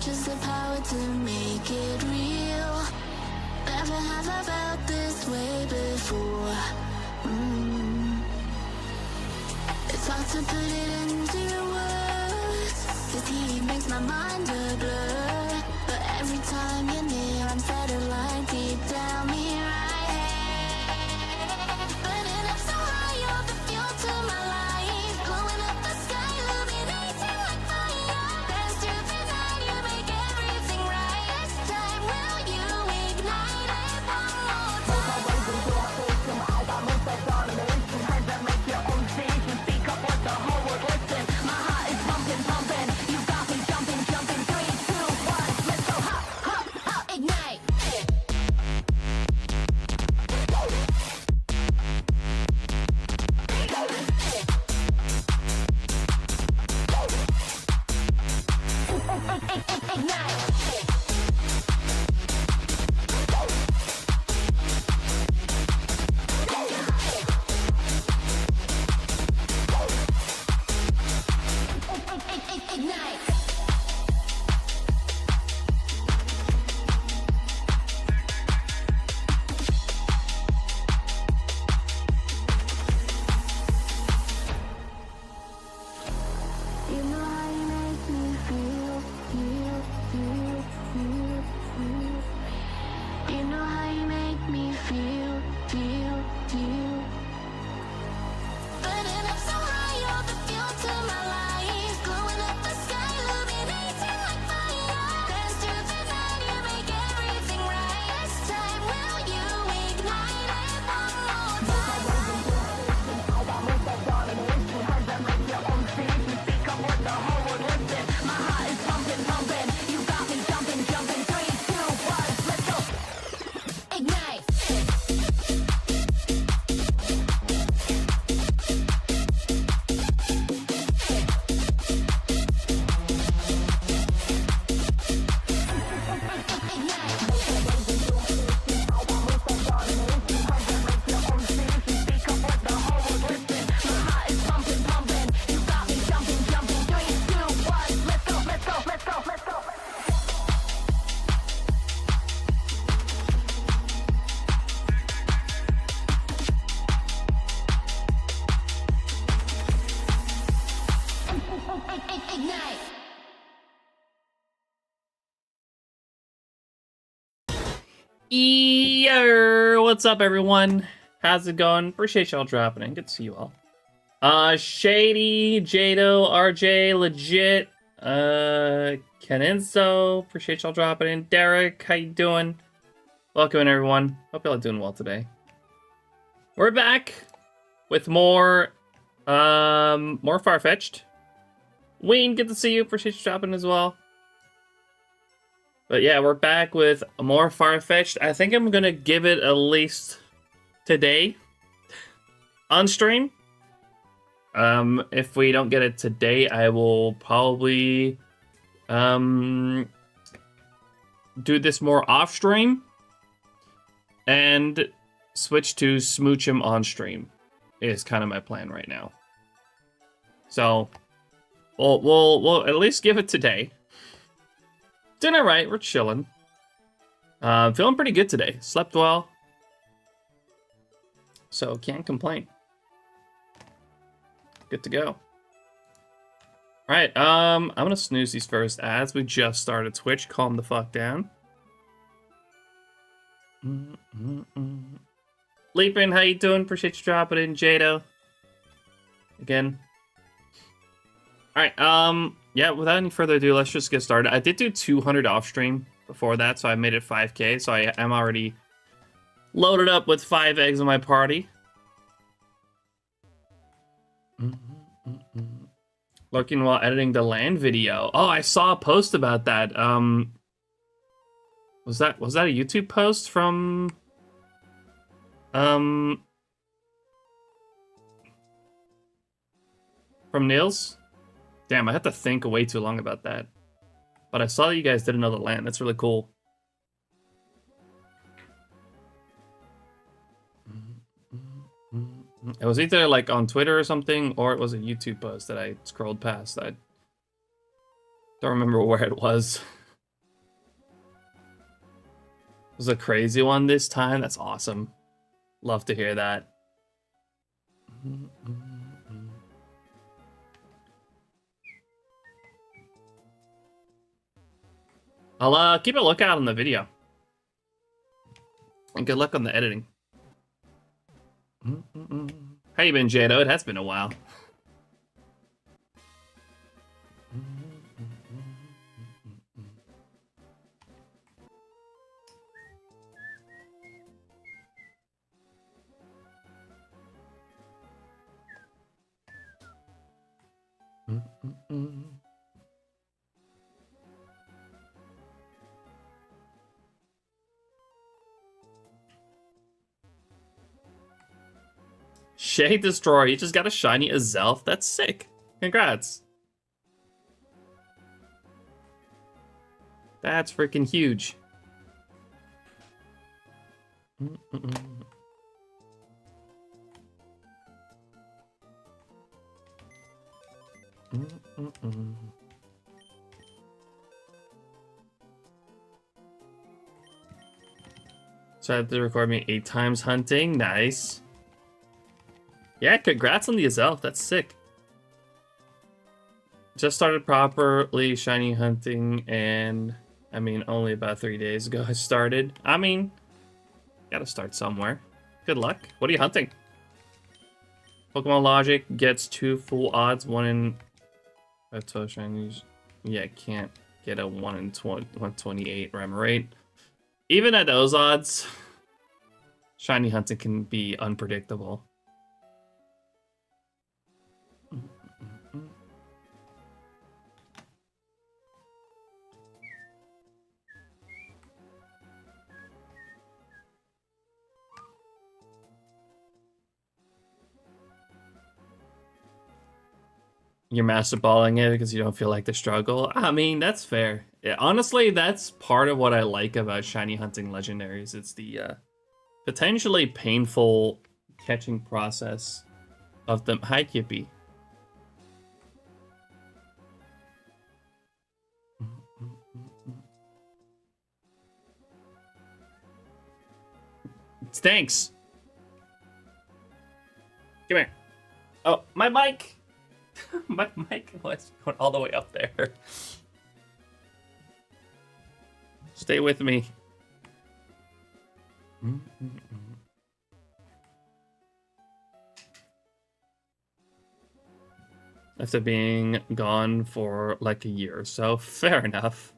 just the power to make it real. Never have I felt this way before. It's hard to put it into words. This heat makes my mind a blur. But every time you're near, I'm satellite deep down me right. Burning up so high, you're the fuel to my life. Blowing up the sky, illuminating like fire. Dance to the night, you make everything right. This time will you ignite it one more time? I got most of domination. Hands that make your own station. Speak up what the whole world listen. My heart is pumping, pumping. You got me jumping, jumping. 3, 2, 1, let's go. Hop, hop, hop, ignite. You know how you make me feel, feel, feel, feel, feel. You know how you make me feel, feel, feel. Burning up so high, you're the fuel to my life. Glowing up the sky, illuminating like fire. Dance to the night, you make everything right. This time will you ignite it one more time? I got most of domination. Hands that make your own station. Speak up what the whole world listen. My heart is pumping, pumping. You got me jumping, jumping. 3, 2, 1, let's go. Ignite. Ignite. What's up, everyone? How's it going? Appreciate y'all dropping in. Good to see you all. Shady, Jado, RJ, Legit, Kenenso, appreciate y'all dropping in. Derek, how you doing? Welcome in, everyone. Hope y'all are doing well today. We're back with more Farfetch'd. Wayne, good to see you. Appreciate you dropping as well. But yeah, we're back with more Farfetch'd. I think I'm gonna give it at least today on stream. If we don't get it today, I will probably do this more off stream and switch to smooch him on stream. is kind of my plan right now. So we'll at least give it today. Doing all right. We're chilling. Feeling pretty good today. Slept well. So can't complain. Good to go. All right, I'm gonna snooze these first ads. We just started Twitch. Calm the fuck down. Leapin, how you doing? Appreciate you dropping in, Jado. Again. All right, yeah, without any further ado, let's just get started. I did do 200 off stream before that, so I made it 5K, so I am already loaded up with 5 eggs in my party. Lurking while editing the land video. Oh, I saw a post about that. Was that a YouTube post from Nils? Damn, I had to think way too long about that. But I saw that you guys did another land. That's really cool. It was either like on Twitter or something, or it was a YouTube post that I scrolled past. I don't remember where it was. It was a crazy one this time. That's awesome. Love to hear that. I'll keep a lookout on the video. And good luck on the editing. How you been, Jado? It has been a while. Shade Destroyer, you just got a shiny Azelf. That's sick. Congrats. That's freaking huge. So I have to record me 8 times hunting. Nice. Yeah, congrats on the Azelf. That's sick. Just started properly shiny hunting, and I mean, only about 3 days ago I started. I mean, gotta start somewhere. Good luck. What are you hunting? Pokemon Logic gets 2 full odds, 1 in shinies. Yeah, can't get a 1 in 128 Remoraid. Even at those odds, shiny hunting can be unpredictable. You're master balling it because you don't feel like the struggle. I mean, that's fair. Yeah, honestly, that's part of what I like about shiny hunting legendaries. It's the potentially painful catching process of them. Hi, Kippy. Thanks. Come here. Oh, my mic. My mic was going all the way up there. Stay with me. After being gone for like a year or so, fair enough.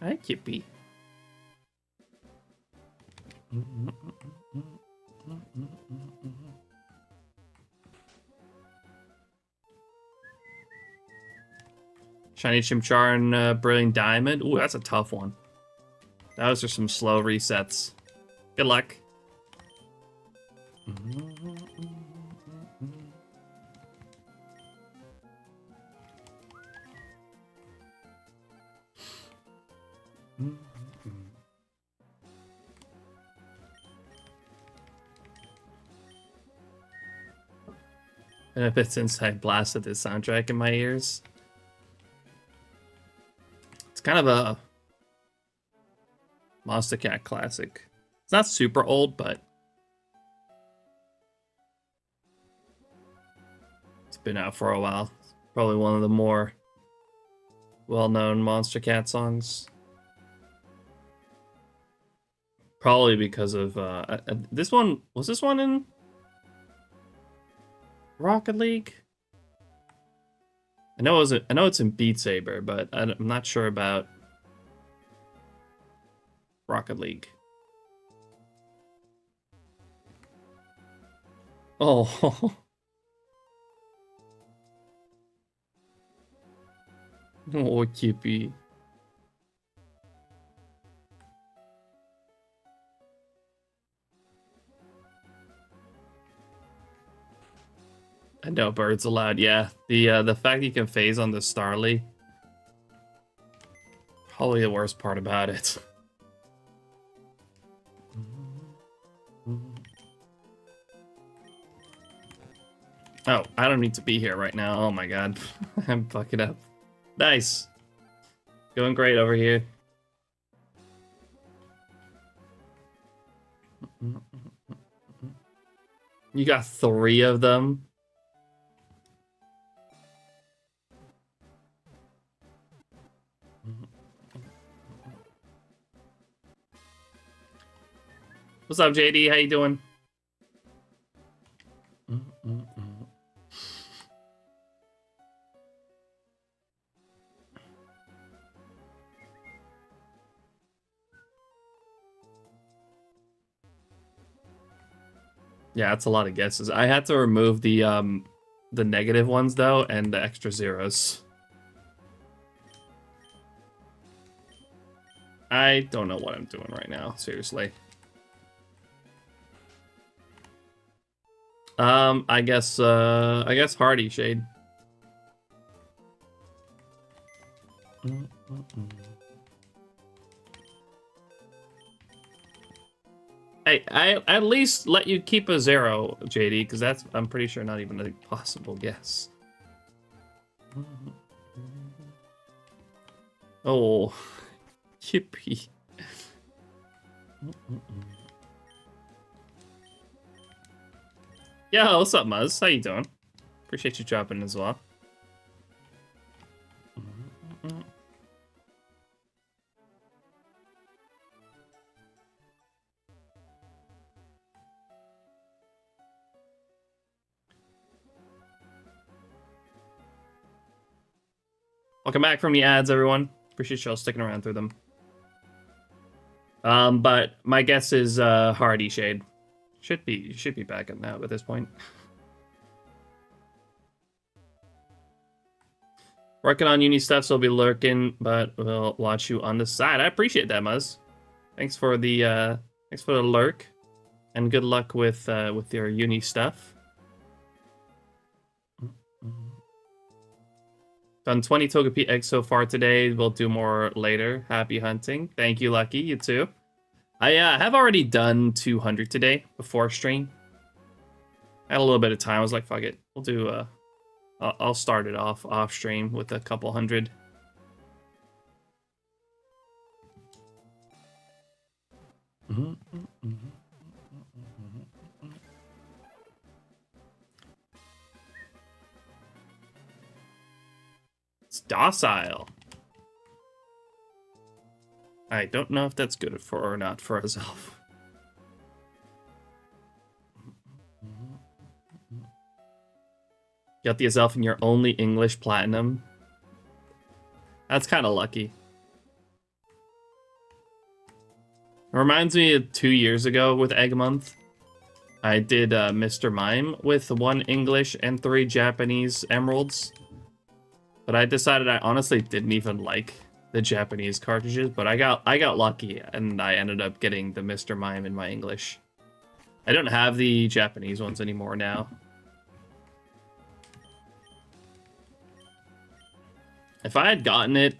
Hi, Kippy. Shiny Chimchar and Brilliant Diamond. Ooh, that's a tough one. Those are some slow resets. Good luck. And if it's since I blasted this soundtrack in my ears. It's kind of a Monster Cat classic. It's not super old, but it's been out for a while. It's probably one of the more well-known Monster Cat songs. Probably because of this one. Was this one in Rocket League? I know it's in Beat Saber, but I'm not sure about Rocket League. Oh. Oh, Kippy. I know birds allowed. Yeah, the fact you can phase on the Starly, probably the worst part about it. Oh, I don't need to be here right now. Oh my god, I'm fucking up. Nice, going great over here. You got 3 of them. What's up, JD? How you doing? Yeah, that's a lot of guesses. I had to remove the negative ones though, and the extra zeros. I don't know what I'm doing right now, seriously. I guess Hardy Shade. Hey, I at least let you keep a 0, JD, because that's, I'm pretty sure, not even a possible guess. Oh, Chippy. Yo, what's up, Muzz? How you doing? Appreciate you dropping as well. Welcome back from the ads, everyone. Appreciate y'all sticking around through them. But my guess is Hardy Shade. Should be back up now at this point. Working on uni stuff, so I'll be lurking, but we'll watch you on the side. I appreciate that, Muzz. Thanks for the lurk, and good luck with your uni stuff. Done 20 Togepi eggs so far today. We'll do more later. Happy hunting. Thank you, Lucky. You too. I have already done 200 today before stream. I had a little bit of time. I was like, fuck it. We'll do, I'll start it off stream with a couple hundred. It's docile. I don't know if that's good for or not for us elf. Got the Azelf in your only English platinum. That's kind of lucky. It reminds me of 2 years ago with Egg Month. I did Mr. Mime with 1 English and 3 Japanese emeralds. But I decided I honestly didn't even like the Japanese cartridges, but I got lucky and I ended up getting the Mr. Mime in my English. I don't have the Japanese ones anymore now. If I had gotten it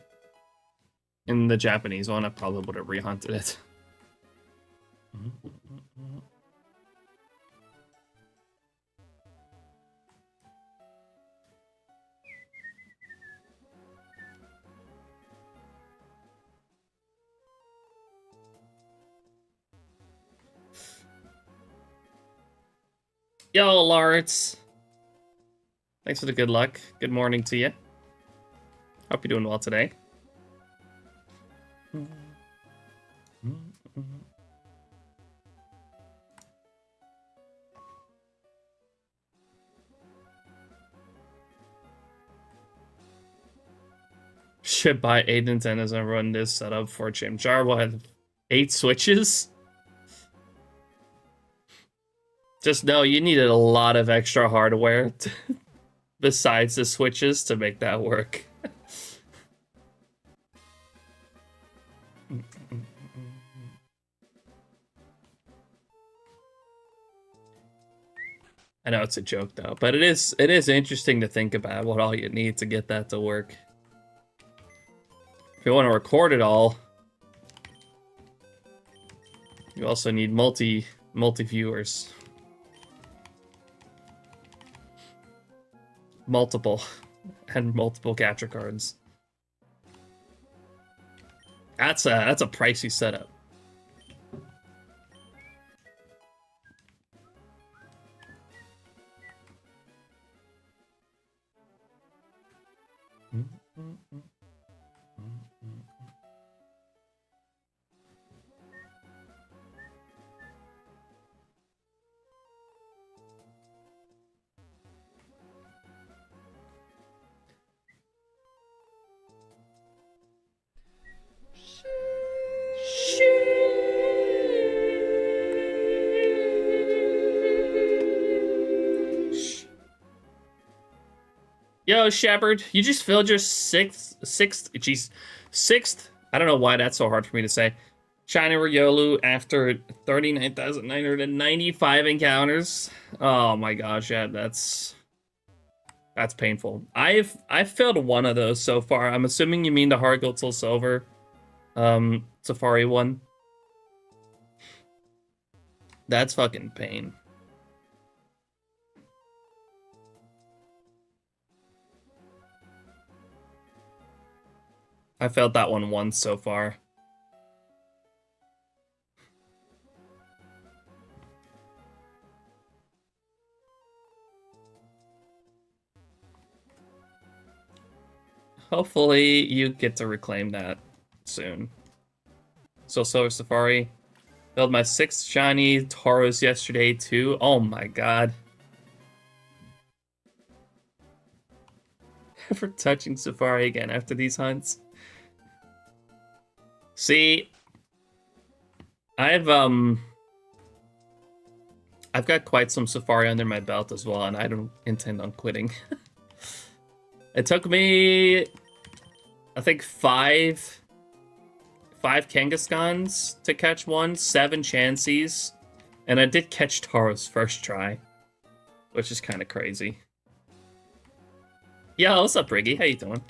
in the Japanese one, I probably would have rehunted it. Yo, Lawrence. Thanks for the good luck. Good morning to you. Hope you're doing well today. Should buy 8 Nintendos and run this setup for Chimchar. Will have 8 switches? Just know you needed a lot of extra hardware besides the switches to make that work. I know it's a joke though, but it is interesting to think about what all you need to get that to work. If you want to record it all, you also need multi viewers. Multiple capture cards. That's a pricey setup. Yo, Shepard, you just filled your sixth, I don't know why that's so hard for me to say. Shiny Riolu after 39,995 encounters. Oh my gosh, yeah, that's painful. I've failed one of those so far. I'm assuming you mean the Hard Gold Soul Silver Safari one. That's fucking pain. I failed that one once so far. Hopefully you get to reclaim that soon. So Silver Safari. Filled my 6th shiny Tauros yesterday too. Oh my god. Never touching Safari again after these hunts. See, I've got quite some Safari under my belt as well, and I don't intend on quitting. It took me, I think, five Kangaskhans to catch one, 7 Chanseys, and I did catch Tauros first try, which is kind of crazy. Yo, what's up, Briggy? How you doing?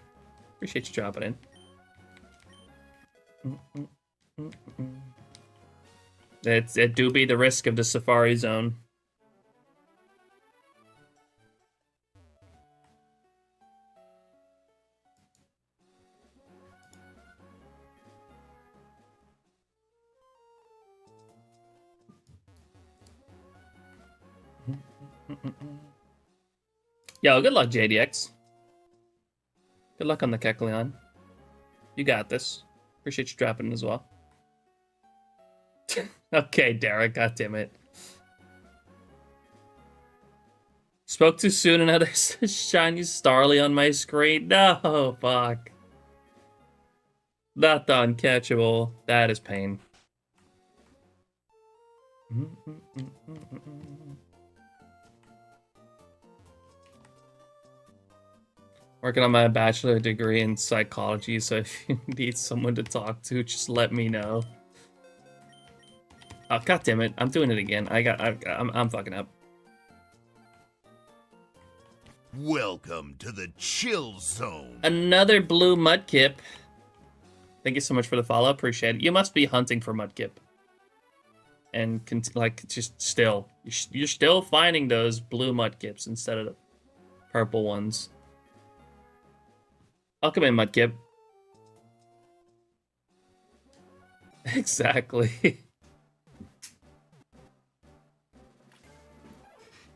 Appreciate you dropping in. It do be the risk of the Safari Zone. Yo, good luck, JDX. Good luck on the Kecleon. You got this. Appreciate you dropping as well. Okay, Derek, goddammit. Spoke too soon, another shiny Starly on my screen. No, fuck. Not the uncatchable. That is pain. Working on my bachelor degree in psychology, so if you need someone to talk to, just let me know. Oh, god damn it! I'm doing it again. I'm fucking up. Welcome to the chill zone. Another blue Mudkip. Thank you so much for the follow. Appreciate it. You must be hunting for Mudkip. And like just still, you're still finding those blue Mudkips instead of the purple ones. I'll come in, Mudkip. Exactly.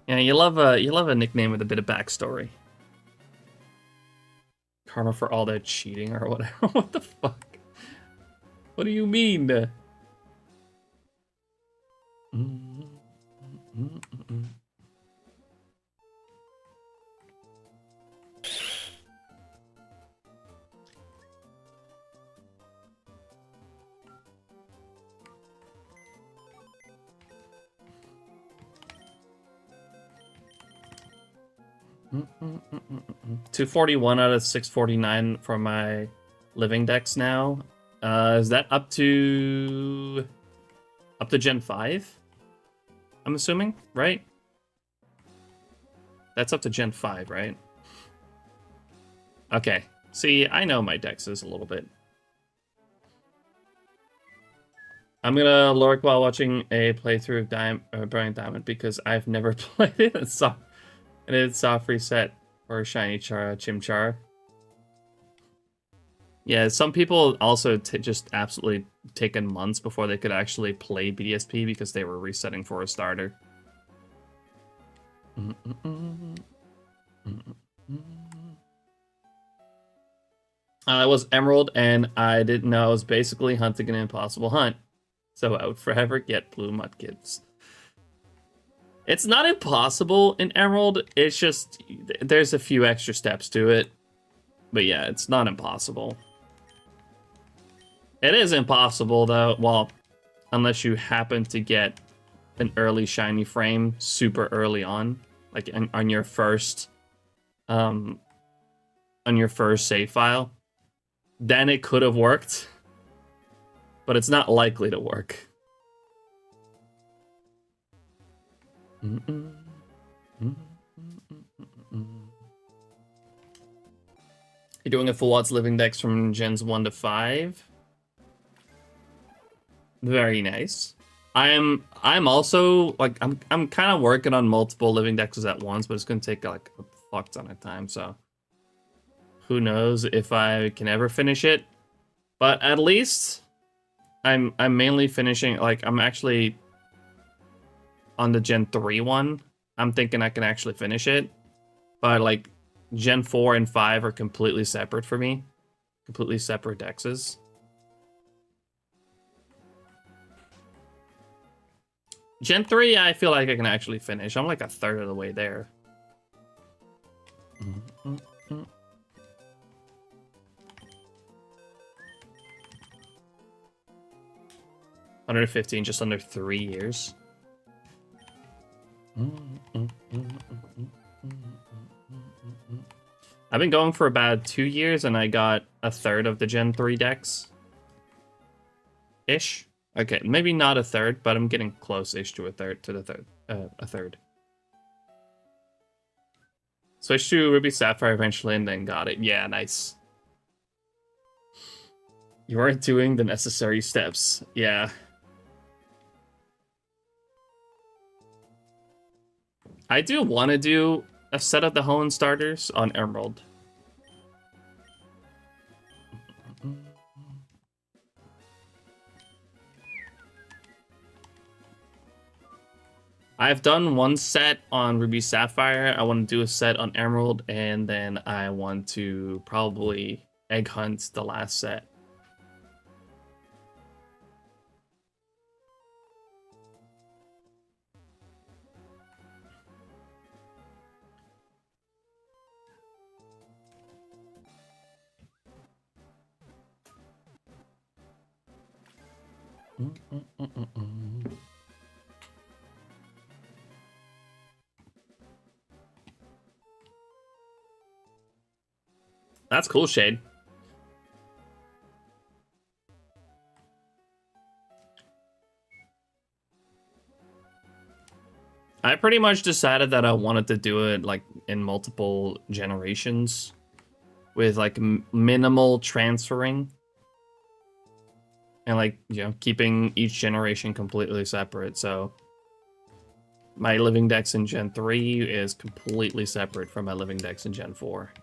Yeah, you love a nickname with a bit of backstory. Karma for all that cheating or whatever. What the fuck? What do you mean? Mm. 241 out of 649 for my living dex now. Is that up to Gen 5? I'm assuming, right? That's up to Gen 5, right? Okay. See, I know my dexes a little bit. I'm gonna lurk while watching a playthrough of Brilliant Diamond because I've never played it. And it's soft reset for Shiny Chimchar. Yeah, some people also just absolutely taken months before they could actually play BDSP because they were resetting for a starter. I was Emerald, and I didn't know I was basically hunting an impossible hunt. So I would forever get blue Mudkips. It's not impossible in Emerald, it's just, there's a few extra steps to it. But yeah, it's not impossible. It is impossible, though, well, unless you happen to get an early shiny frame super early on, like on your first save file. Then it could have worked, but it's not likely to work. You're doing a full odds living dex from gens 1 to 5. Very nice. I'm also like I'm kind of working on multiple living dexes at once, but it's gonna take like a fuck ton of time, so who knows if I can ever finish it. But at least I'm mainly finishing, like I'm actually on the Gen 3 one. I'm thinking I can actually finish it. But like Gen 4 and 5 are completely separate for me. Completely separate dexes. Gen 3, I feel like I can actually finish. I'm like a third of the way there. 115, just under 3 years. I've been going for about 2 years, and I got a third of the Gen 3 dex. Ish. Okay, maybe not a third, but I'm getting close-ish to a third. Switched to Ruby Sapphire eventually, and then got it. Yeah, nice. You aren't doing the necessary steps. Yeah. I do want to do a set of the Hoenn starters on Emerald. I've done one set on Ruby Sapphire. I want to do a set on Emerald, and then I want to probably egg hunt the last set. That's cool, Shade. I pretty much decided that I wanted to do it like in multiple generations with like minimal transferring. And like, you know, keeping each generation completely separate. So my living dex in Gen 3 is completely separate from my living dex in Gen 4.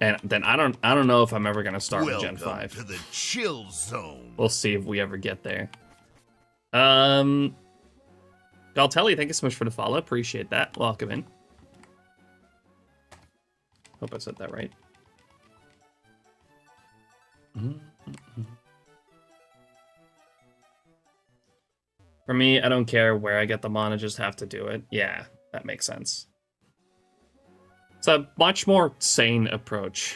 And then I don't know if I'm ever gonna start with Gen 5. To the chill zone. We'll see if we ever get there. Galtelli, thank you so much for the follow. Appreciate that. Welcome in. Hope I said that right. For me, I don't care where I get them on, I just have to do it. Yeah, that makes sense. It's a much more sane approach.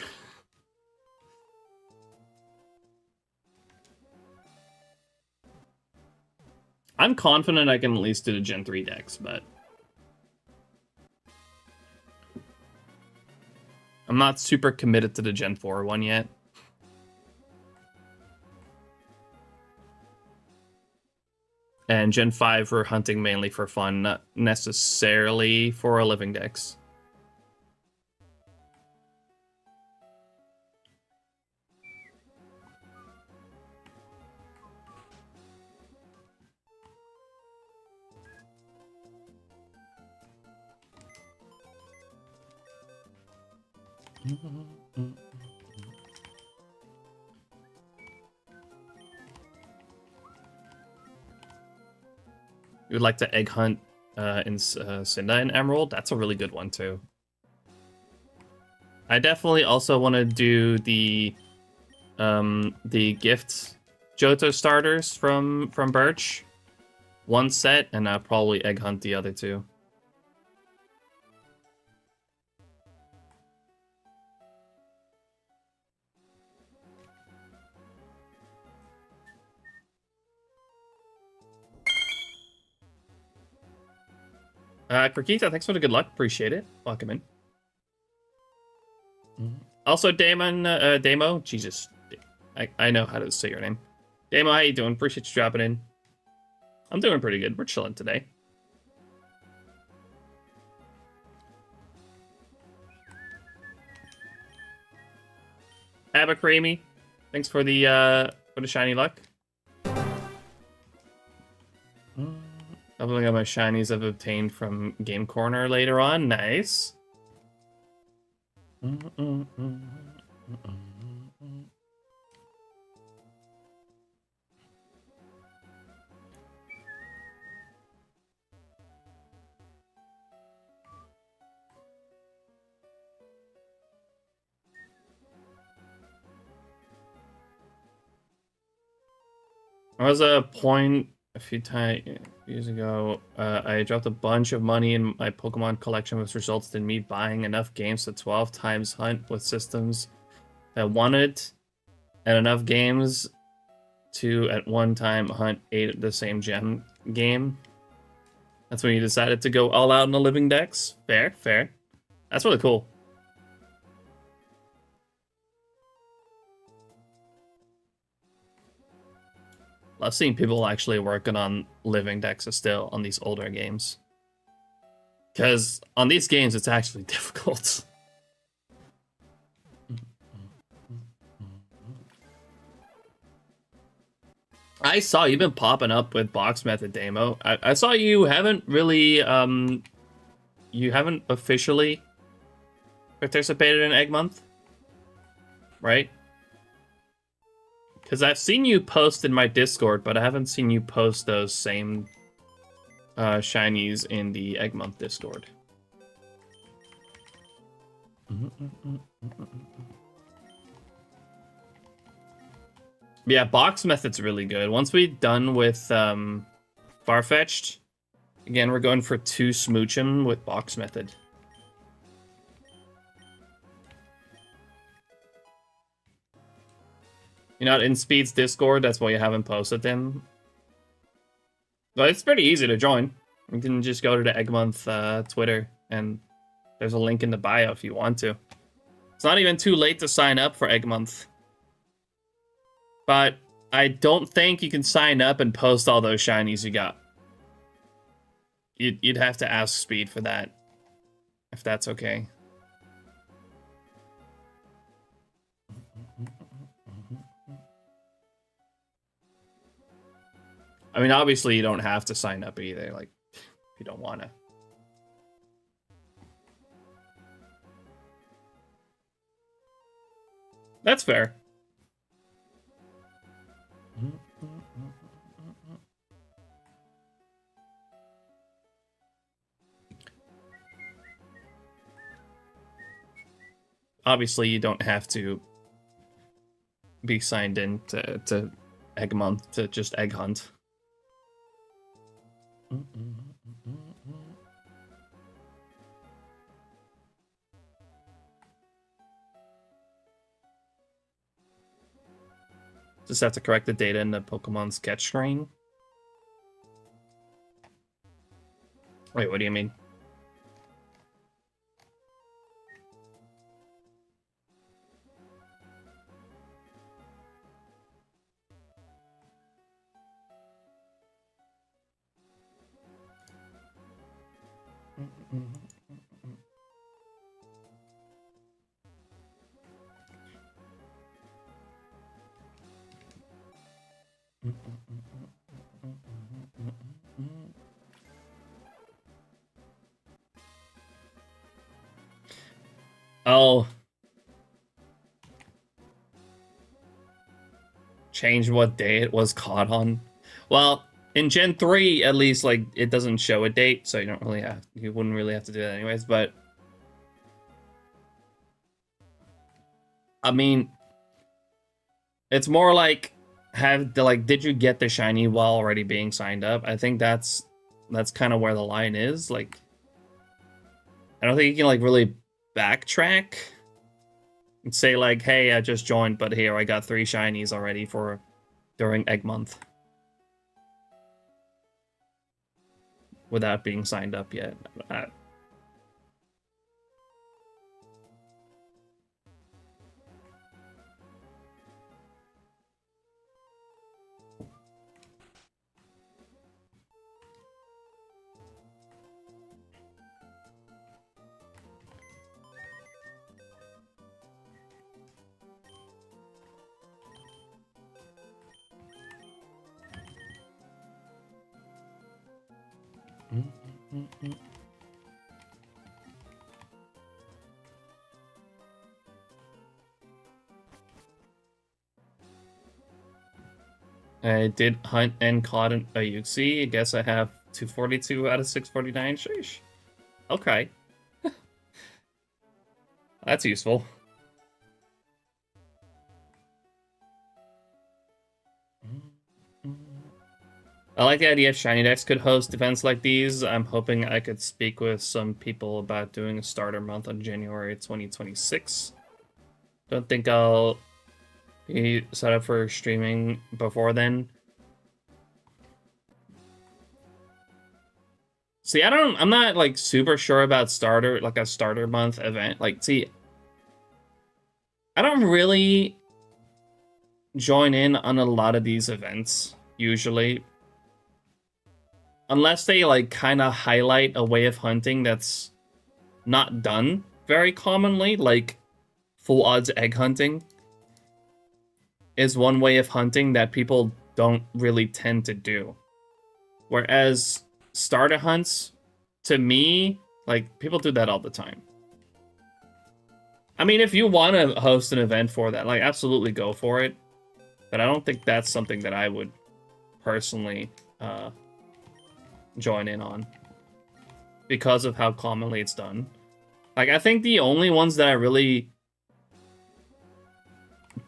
I'm confident I can at least do the Gen 3 decks, but I'm not super committed to the Gen 4 one yet. And Gen 5 we're hunting mainly for fun, not necessarily for a living dex. You would like to egg hunt in Cinda and Emerald? That's a really good one too. I definitely also want to do the gift Johto starters from Birch, one set, and I'll probably egg hunt the other two. Krakita, thanks for the good luck. Appreciate it. Welcome in. Also, Damo. Jesus. I know how to say your name. Damo, how you doing? Appreciate you dropping in. I'm doing pretty good. We're chilling today. Abacreamy, thanks for the shiny luck. I'll look at my shinies I've obtained from Game Corner later on. Nice. There was a point a few years ago, I dropped a bunch of money in my Pokemon collection, which resulted in me buying enough games to 12 times hunt with systems I wanted, and enough games to at one time hunt 8 of the same gem game. That's when you decided to go all out in the living dex. Fair, fair. That's really cool. I've seen people actually working on living dexes still on these older games. Because on these games, it's actually difficult. I saw you've been popping up with box method demo. I saw you haven't really, you haven't officially participated in Egg Month, right? Because I've seen you post in my Discord, but I haven't seen you post those same shinies in the Egg Month Discord. Yeah, box method's really good. Once we're done with Farfetch'd, again, we're going for 2 Smooch'em with box method. You're not in Speed's Discord, that's why you haven't posted them. But it's pretty easy to join. You can just go to the Egg Month Twitter, and there's a link in the bio if you want to. It's not even too late to sign up for Egg Month. But I don't think you can sign up and post all those shinies you got. You'd have to ask Speed for that, if that's okay. I mean, obviously you don't have to sign up either, like, if you don't want to. That's fair. Obviously, you don't have to be signed in to Egg Month to just egg hunt. Just have to correct the data in the Pokemon sketch screen. Wait, what do you mean? Oh. Change what day it was caught on. Well, in Gen 3, at least, like, it doesn't show a date, so you wouldn't really have to do that anyways, but I mean, it's more like, did you get the shiny while already being signed up? I think that's kind of where the line is. Like, I don't think you can, like, really backtrack and say, like, hey, I just joined, but here, I got 3 shinies already during Egg Month. Without being signed up yet. I did hunt and caught an Ayuxi. I guess I have 242 out of 649. Sheesh. Okay. That's useful. I like the idea if ShinyDeX could host events like these. I'm hoping I could speak with some people about doing a starter month on January 2026. Don't think I'll be set up for streaming before then. See, I'm not like super sure about a starter month event. Like, see, I don't really join in on a lot of these events usually. Unless they, like, kind of highlight a way of hunting that's not done very commonly, like full odds egg hunting is one way of hunting that people don't really tend to do. Whereas starter hunts, to me, like, people do that all the time. I mean, if you want to host an event for that, like, absolutely go for it. But I don't think that's something that I would personally join in on because of how commonly it's done. Like, I think the only ones that I really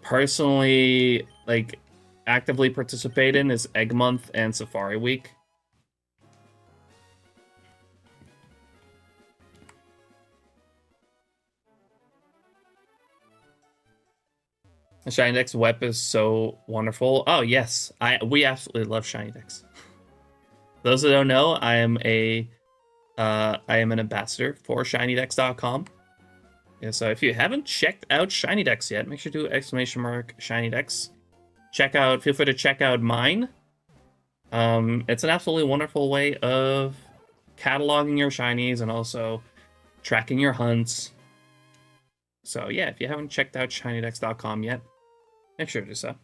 personally, like, actively participate in is Egg Month and Safari Week. The ShinyDeX web is so wonderful. Oh yes, we absolutely love ShinyDeX. Those that don't know, I am an ambassador for ShinyDex.com. Yeah, so if you haven't checked out ShinyDex yet, make sure to do !ShinyDex. Feel free to check out mine. It's an absolutely wonderful way of cataloging your shinies and also tracking your hunts. So yeah, if you haven't checked out ShinyDex.com yet, make sure to do so.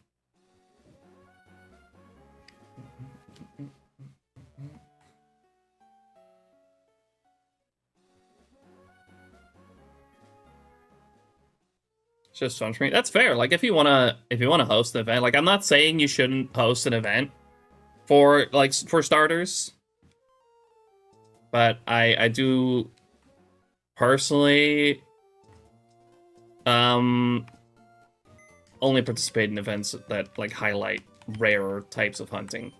just fun for me. That's fair. Like if you wanna host an event, like I'm not saying you shouldn't host an event for starters, but I do personally only participate in events that like highlight rarer types of hunting.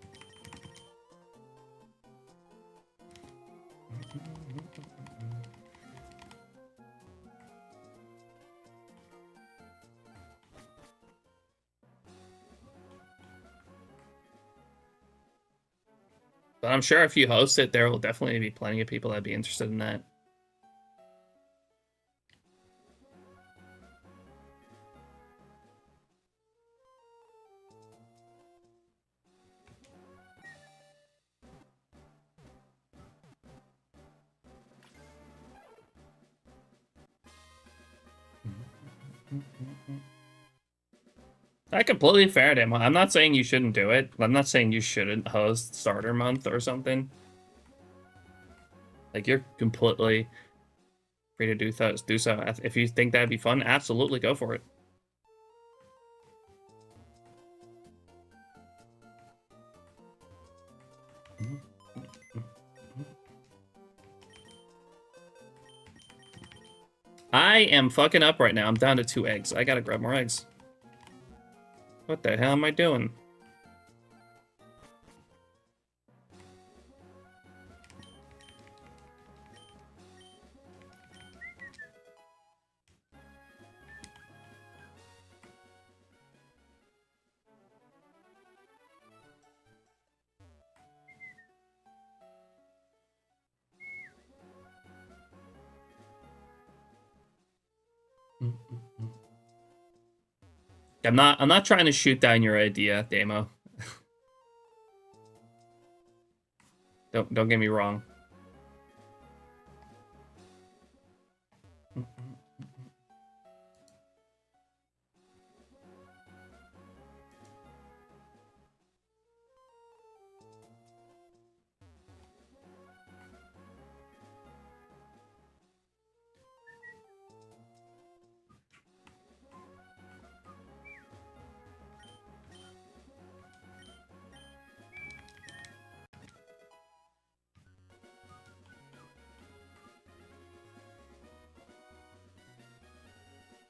But I'm sure if you host it, there will definitely be plenty of people that'd be interested in that. I completely fair him. I'm not saying you shouldn't do it. I'm not saying you shouldn't host starter month or something. Like you're completely free to do so. If you think that'd be fun, absolutely go for it. I am fucking up right now. I'm down to 2 eggs. I gotta grab more eggs. What the hell am I doing? I'm not trying to shoot down your idea, Damo. Don't get me wrong.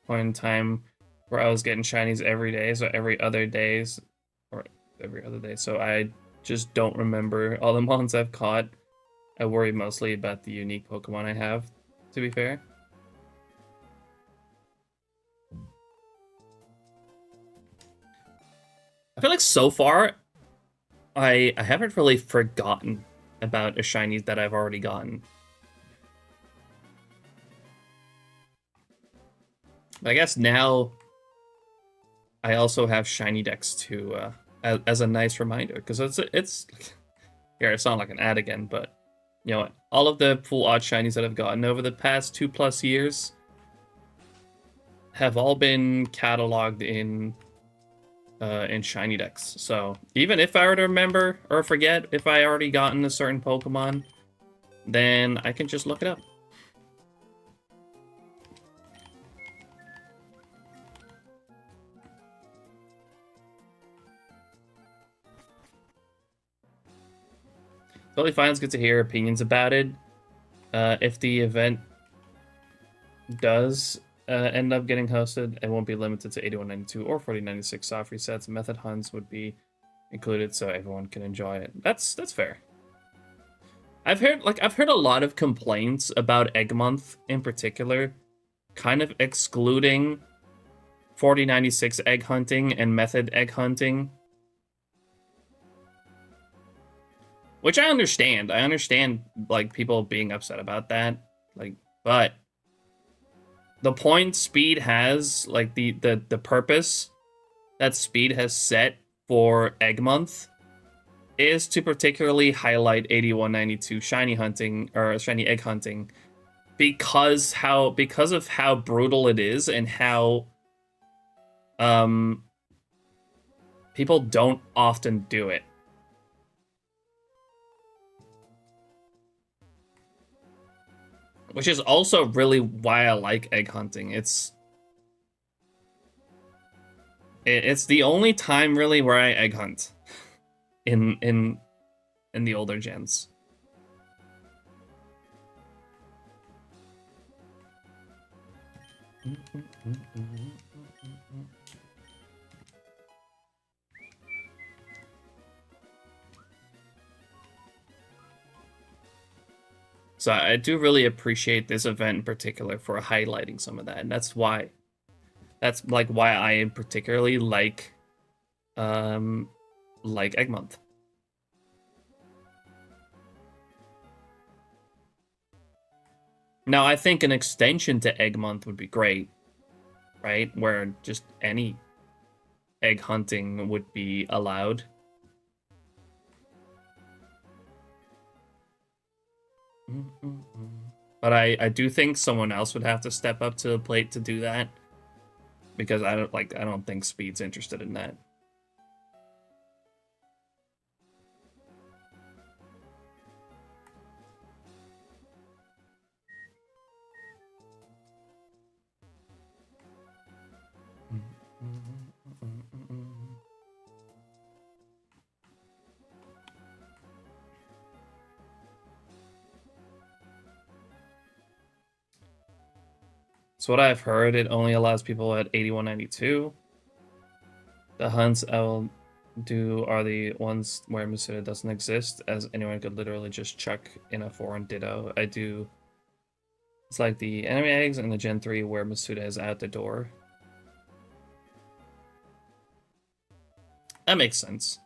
Point in time where I was getting shinies every day, so every other days, or every other day. So I just don't remember all the mons I've caught. I worry mostly about the unique Pokemon I have, to be fair. I feel like so far, I haven't really forgotten about a shinies that I've already gotten. I guess now I also have SHINYDEX to as a nice reminder, because it's here. It's not like an ad again, but you know, all of the full odd shinies that I've gotten over the past 2+ years have all been cataloged in SHINYDEX. So even if I were to remember or forget if I already gotten a certain Pokemon, then I can just look it up. Totally fine. It's good to hear opinions about it. If the event does end up getting hosted, it won't be limited to 8192 or 4096 soft resets. Method hunts would be included so everyone can enjoy it. That's fair. I've heard a lot of complaints about Egg Month in particular, kind of excluding 4096 egg hunting and method egg hunting. Which I understand. I understand, like, people being upset about that. Like, but the point Speed has, like, the purpose that Speed has set for Egg Month is to particularly highlight 8192 shiny hunting, or shiny egg hunting, because of how brutal it is and how people don't often do it. Which is also really why I like egg hunting. It's It's the only time really where I egg hunt in the older gens. So I do really appreciate this event in particular for highlighting some of that, and that's like why I particularly like Egg Month. Now I think an extension to Egg Month would be great, right? Where just any egg hunting would be allowed. But I do think someone else would have to step up to the plate to do that, because I don't think Speed's interested in that. So what I've heard, it only allows people at 8192. The hunts I will do are the ones where Masuda doesn't exist, as anyone could literally just chuck in a foreign ditto. I do. It's like the enemy eggs and the Gen 3 where Masuda is out the door. That makes sense.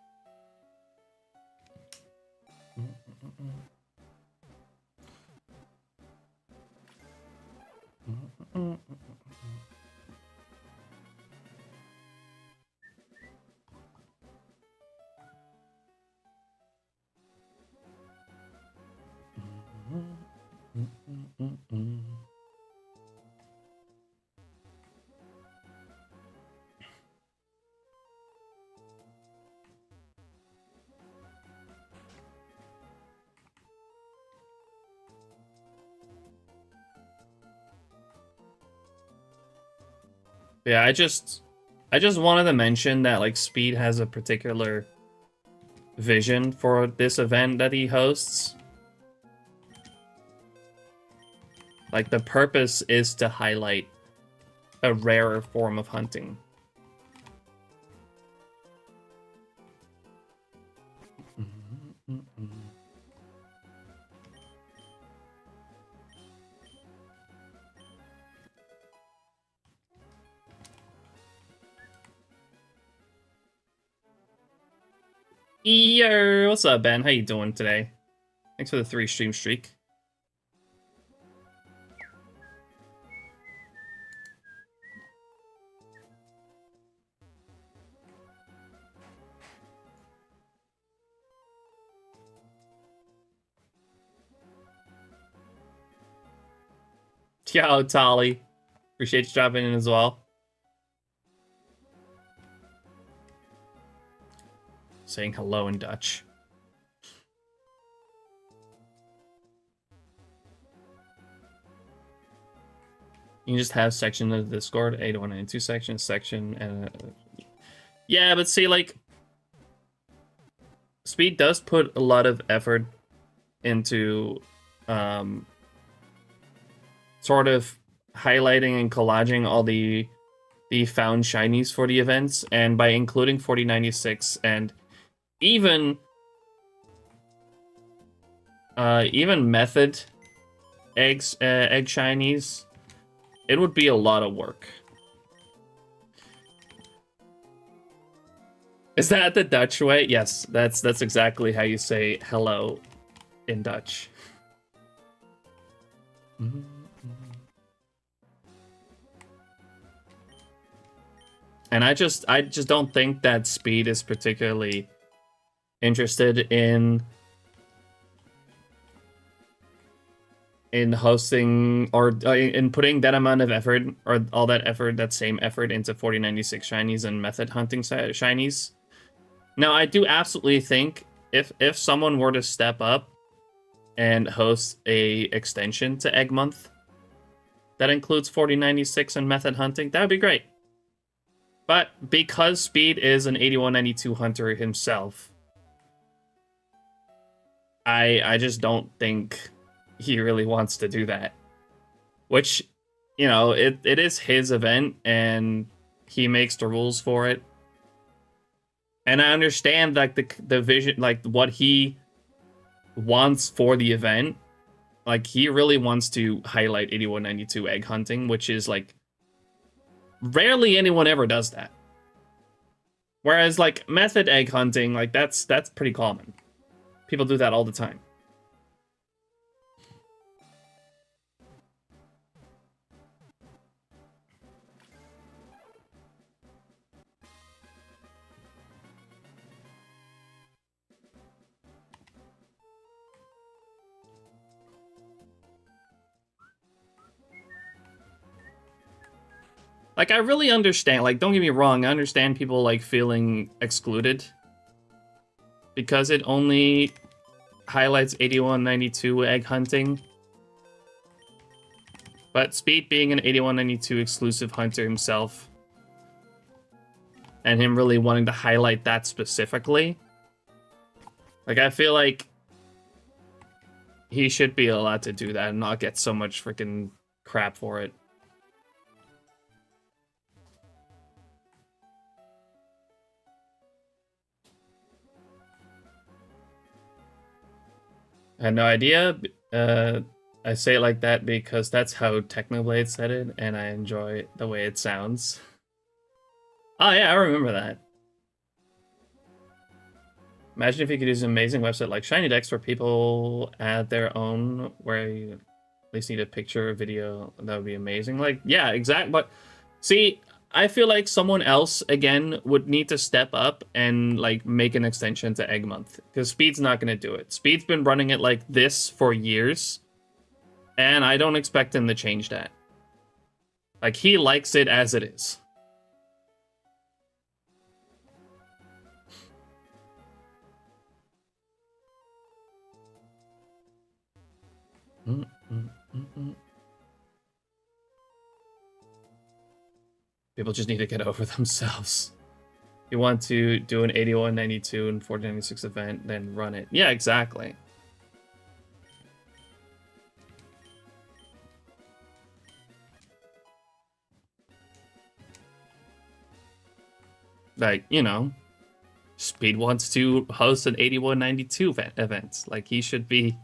Yeah, I just wanted to mention that like Speed has a particular vision for this event that he hosts. Like the purpose is to highlight a rarer form of hunting. Yo, what's up, Ben? How you doing today? Thanks for the 3 stream streak. Yo, Tolly. Appreciate you dropping in as well. Saying hello in Dutch. You can just have section of the Discord, 8192 section, and yeah, but see, like, Speed does put a lot of effort into sort of highlighting and collaging all the found shinies for the events, and by including 4096 and even method egg shinies, it would be a lot of work. Is that the Dutch way? Yes, that's exactly how you say hello in Dutch. And I just don't think that Speed is particularly interested in hosting or in putting that amount of effort or all that effort, that same effort into 4096 shinies and method hunting shinies. Now, I do absolutely think if someone were to step up and host a extension to Egg Month that includes 4096 and method hunting, that would be great. But because Speed is an 8192 hunter himself, I just don't think he really wants to do that. Which, you know, it is his event and he makes the rules for it. And I understand like the vision, like what he wants for the event. Like he really wants to highlight 8192 egg hunting, which is like rarely anyone ever does that. Whereas like method egg hunting, like that's pretty common. People do that all the time. Like, I really understand, like, don't get me wrong, I understand people, like, feeling excluded. Because it only highlights 8192 egg hunting. But Speed being an 8192 exclusive hunter himself, and him really wanting to highlight that specifically, like, I feel like he should be allowed to do that and not get so much freaking crap for it. I had no idea. I say it like that because that's how Technoblade said it, and I enjoy the way it sounds. Oh yeah, I remember that. Imagine if you could use an amazing website like ShinyDeX where people add their own, where you at least need a picture or video. That would be amazing. Like, yeah, exactly. But see, I feel like someone else, again, would need to step up and, like, make an extension to Egg Month. Because Speed's not going to do it. Speed's been running it like this for years. And I don't expect him to change that. Like, he likes it as it is. People just need to get over themselves. You want to do an 8192 and 4096 event, then run it. Yeah, exactly. Like, you know, Speed wants to host an 8192 event. Like, he should be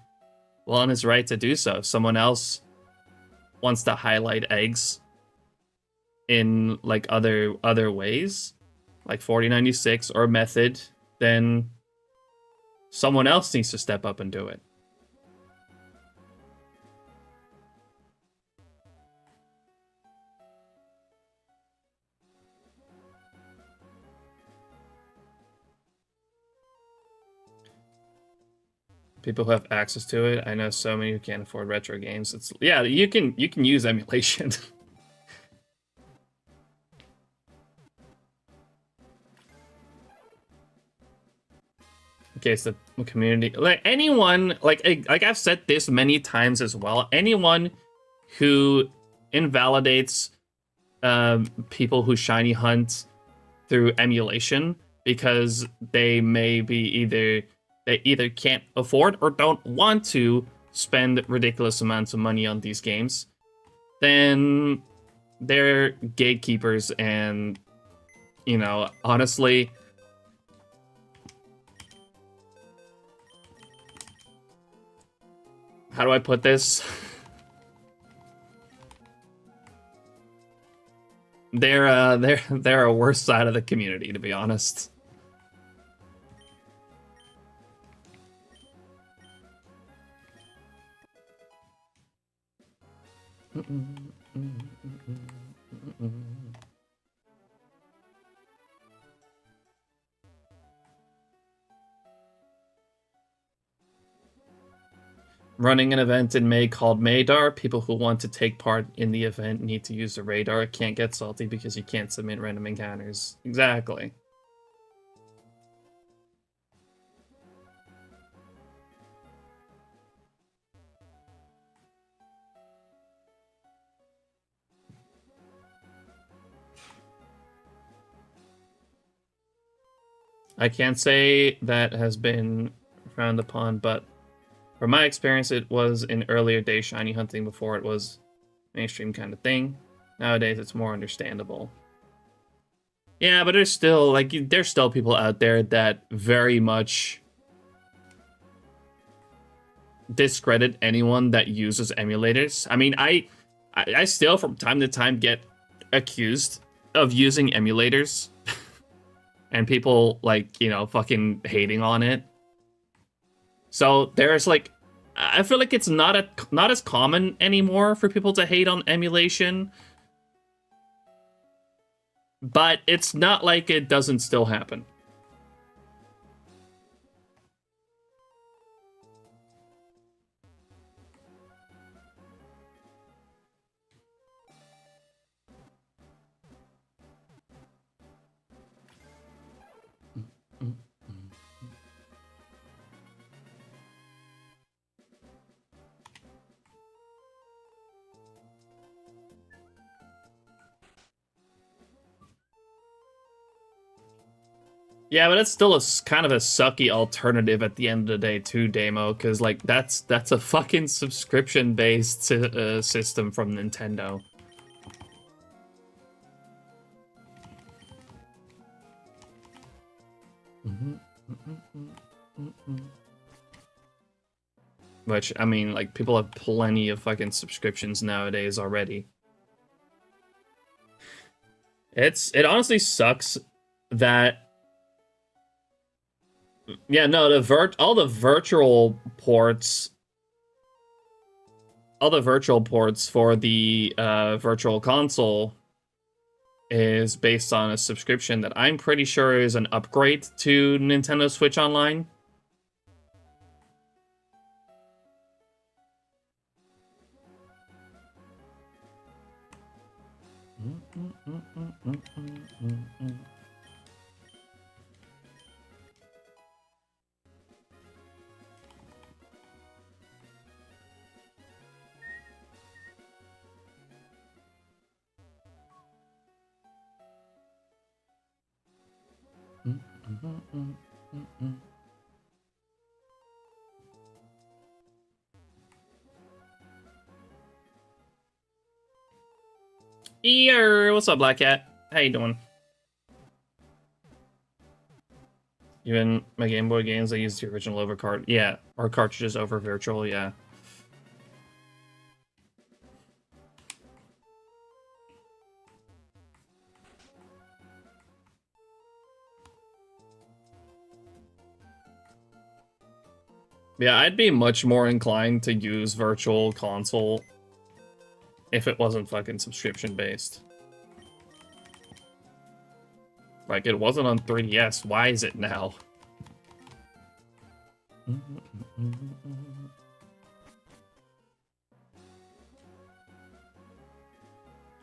well on his right to do so. If someone else wants to highlight eggs in, like, other ways, like 4096 or method, then someone else needs to step up and do it. People who have access to it. I know so many who can't afford retro games. It's, yeah, you can use emulation. Okay, so the community, like anyone, like I've said this many times as well. Anyone who invalidates people who shiny hunt through emulation because they may be they either can't afford or don't want to spend ridiculous amounts of money on these games, then they're gatekeepers. And, you know, honestly, how do I put this? They're a worse side of the community, to be honest. Running an event in May called Maydar. People who want to take part in the event need to use the radar. Can't get salty because you can't submit random encounters. Exactly. I can't say that has been frowned upon, but from my experience, it was in earlier days shiny hunting before it was mainstream kind of thing. Nowadays, it's more understandable. Yeah, but there's still people out there that very much discredit anyone that uses emulators. I mean, I still from time to time get accused of using emulators and people like, you know, fucking hating on it. So there's like, I feel like it's not as common anymore for people to hate on emulation, but it's not like it doesn't still happen. Yeah, but it's still a kind of a sucky alternative at the end of the day too, Demo, because like that's a fucking subscription-based system from Nintendo. Which, I mean, like, people have plenty of fucking subscriptions nowadays already. It honestly sucks that... Yeah, no, all the virtual ports for the virtual console is based on a subscription that I'm pretty sure is an upgrade to Nintendo Switch Online. What's up, Black Cat? How you doing? Even my Game Boy games, I use the original over card. Yeah, or cartridges over virtual, yeah. Yeah, I'd be much more inclined to use Virtual Console if it wasn't fucking subscription-based. Like, it wasn't on 3DS. Why is it now?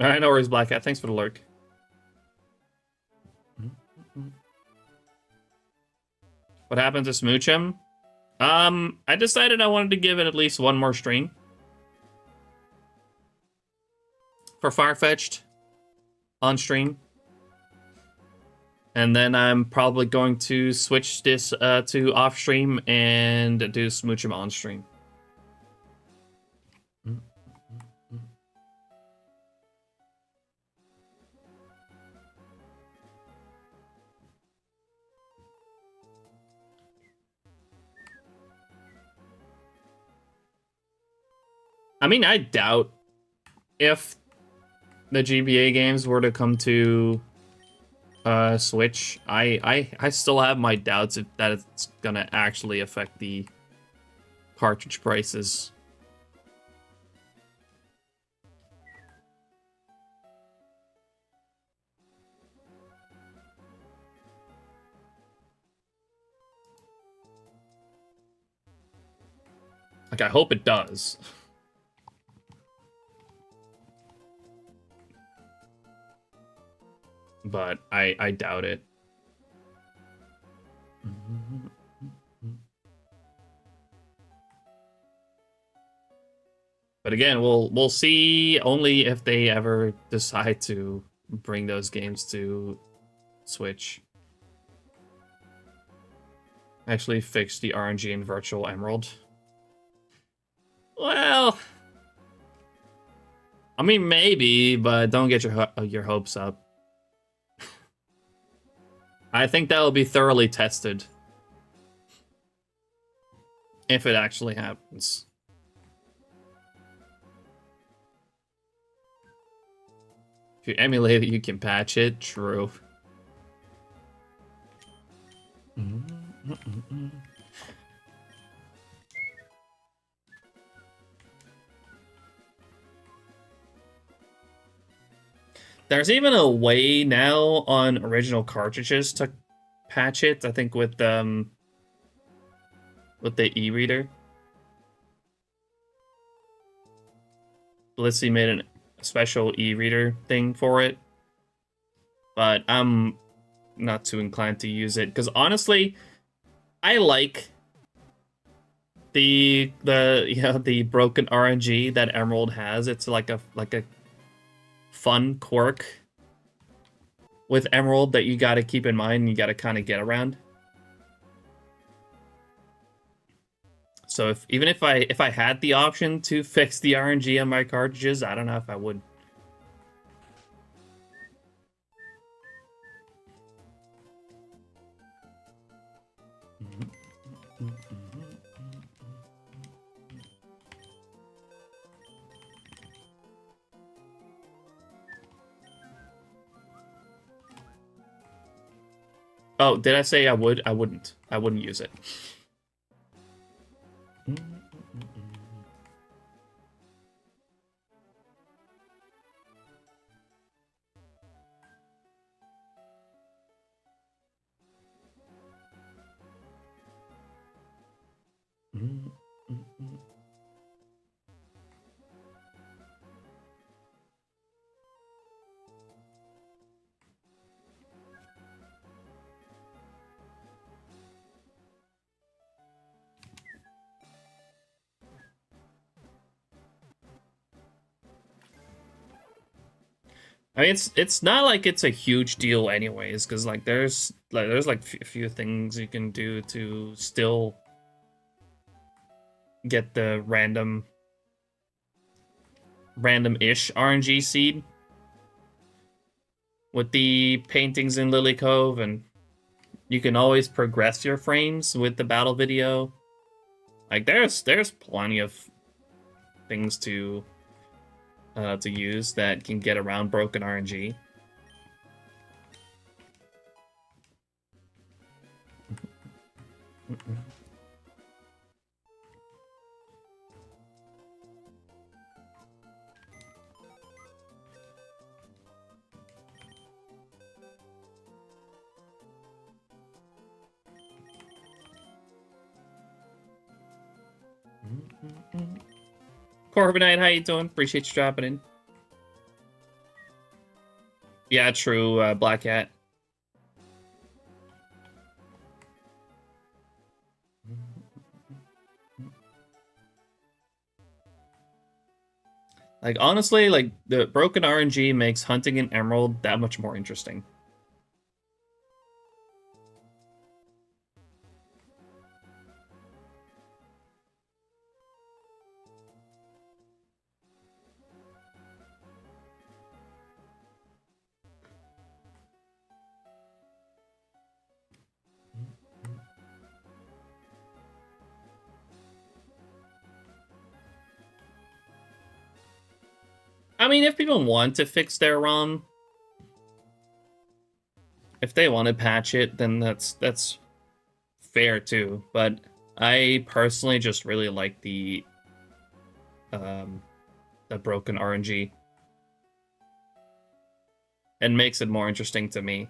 Alright, no worries, Black Cat. Thanks for the lurk. What happened to Smoochum? I decided I wanted to give it at least one more stream. For Farfetch'd. On stream. And then I'm probably going to switch this to off stream and do Smoochum on stream. I mean, I doubt if the GBA games were to come to Switch, I still have my doubts if that it's gonna actually affect the cartridge prices. Like, I hope it does. But I doubt it. But again, we'll see only if they ever decide to bring those games to Switch. actually fix the RNG in Virtual Emerald? Well, I mean, maybe, but don't get your hopes up. I think that will be thoroughly tested if it actually happens. If you emulate it, you can patch it. True. There's even a way now on original cartridges to patch it. I think with the e-reader. Blissey made a special e-reader thing for it, but I'm not too inclined to use it because honestly, I like the broken RNG that Emerald has. It's like a fun quirk with Emerald that you got to keep in mind and you got to kind of get around. So even if I had the option to fix the RNG on my cartridges, I don't know if I would. Oh, did I say I would? I wouldn't. I wouldn't use it. I mean, it's not like it's a huge deal anyways, because like there's a few things you can do to still get the random-ish RNG seed with the paintings in Lily Cove, and you can always progress your frames with the battle video. Like there's plenty of things to use that can get around broken RNG. Corbinite, how you doing? Appreciate you dropping in. Yeah, true, Black Cat. Like, honestly, like, the broken RNG makes hunting an emerald that much more interesting. I mean, if people want to fix their ROM, if they want to patch it, then that's fair too. But I personally just really like the broken RNG. It makes it more interesting to me.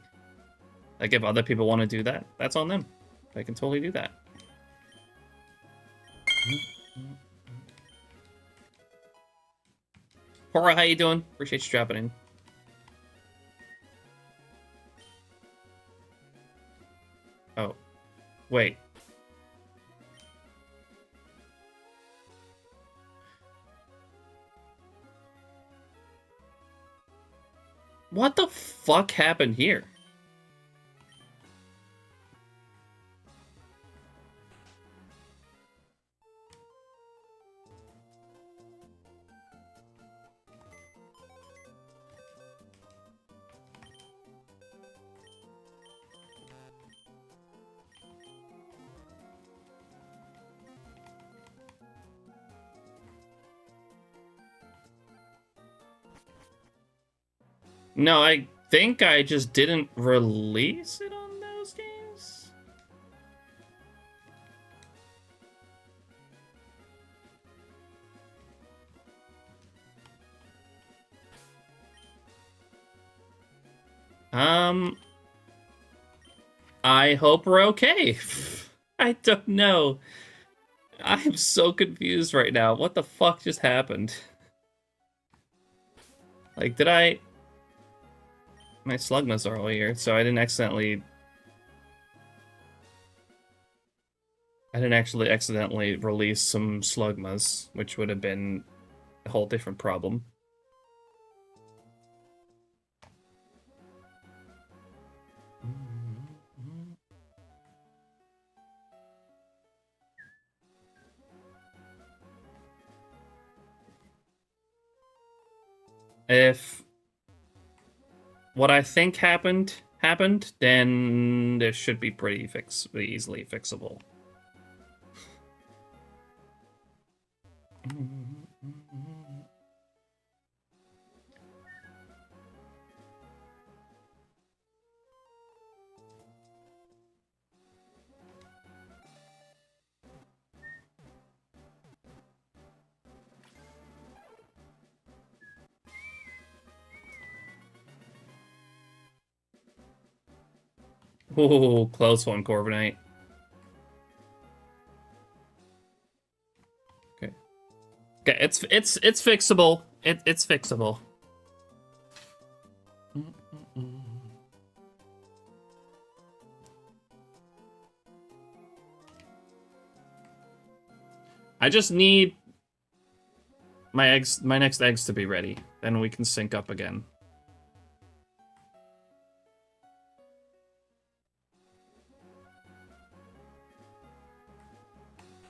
Like, if other people want to do that, that's on them. They can totally do that. Cora, how you doing? Appreciate you dropping in. Oh. Wait. What the fuck happened here? No, I think I just didn't release it on those games. I hope we're okay. I don't know. I am so confused right now. What the fuck just happened? Like, did I... My slugmas are all here, so I didn't actually accidentally release some slugmas, which would have been a whole different problem. If what I think happened, then this should be pretty easily fixable. Ooh, close one, Corviknight. Okay. Okay, it's fixable. It's fixable. I just need my next eggs to be ready. Then we can sync up again.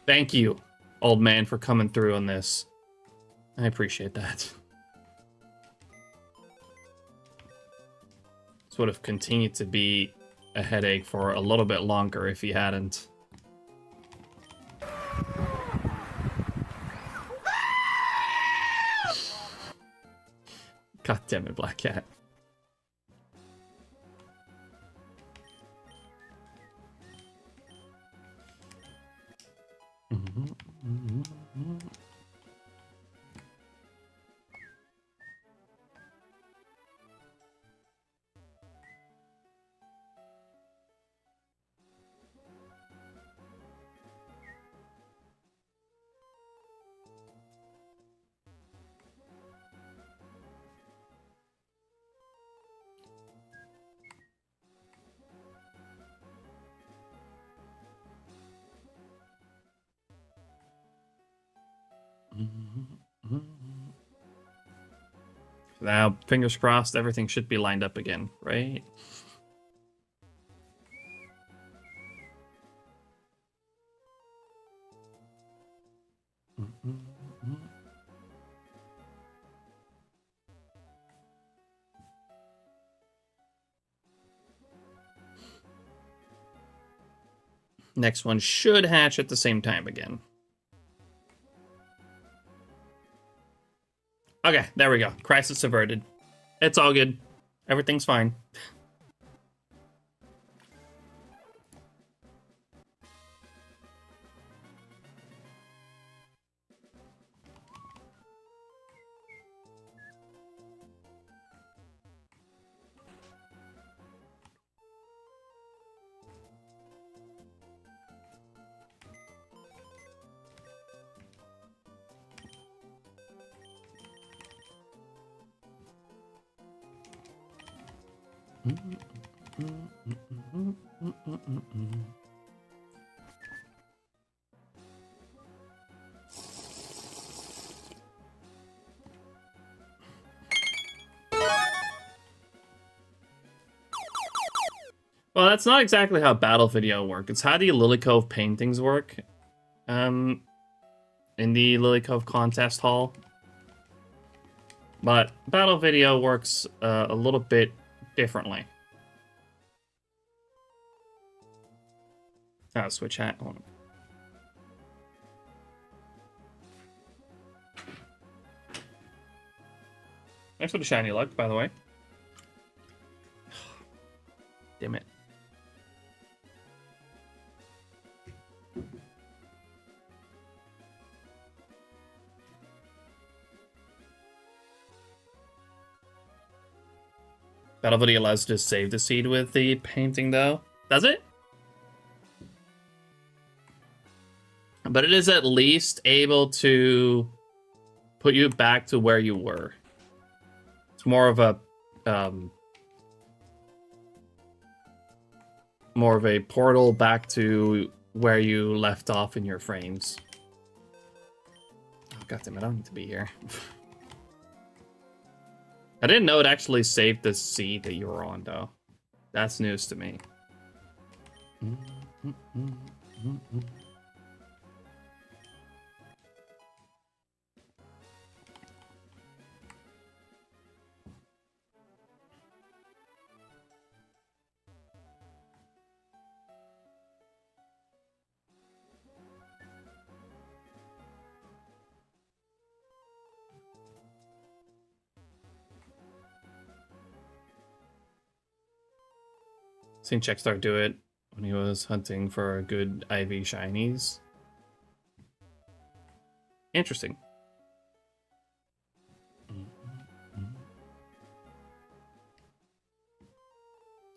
Thank you, old man, for coming through on this. I appreciate that. This would have continued to be a headache for a little bit longer if he hadn't. God damn it, Black Cat. Now, fingers crossed, everything should be lined up again, right? Next one should hatch at the same time again. Okay, there we go. Crisis averted. It's all good. Everything's fine. Well, that's not exactly how battle video work. It's how the Lily Cove paintings work. In the Lily Cove contest hall. But battle video works a little bit differently. Oh, switch hat. Hold on. Thanks for the shiny luck, by the way. Battlefield allows you to save the seed with the painting, though. Does it? But it is at least able to put you back to where you were. It's more of a portal back to where you left off in your frames. Oh, goddammit, I don't need to be here. I didn't know it actually saved the seed that you were on, though. That's news to me. Seen Checkstar do it when he was hunting for good IV shinies. Interesting.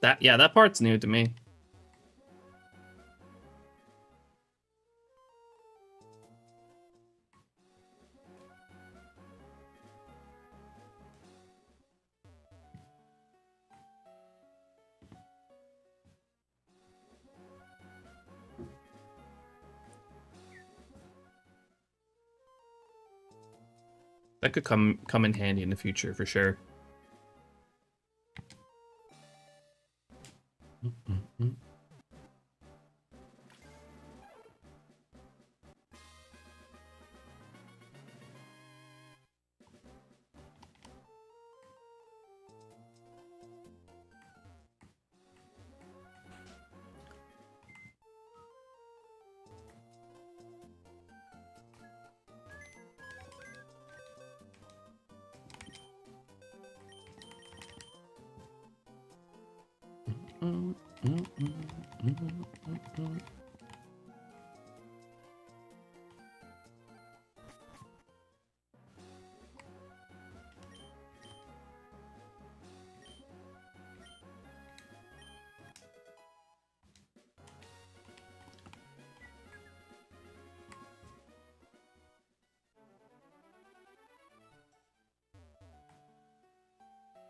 That part's new to me. That could come in handy in the future for sure.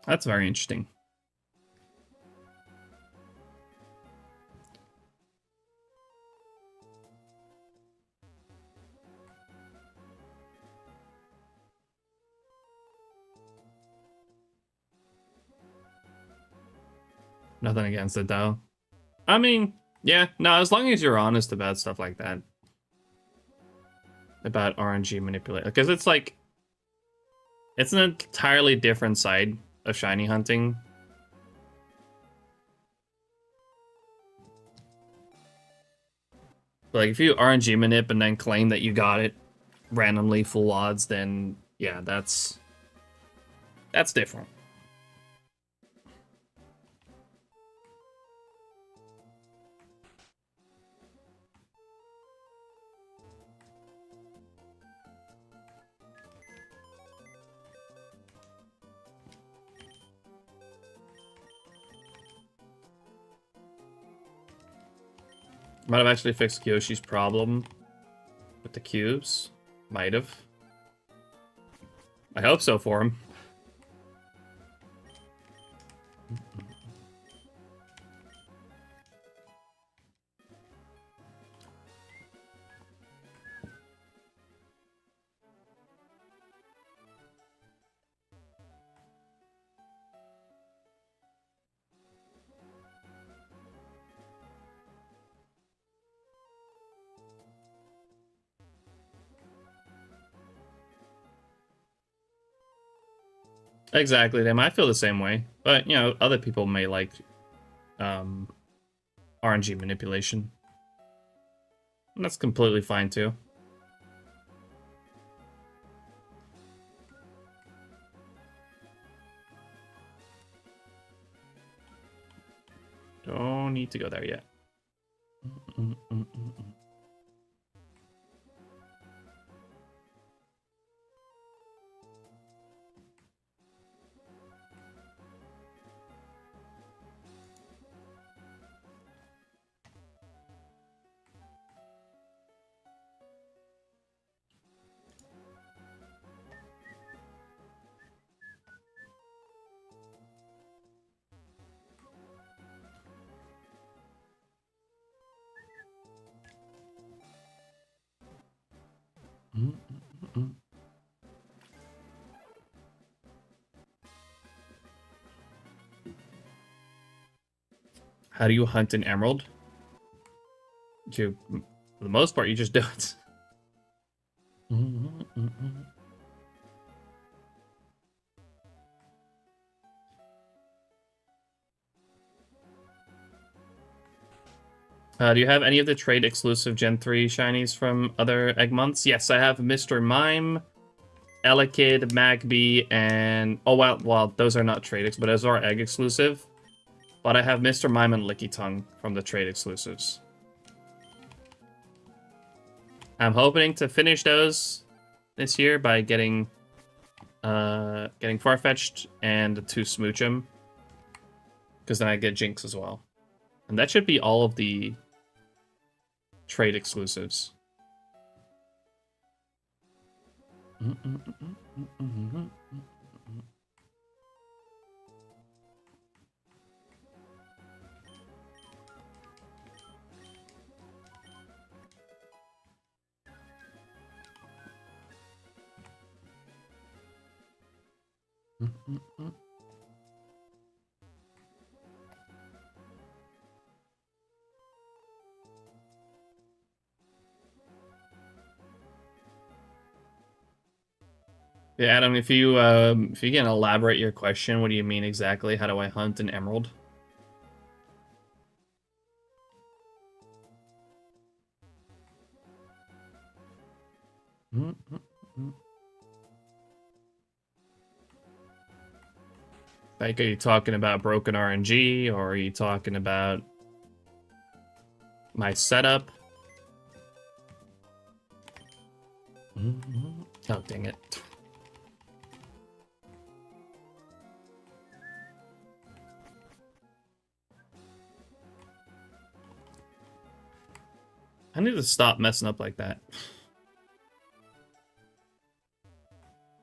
That's very interesting. Nothing against it, though. I mean, yeah, no, as long as you're honest about stuff like that. About RNG manipulate. Because it's like... It's an entirely different side of shiny hunting. Like, if you RNG manip and then claim that you got it randomly full odds, then, yeah, that's different. Might have actually fixed Kyoshi's problem with the cubes. Might have. I hope so for him. Exactly, they might feel the same way, but you know, other people may like RNG manipulation. And that's completely fine too. Don't need to go there yet. How do you hunt an emerald? For the most part, you just do it. Do you have any of the trade exclusive Gen 3 shinies from other egg months? Yes, I have Mr. Mime, Elekid, Magby, and... Oh, well, those are not trade but those are egg exclusive. But I have Mr. Mime and Licky Tongue from the trade exclusives. I'm hoping to finish those this year by getting Farfetch'd and the 2 Smoochum. Because then I get Jinx as well. And that should be all of the trade exclusives. Yeah, Adam, if you can elaborate your question, what do you mean exactly? How do I hunt an emerald? Like, are you talking about broken RNG, or are you talking about my setup? Oh, dang it. I need to stop messing up like that.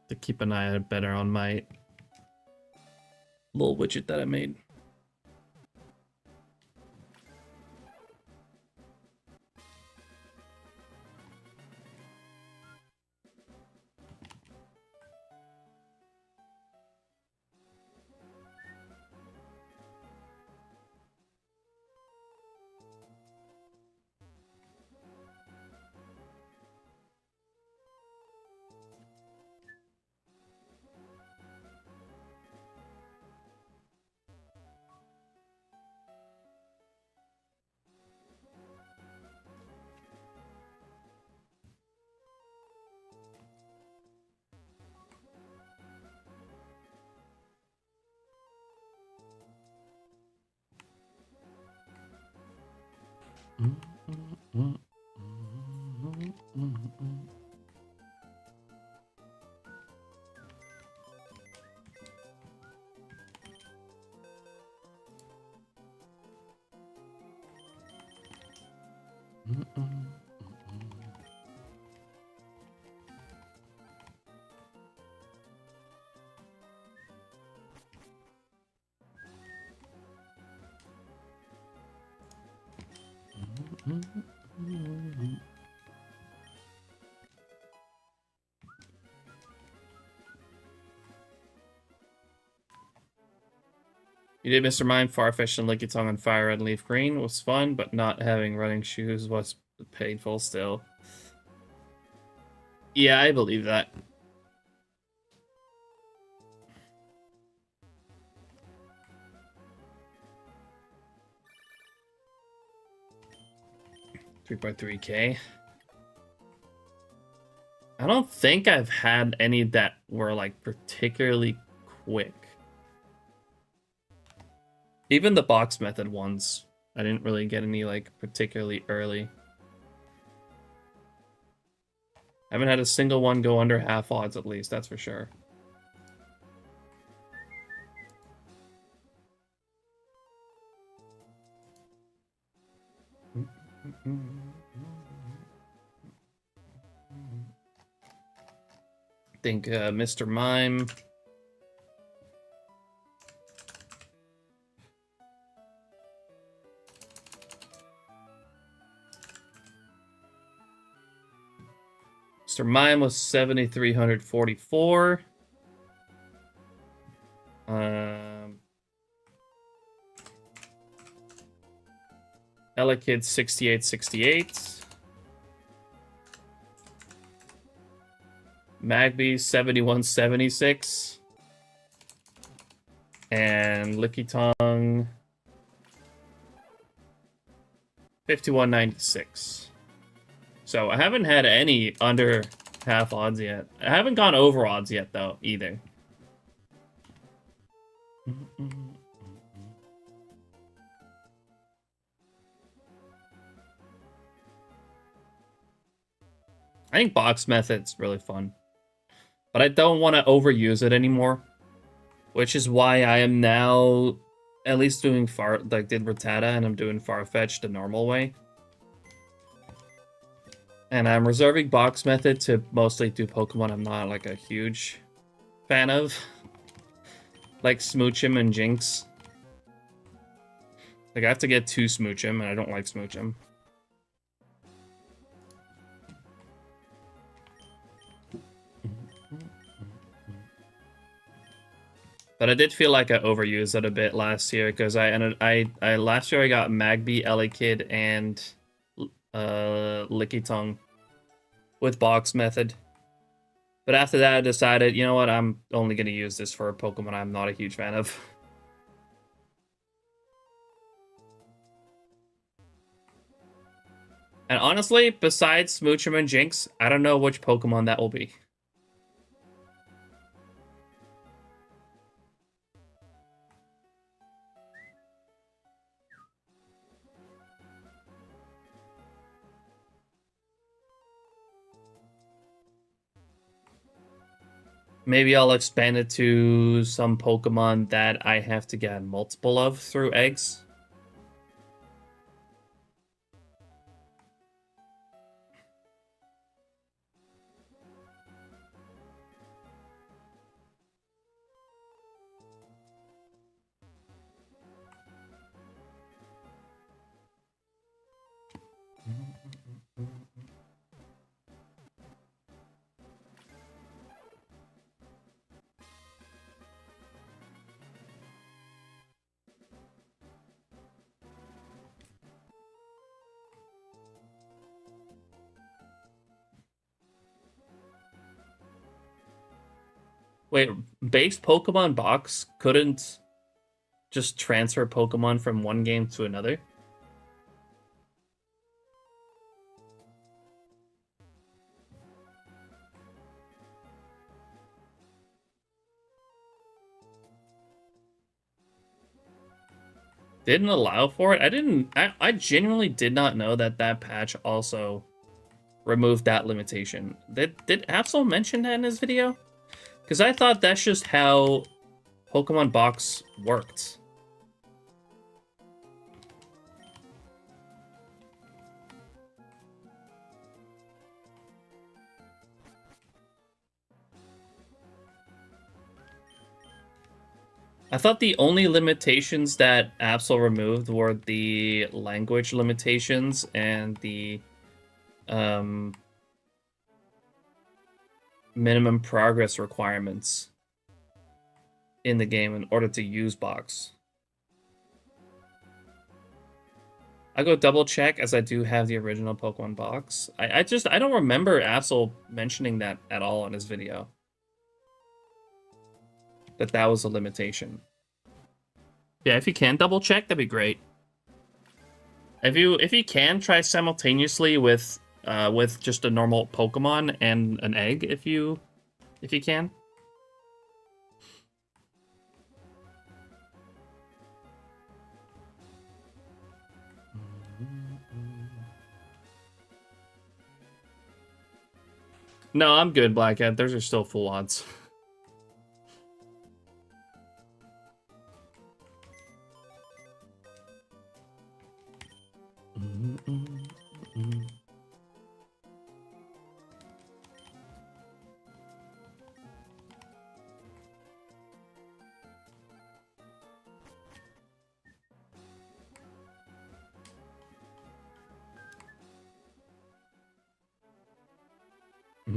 To keep an eye out better on my little widget that I made. You did Mr. Mime, Farfetch'd, and Licky Tongue on Fire and Leaf Green. It was fun, but not having running shoes was painful still. Yeah, I believe that. $3.3K. I don't think I've had any that were like particularly quick. Even the box method ones, I didn't really get any like particularly early. I haven't had a single one go under half odds at least, that's for sure. I think Mr. Mime. Mr. Mr. Mime was 7,344. Ella Kid 6868. Magby 7176. And Licky Tongue 5196. So I haven't had any under half odds yet. I haven't gone over odds yet though either. I think box method's really fun, but I don't want to overuse it anymore, which is why I am now at least doing did Rattata, and I'm doing Farfetch'd the normal way. And I'm reserving box method to mostly do Pokemon I'm not like a huge fan of, like Smoochum and Jinx. Like I have to get 2 Smoochum, and I don't like Smoochum. But I did feel like I overused it a bit last year because last year I got Magby, Elekid, and Licky Tongue with box method. But after that I decided, you know what, I'm only gonna use this for a Pokemon I'm not a huge fan of. And honestly, besides Smoochum and Jinx, I don't know which Pokemon that will be. Maybe I'll expand it to some Pokemon that I have to get multiple of through eggs. Wait, base Pokemon box couldn't just transfer Pokemon from one game to another? Didn't allow for it? I genuinely did not know that that patch also removed that limitation. Did Absol mention that in his video? Because I thought that's just how Pokemon Box worked. I thought the only limitations that Absol removed were the language limitations and the minimum progress requirements in the game in order to use box. I go double check as I do have the original Pokemon box. I don't remember Absol mentioning that at all in his video. That was a limitation. Yeah, if you can double check, that'd be great. If you can try simultaneously with just a normal Pokemon and an egg, if you can. No, I'm good, Blackhead. Those are still full odds. Like,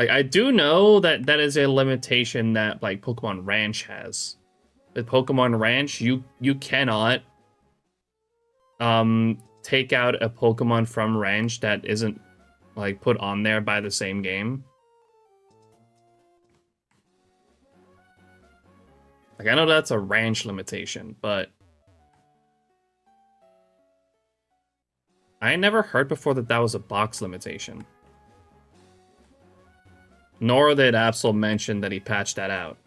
I do know that that is a limitation that like Pokemon Ranch has. With Pokemon Ranch, you cannot take out a Pokemon from Ranch that isn't like put on there by the same game. Like, I know that's a Ranch limitation, but I never heard before that that was a box limitation. Nor did Absol mention that he patched that out.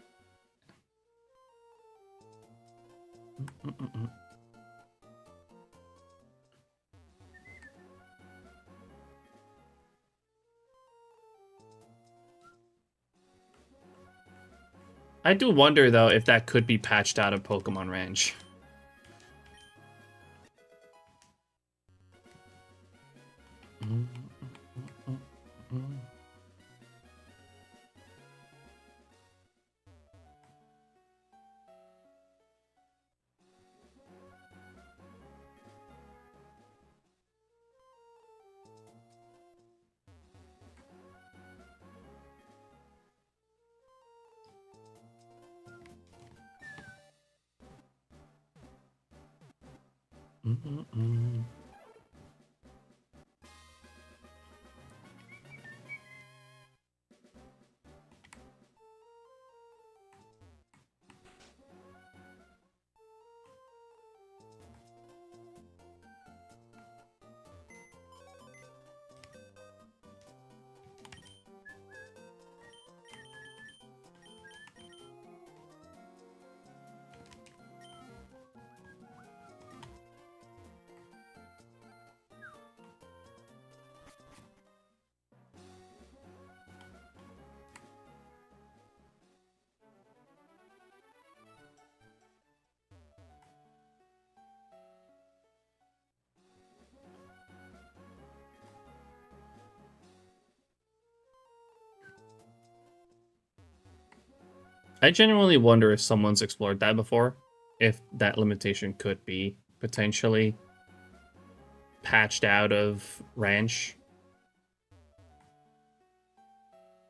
I do wonder, though, if that could be patched out of Pokemon Ranch. I genuinely wonder if someone's explored that before. If that limitation could be potentially patched out of Ranch.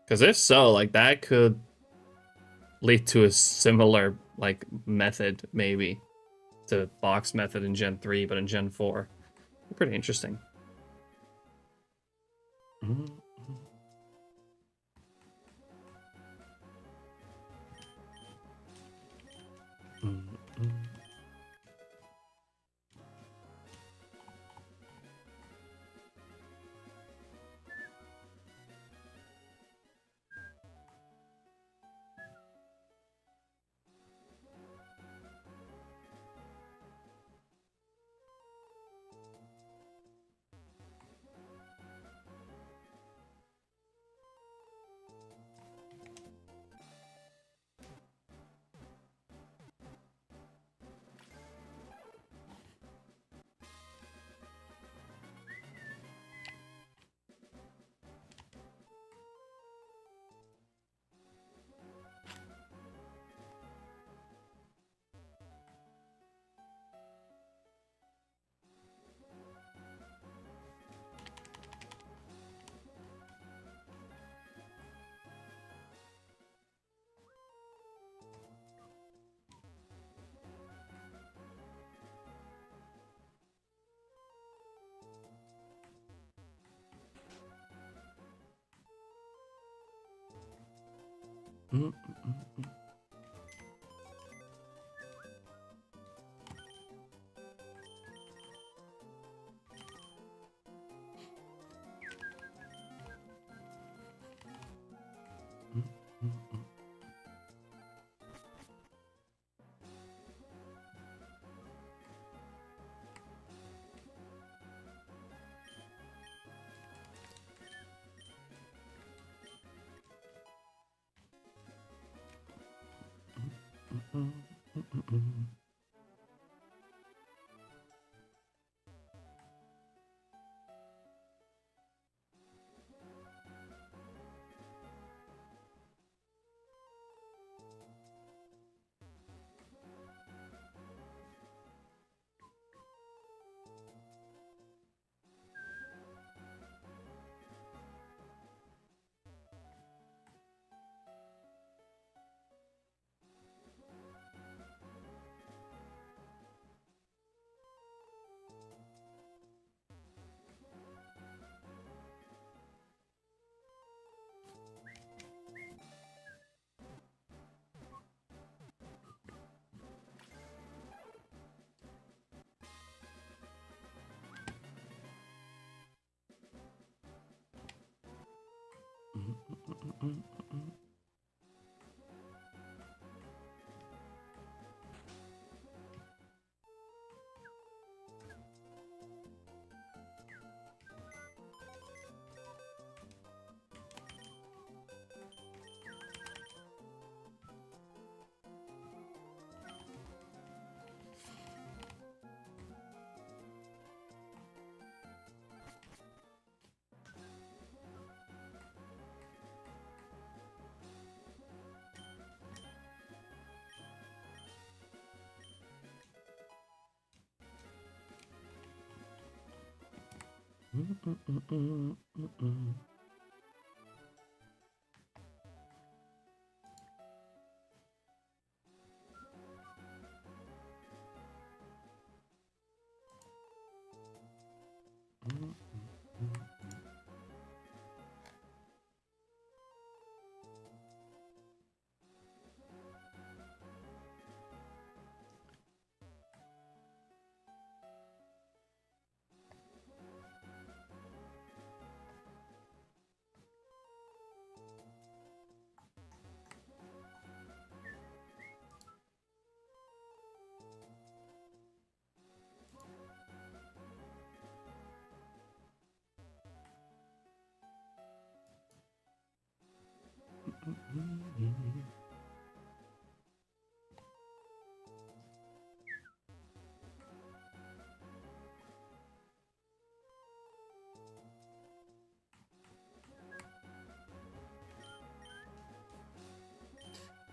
Because if so, like, that could lead to a similar, like, method, maybe, to box method in Gen 3, but in Gen 4. Pretty interesting.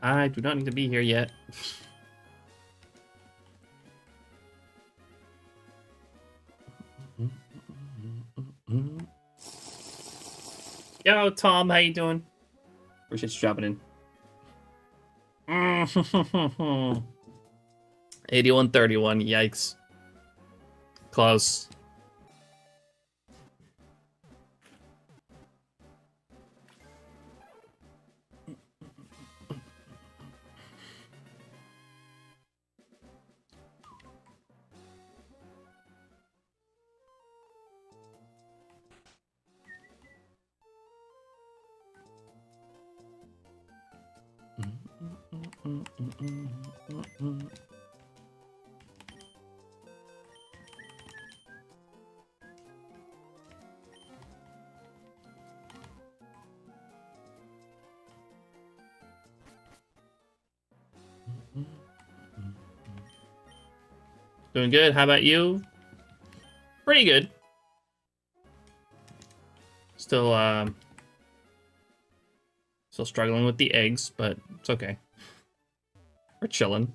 I do not need to be here yet. Yo, Tom, how you doing? Appreciate you dropping in. 81-31, yikes. Close. Doing good. How about you? Pretty good. Still struggling with the eggs, but it's okay. We're chilling.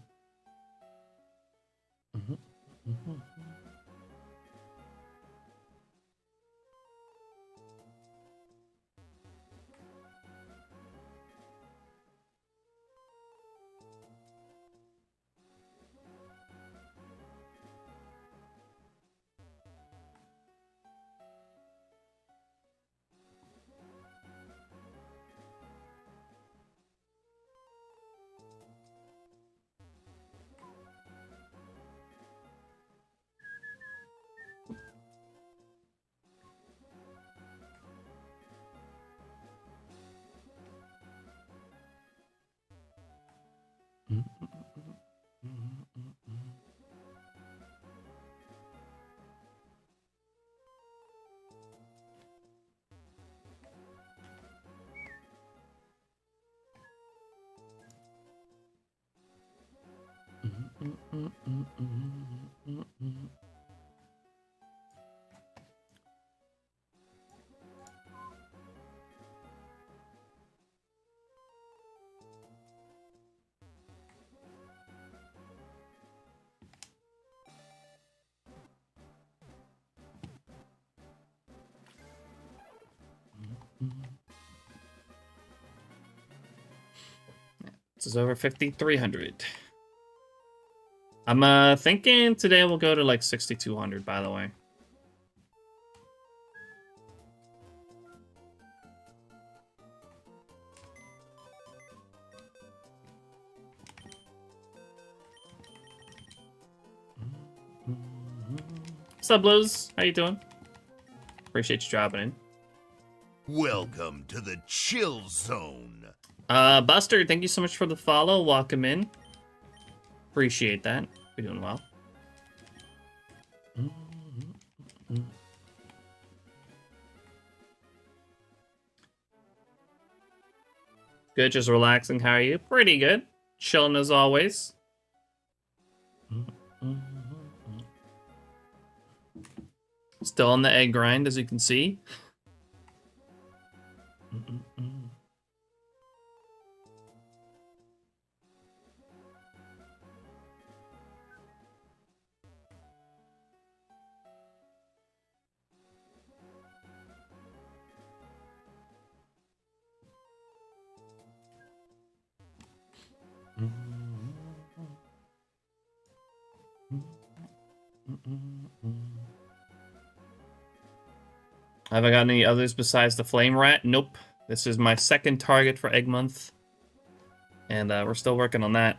This is over 5,300. I'm thinking today we'll go to like 6,200, by the way. What's up, Liz? How you doing? Appreciate you dropping in. Welcome to the chill zone. Buster, thank you so much for the follow. Welcome in. Appreciate that. You're doing well. Good, just relaxing. How are you? Pretty good. Chilling as always. Still on the egg grind, as you can see. Have I got any others besides the flame rat? Nope. This is my second target for egg month. And we're still working on that.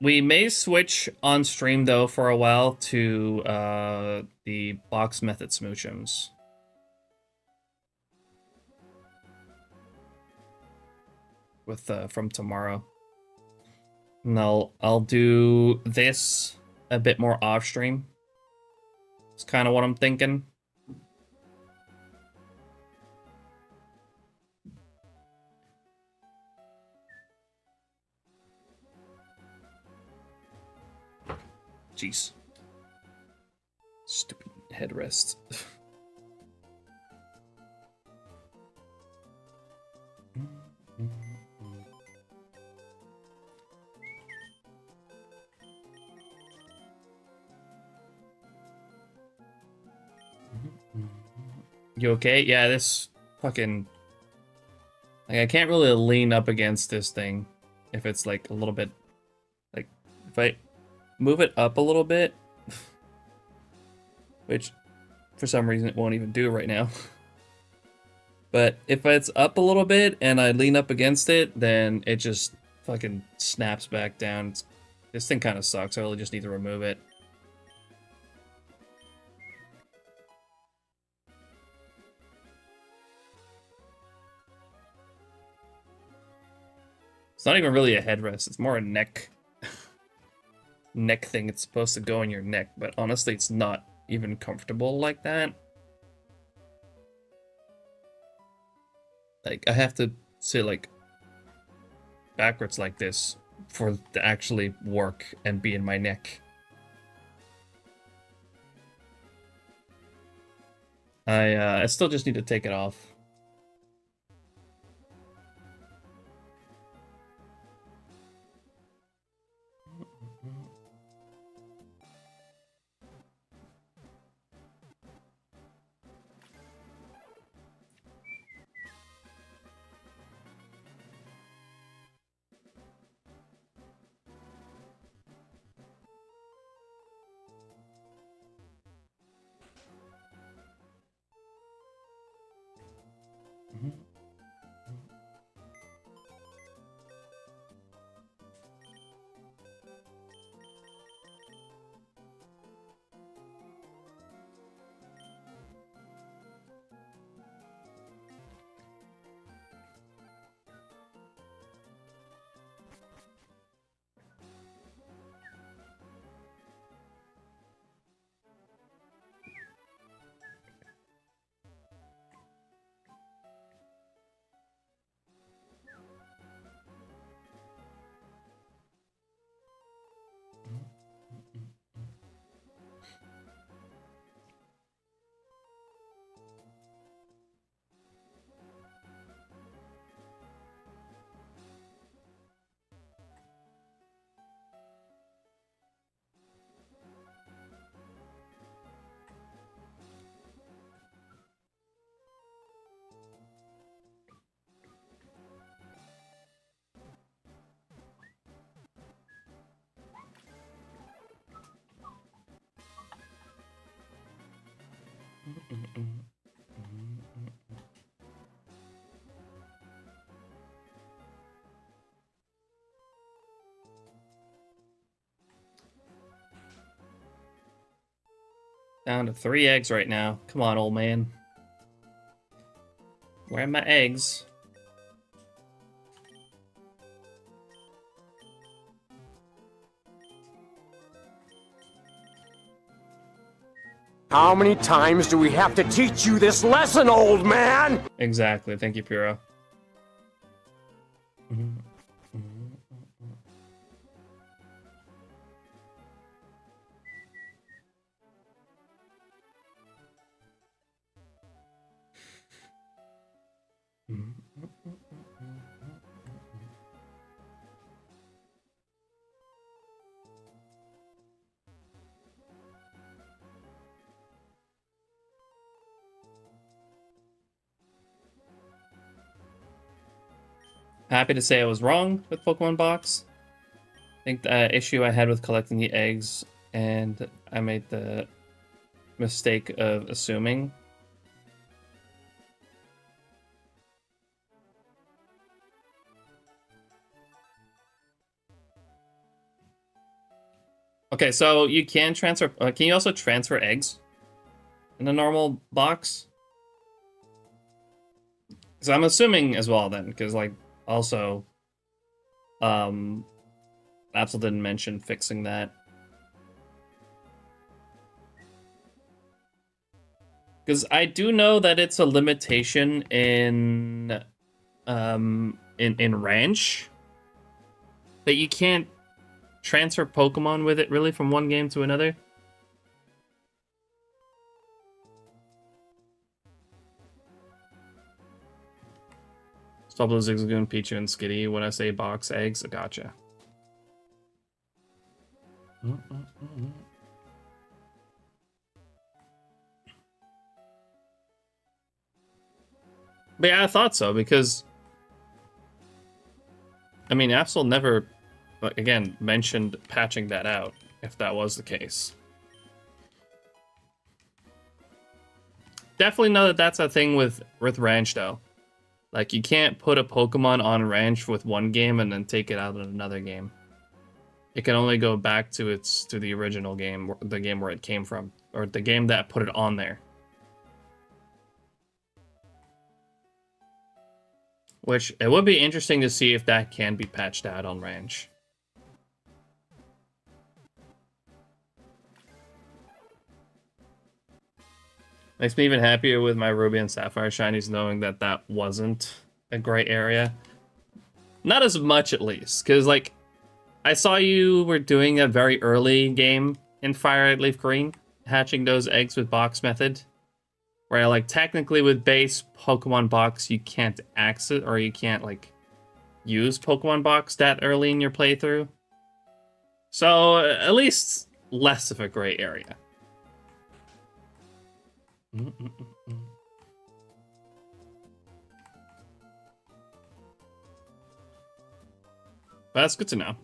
We may switch on stream though for a while to the box method smoochums. With from tomorrow. And I'll do this a bit more off stream. It's kind of what I'm thinking. Jeez. Stupid headrest. You okay? Yeah, this fucking... Like, I can't really lean up against this thing if it's, like, a little bit... Like, if I move it up a little bit, which, for some reason, it won't even do right now. But if it's up a little bit and I lean up against it, then it just fucking snaps back down. This thing kind of sucks. I really just need to remove it. It's not even really a headrest. It's more a neck thing. It's supposed to go in your neck, but honestly, it's not even comfortable like that. Like, I have to sit, like, backwards like this for it to actually work and be in my neck. I still just need to take it off. Down to 3 eggs right now. Come on, old man. Where are my eggs? How many times do we have to teach you this lesson, old man? Exactly. Thank you, Piro. Happy to say I was wrong with Pokemon Box. I think the issue I had with collecting the eggs, and I made the mistake of assuming. Okay, so you can transfer. Can you also transfer eggs in a normal box? So I'm assuming as well then, because like also, Absol didn't mention fixing that. Because I do know that it's a limitation in Ranch that you can't transfer Pokemon with it really from one game to another. Stubble, Zigzagoon, Pichu, and Skitty. When I say box eggs, I gotcha. But yeah, I thought so, because I mean, Absol never, again, mentioned patching that out, if that was the case. Definitely know that that's a thing with Ranch, though. Like, you can't put a Pokemon on Ranch with one game and then take it out in another game. It can only go back to the original game, the game where it came from, or the game that put it on there. Which, it would be interesting to see if that can be patched out on Ranch. Makes me even happier with my Ruby and Sapphire Shinies knowing that that wasn't a gray area. Not as much, at least, because, like, I saw you were doing a very early game in Fire Red Leaf Green, hatching those eggs with box method. Where, like, technically with base Pokemon Box, you can't access, or you can't, like, use Pokemon Box that early in your playthrough. So, at least less of a gray area. But that's good to know.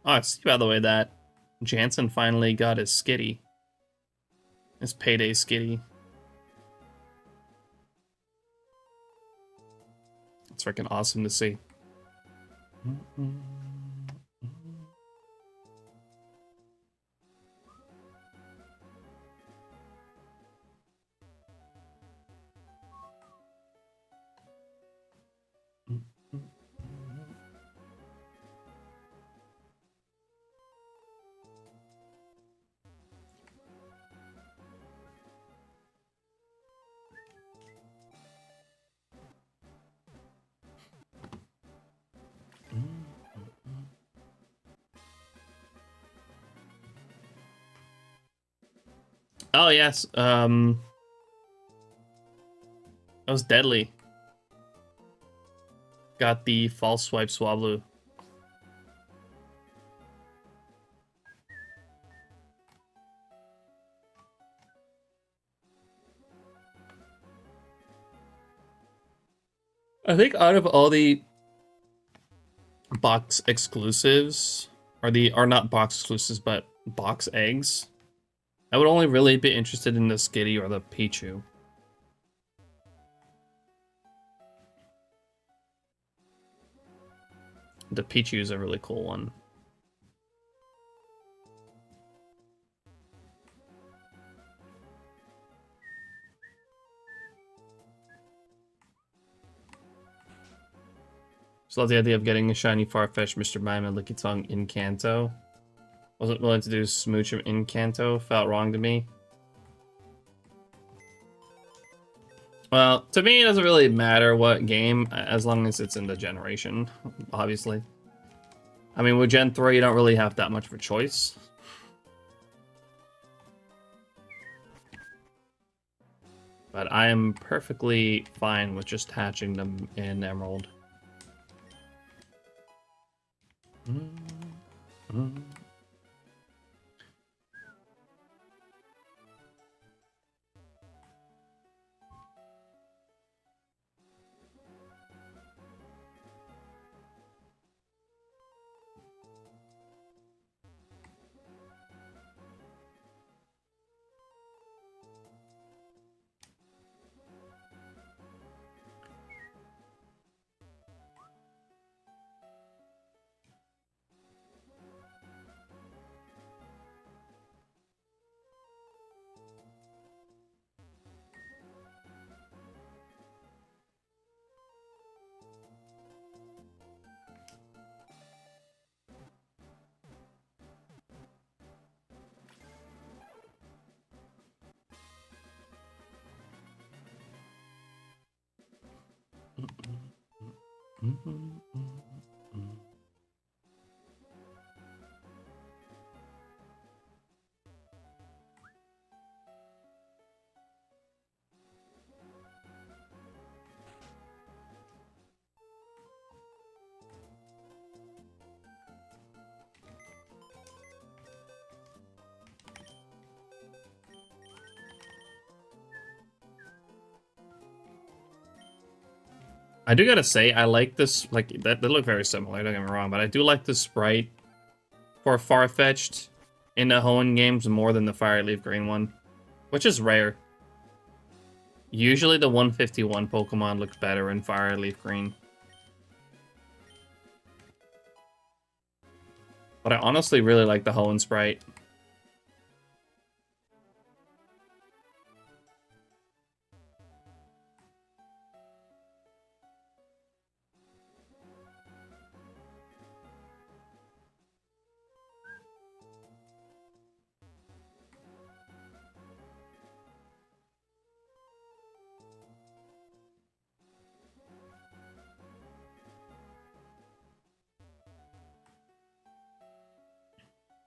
Oh, I see, by the way, that Jansen finally got his Skitty. His payday Skitty. It's freaking awesome to see. Oh yes, that was deadly. Got the false swipe Swablu. I think out of all the box exclusives, or not box exclusives, but box eggs, I would only really be interested in the Skitty or the Pichu. The Pichu is a really cool one. So love the idea of getting a shiny Farfetch'd Mr. Mime and Licky Tongue in Kanto. Wasn't willing to do Smooch in Kanto. Felt wrong to me. Well, to me, it doesn't really matter what game, as long as it's in the generation, obviously. I mean, with Gen 3, you don't really have that much of a choice. But I am perfectly fine with just hatching them in Emerald. I do gotta say, I like this, like, they look very similar, don't get me wrong, but I do like the sprite for Farfetch'd in the Hoenn games more than the Fire Leaf Green one, which is rare. Usually the 151 Pokemon looks better in Fire Leaf Green. But I honestly really like the Hoenn sprite.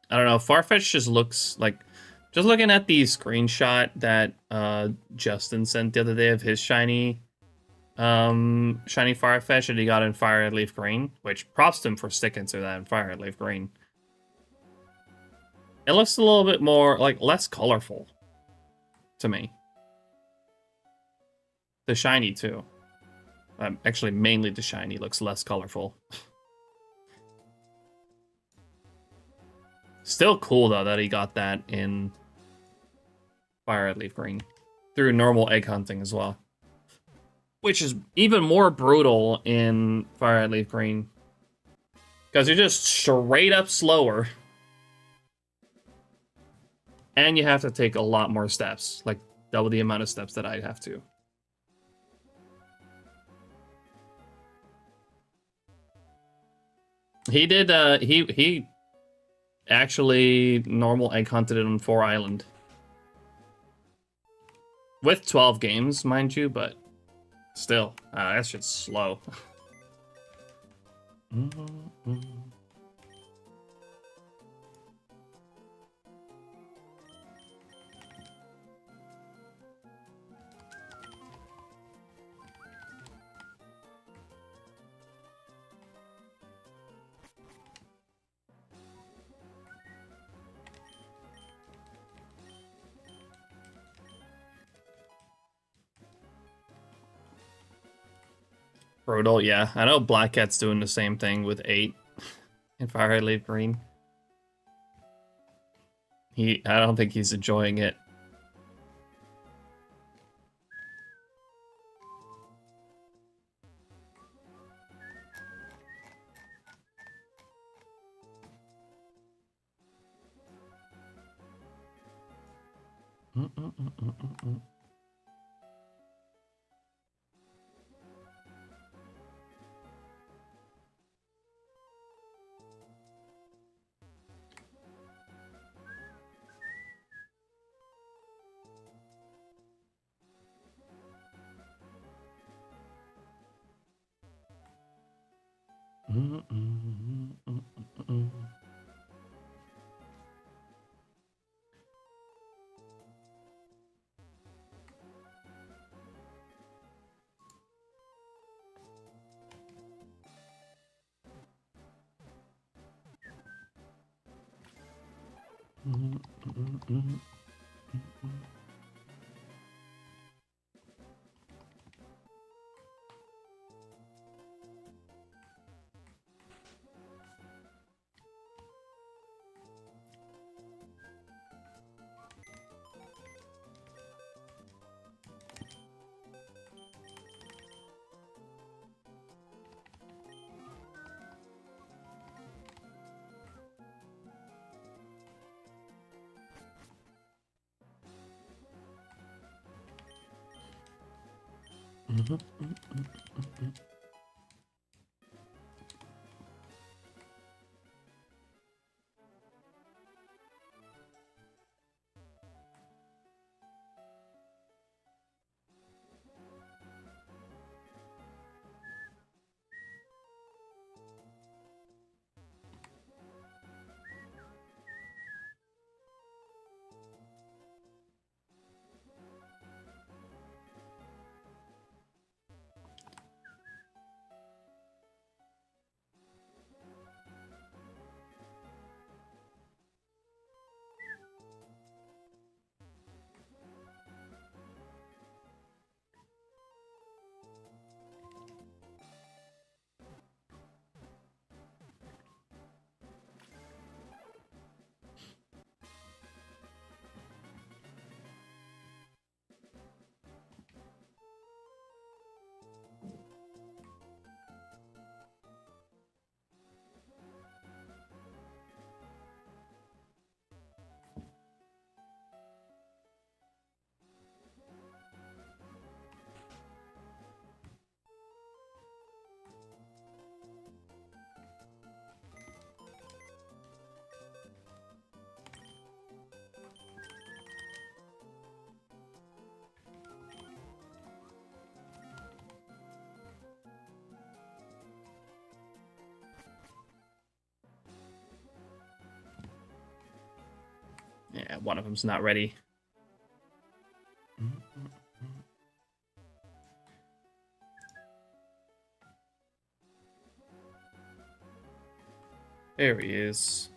I don't know, Farfetch'd just looks like... Just looking at the screenshot that Justin sent the other day of his shiny Farfetch'd that he got in Fire Leaf Green, which props to him for sticking to that in Fire Leaf Green. It looks a little bit more, like, less colorful to me. The shiny, too. Actually, mainly the shiny looks less colorful. Still cool, though, that he got that in Fire Leaf Green. Through normal egg hunting as well. Which is even more brutal in Fire Leaf Green. Because you're just straight up slower. And you have to take a lot more steps. Like, double the amount of steps that I'd have to. He did, he actually normal egg hunted it on 4 Island. With 12 games, mind you, but still, that shit's slow. Brutal, yeah. I know Black Cat's doing the same thing with 8 in Fire Leaf Green. I don't think he's enjoying it. Yeah, one of them's not ready. There he is.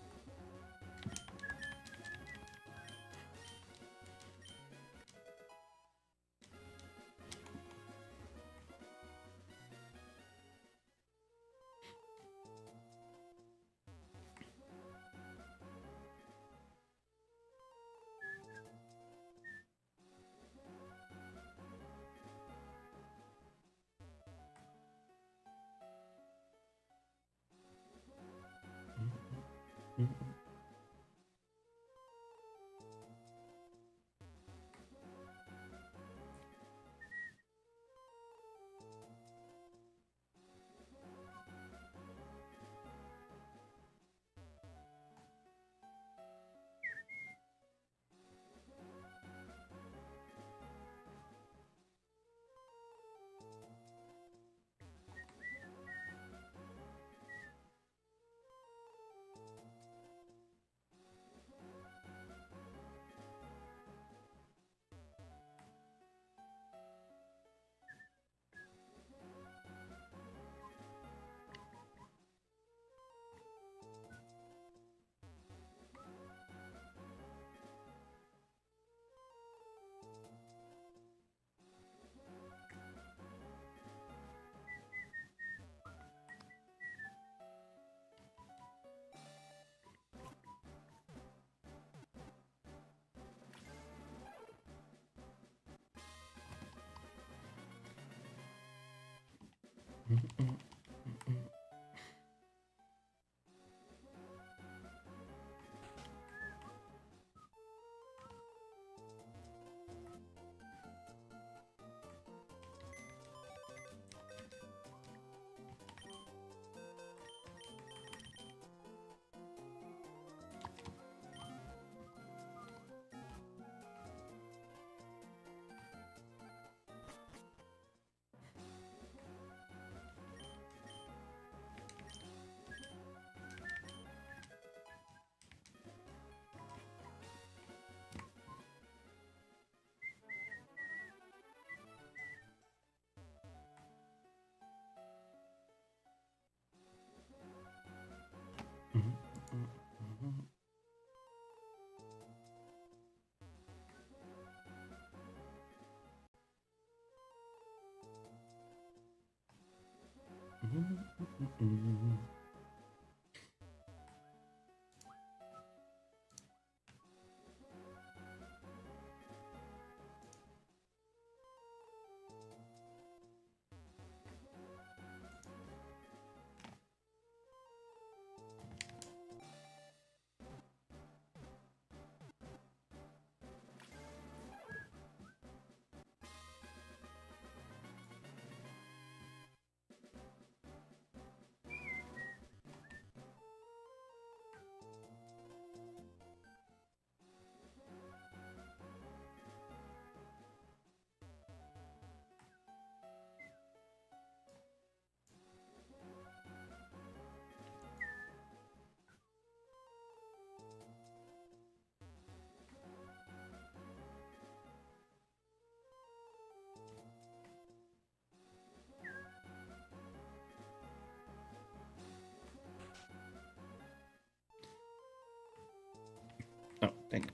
Oh, thank you.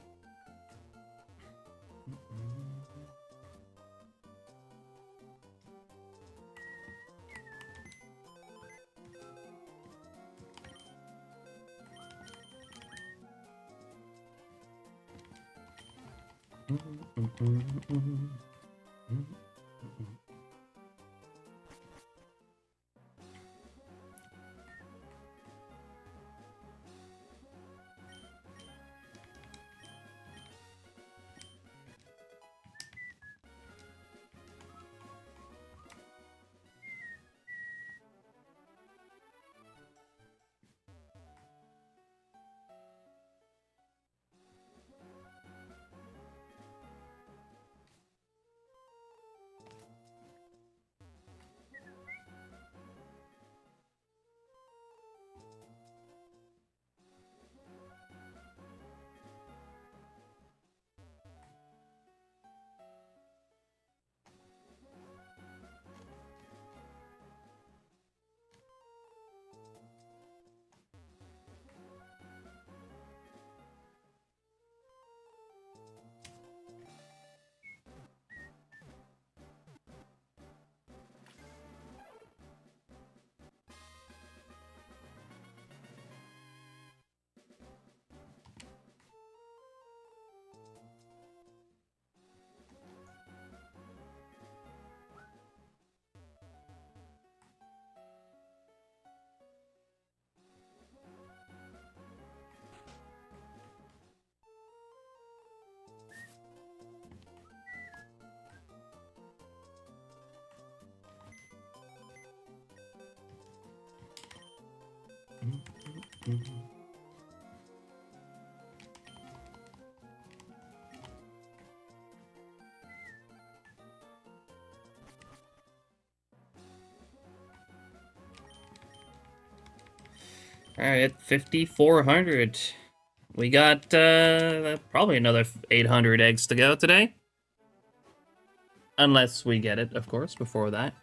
Alright, 5,400. We got probably another 800 eggs to go today. Unless we get it, of course, before that.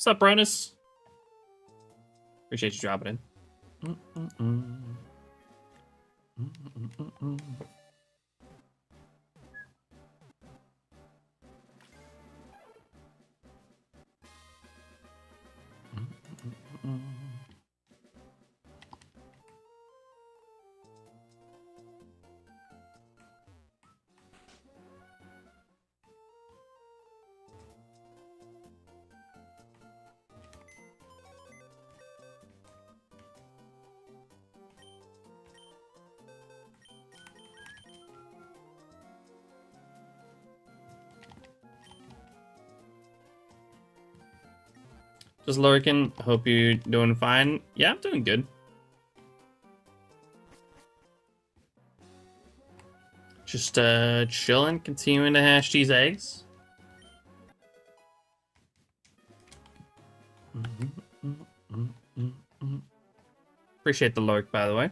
What's up, Bronus? Appreciate you dropping in. Just lurking. Hope you're doing fine. Yeah, I'm doing good. Just chilling, continuing to hash these eggs. Appreciate the lurk, by the way.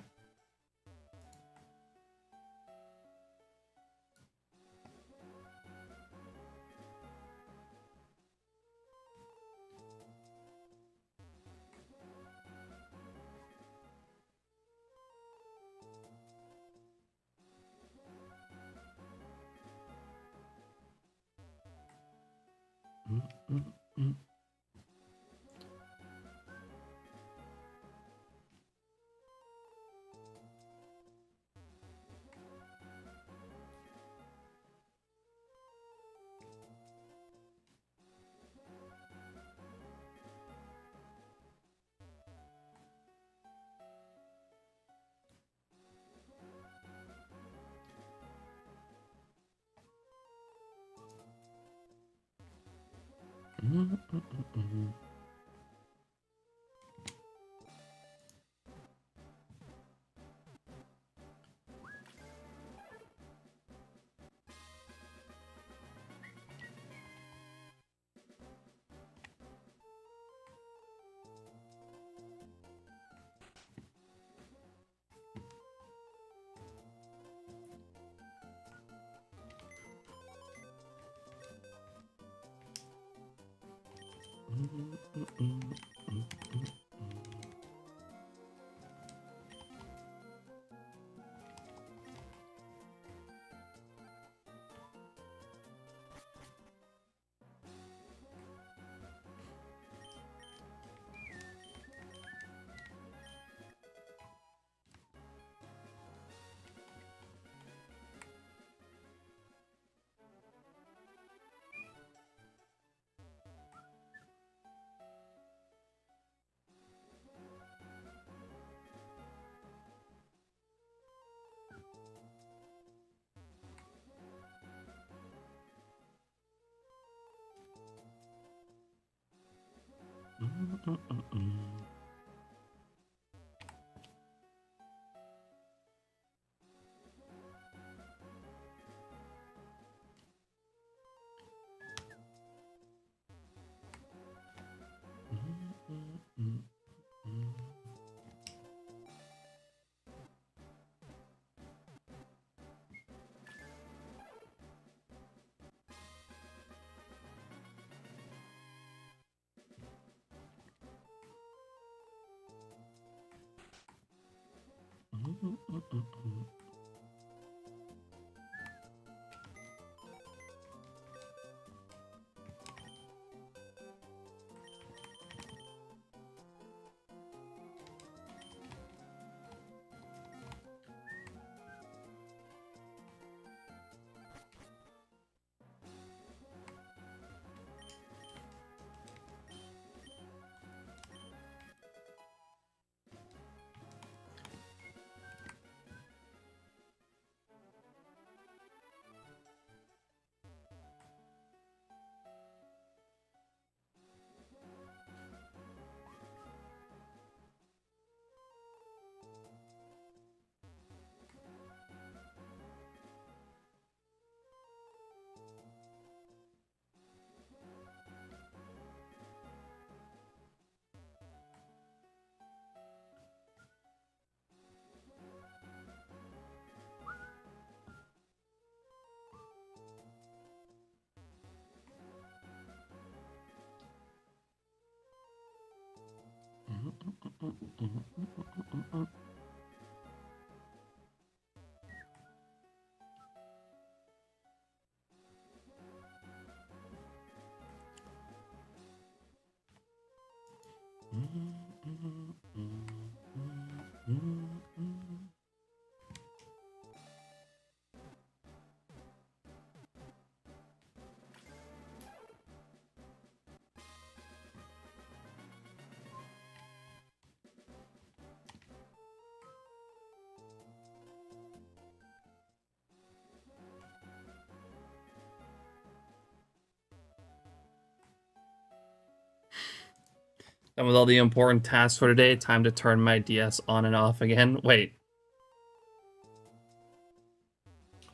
Done with all the important tasks for today. Time to turn my DS on and off again. Wait.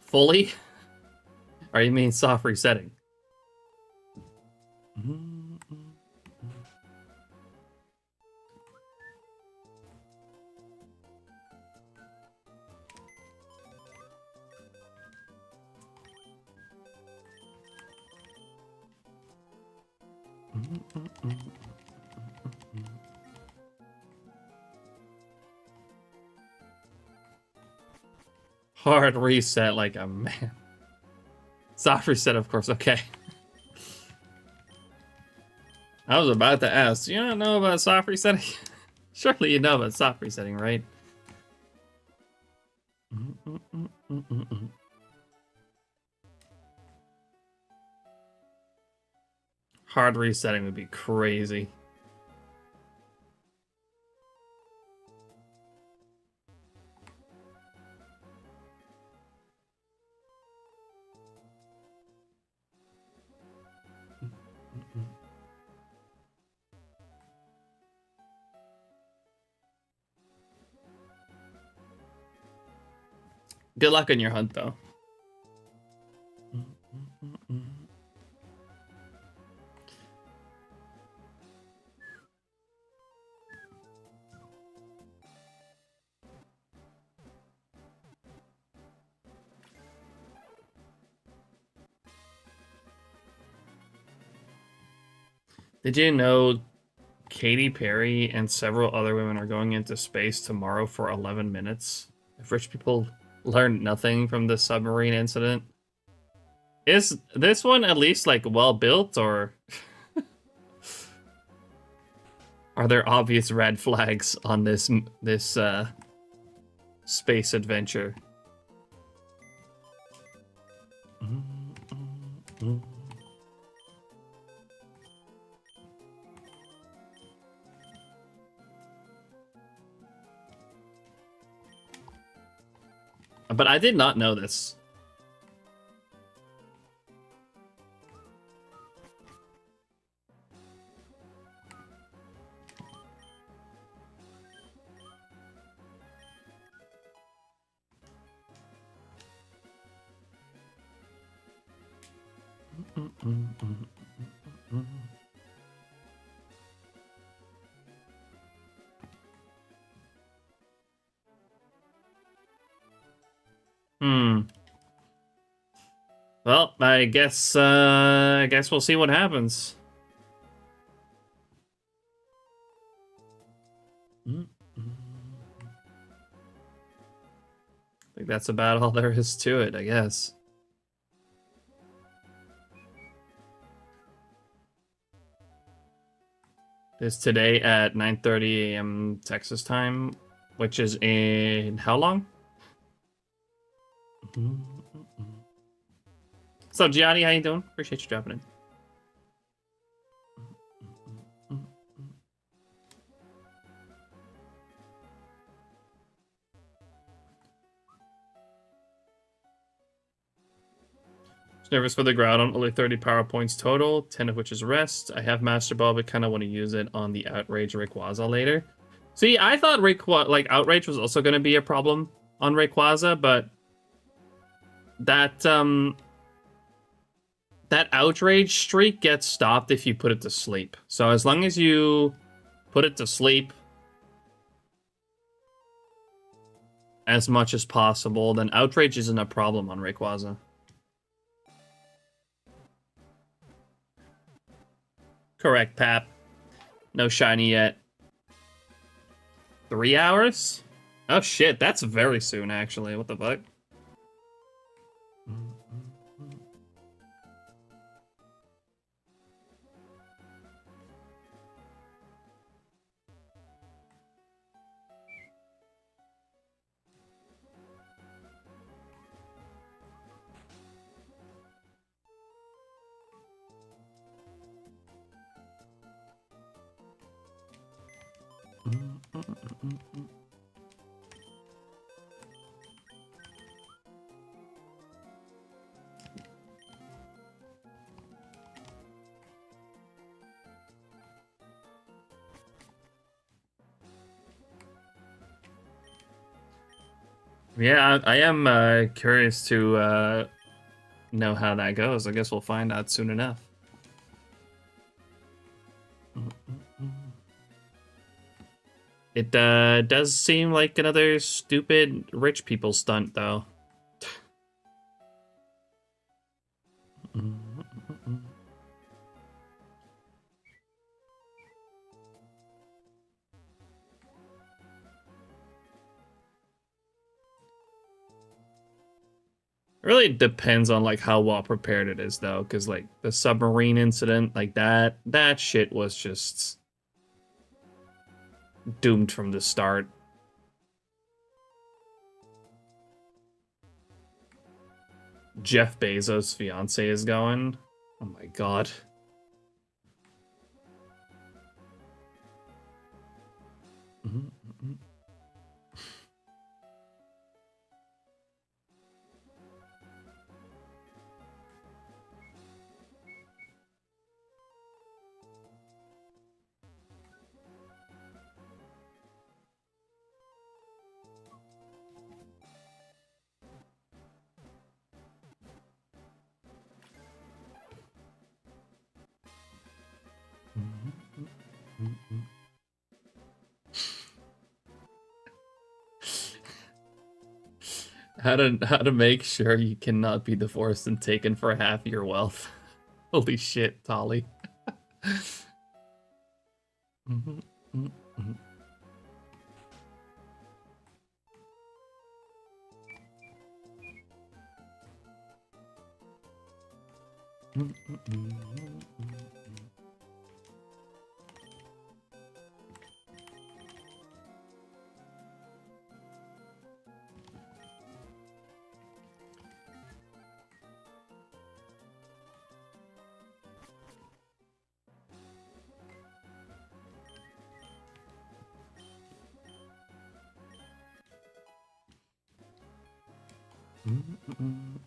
Fully? Or you mean soft resetting? Hard reset like a man. Soft reset, of course, okay. I was about to ask, you don't know about soft resetting? Surely you know about soft resetting, right? Hard resetting would be crazy. Good luck on your hunt, though. Did you know Katy Perry and several other women are going into space tomorrow for 11 minutes? If rich people learned nothing from the submarine incident. Is this one at least like well built, or are there obvious red flags on this space adventure? But I did not know this. Well, I guess we'll see what happens. I think that's about all there is to it, I guess. It's today at 9:30 a.m. Texas time, which is in how long? What's up, Gianni? How you doing? Appreciate you dropping in. Nervous for the ground on only 30 power points total, 10 of which is rest. I have Master Ball, but kind of want to use it on the Outrage Rayquaza later. See, I thought Outrage was also going to be a problem on Rayquaza, but that Outrage streak gets stopped if you put it to sleep. So as long as you put it to sleep as much as possible, then Outrage isn't a problem on Rayquaza. Correct, Pap. No shiny yet. 3 hours? Oh shit, that's very soon, actually. What the fuck? Yeah, I am curious to know how that goes. I guess we'll find out soon enough. It does seem like another stupid rich people stunt, though. It really depends on like how well prepared it is, though, because like the submarine incident, like that shit was just doomed from the start. Jeff Bezos' fiance is going. Oh my god. how to make sure you cannot be divorced and taken for half your wealth. Holy shit, Tolly. Mhm, mhm, mhm. Mm, mm, mm, mm, mm. Mm, mm, mm.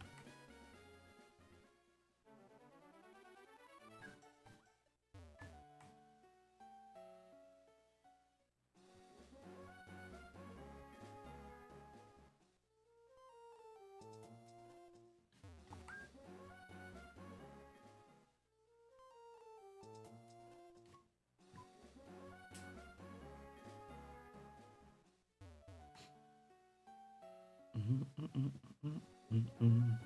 Mm, mm, mm, mm, mm, mm.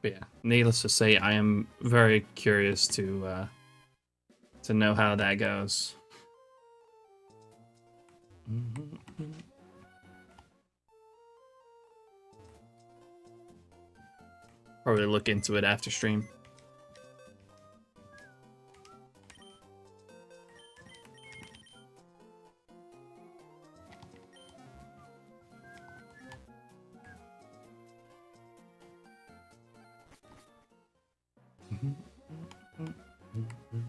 But yeah, needless to say, I am very curious to know how that goes. Mhm, mhm. Probably look into it after stream. Mhm, mhm, mhm, mhm.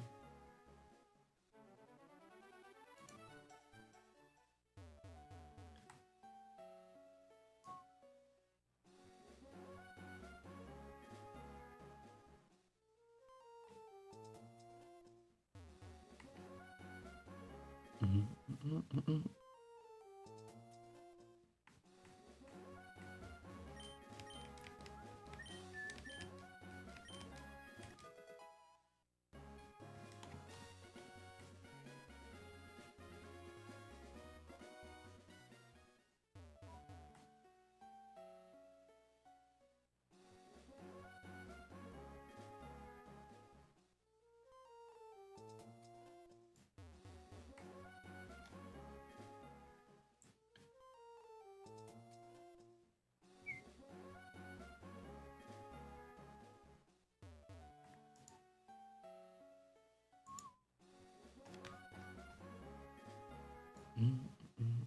Mhm, mhm, mhm. Mhm, mhm.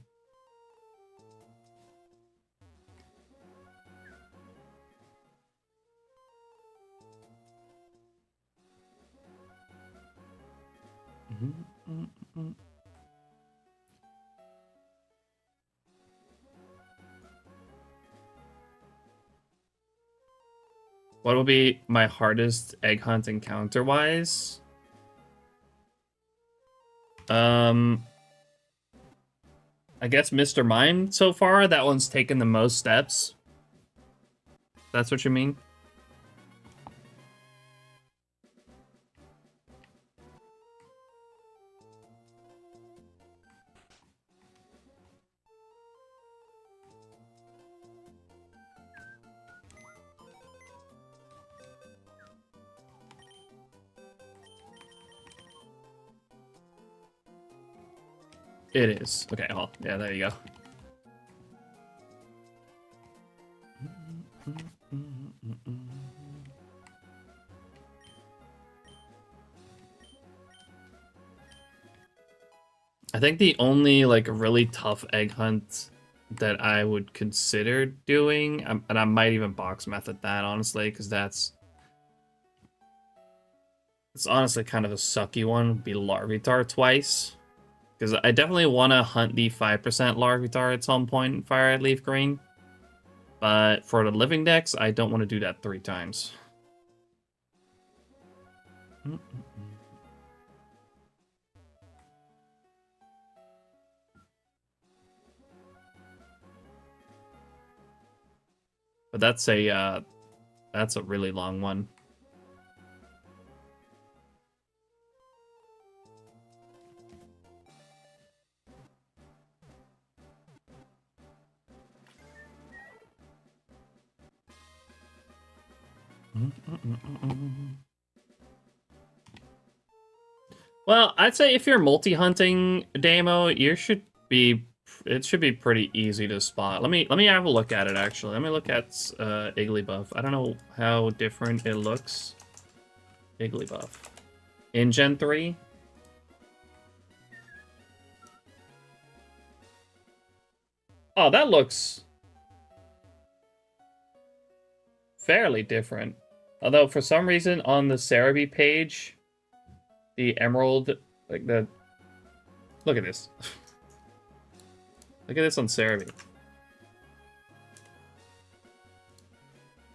Mhm, mhm, mhm. What would be my hardest egg hunt encounter wise? Um, I guess Mr. Mime so far. That one's taken the most steps. That's what you mean? It is. Okay, well, yeah, there you go. I think the only like really tough egg hunt that I would consider doing, and I might even box method that honestly, because it's honestly kind of a sucky one. Would be Larvitar twice, because I definitely want to hunt the 5% Larvitar at some point in Fire Red Leaf Green, but for the living decks, I don't want to do that 3 times. But that's a really long one. Well, I'd say if you're multi-hunting, Damo, it should be pretty easy to spot. Let me have a look at it actually. Let me look at Igglybuff. I don't know how different it looks. Igglybuff. In Gen 3. Oh, that looks fairly different. Although for some reason on the Cerebi page, the emerald, like look at this. Look at this on Cerebi.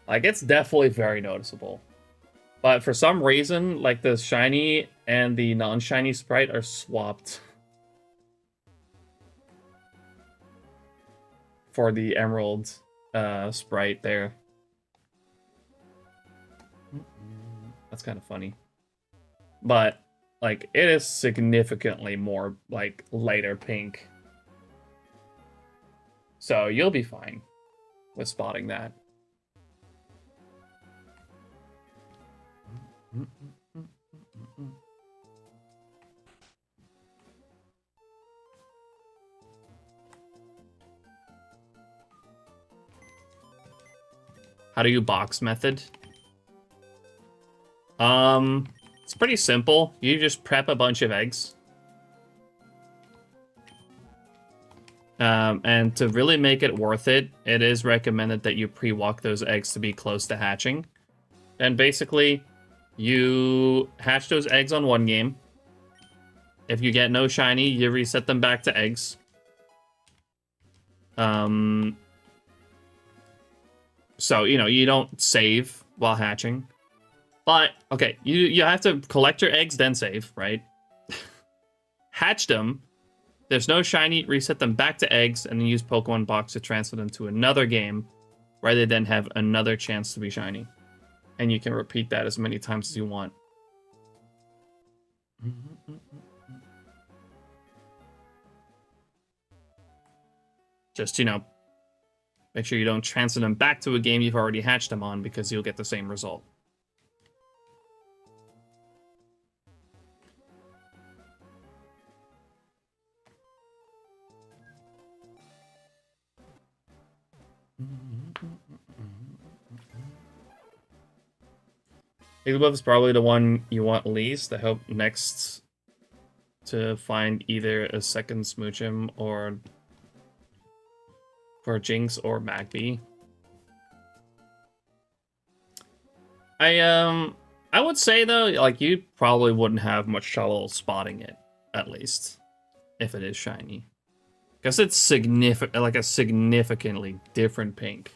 Like, it's definitely very noticeable. But for some reason, like, the shiny and the non-shiny sprite are swapped for the emerald sprite there. That's kind of funny. But, like, it is significantly more, like, lighter pink. So you'll be fine with spotting that. How do you box method? It's pretty simple. You just prep a bunch of eggs. And to really make it worth it, it is recommended that you pre-walk those eggs to be close to hatching. And basically, you hatch those eggs on one game. If you get no shiny, you reset them back to eggs. So, you know, you don't save while hatching. But, okay, you have to collect your eggs, then save, right? Hatch them. There's no shiny, reset them back to eggs, and then use Pokemon Box to transfer them to another game, where they then have another chance to be shiny. And you can repeat that as many times as you want. Just, you know, make sure you don't transfer them back to a game you've already hatched them on, because you'll get the same result. Igglybuff is probably the one you want least. I hope next to find either a second Smoochum or for Jinx or Magby. I would say though, like, you probably wouldn't have much trouble spotting it, at least, if it is shiny. Because it's significant, like a significantly different pink.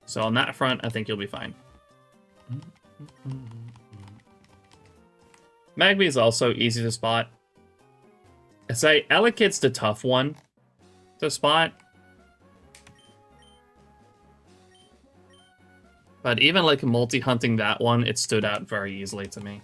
So on that front, I think you'll be fine. Magby is also easy to spot. I say Elekid's the tough one to spot. But even like multi-hunting that one, it stood out very easily to me.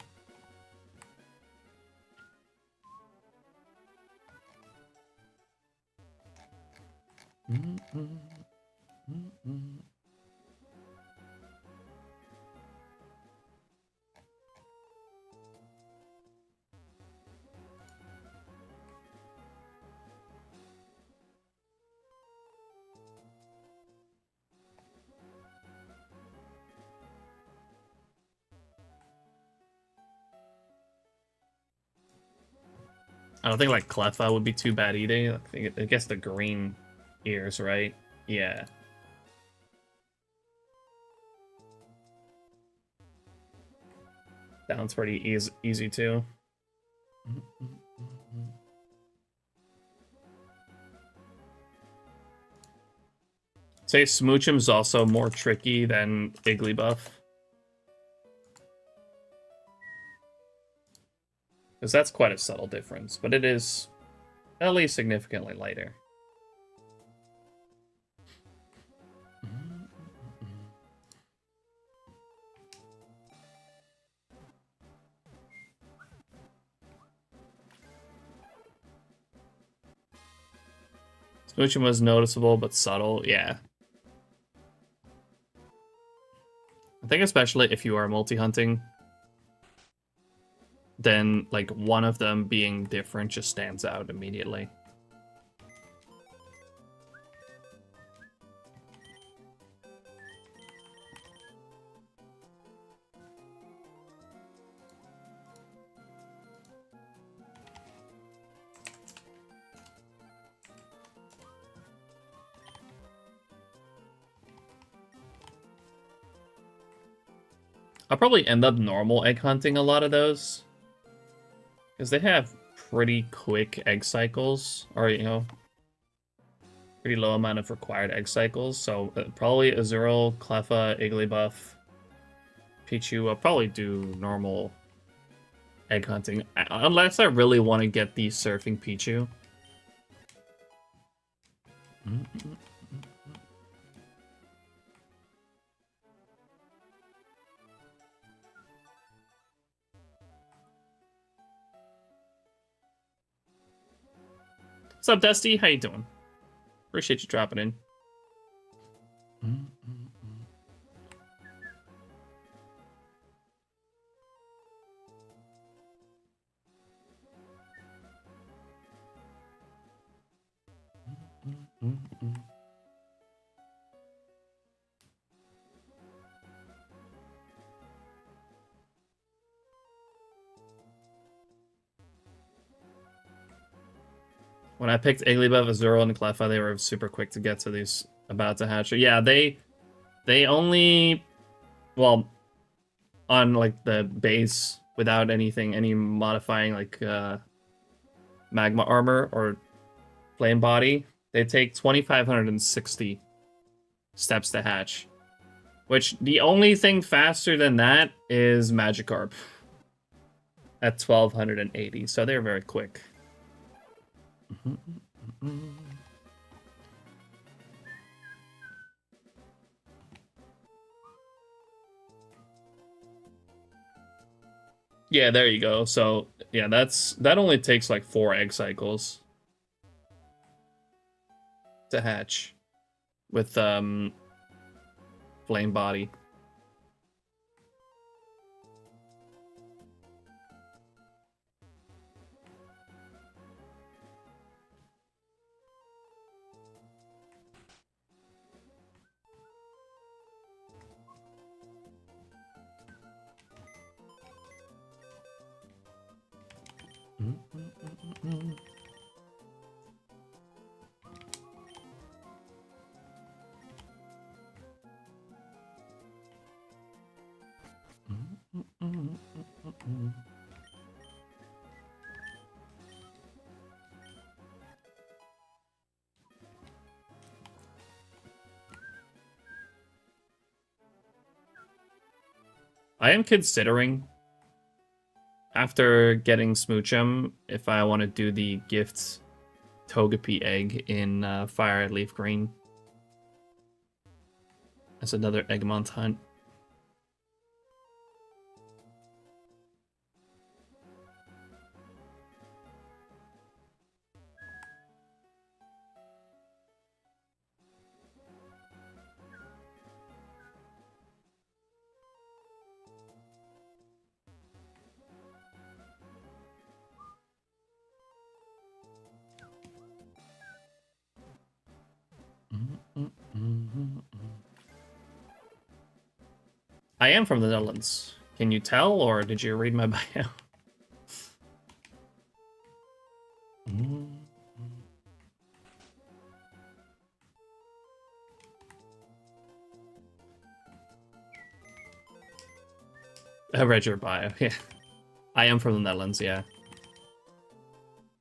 I don't think like Cleffa would be too bad either. I guess the green ears, right? Yeah. That one's pretty easy too. say Smoochum's also more tricky than Igglybuff. Because that's quite a subtle difference, but it is at least significantly lighter. Smoochum was noticeable but subtle, yeah. I think especially if you are multi-hunting, then like one of them being different just stands out immediately. I'll probably end up normal egg hunting a lot of those. Because they have pretty quick egg cycles, or, you know, pretty low amount of required egg cycles. So probably Azurill, Cleffa, Igglybuff, Pichu. I'll probably do normal egg hunting. Unless I really want to get the Surfing Pichu. What's up, Dusty? How you doing? Appreciate you dropping in. When I picked Igglybuff, Azurill, and Cleffa, they were super quick to get to these about to hatch. Yeah, they only, well, on like the base without anything, any modifying like magma armor or flame body, they take 2,560 steps to hatch. Which the only thing faster than that is Magikarp at 1,280. So they're very quick. Yeah, there you go. So yeah, that only takes like 4 egg cycles to hatch with flame body. I am considering, after getting Smoochum, if I want to do the gift Togepi egg in Fire Leaf Green. That's another Eggmont hunt. I am from the Netherlands. Can you tell, or did you read my bio? I read your bio, yeah. I am from the Netherlands, yeah.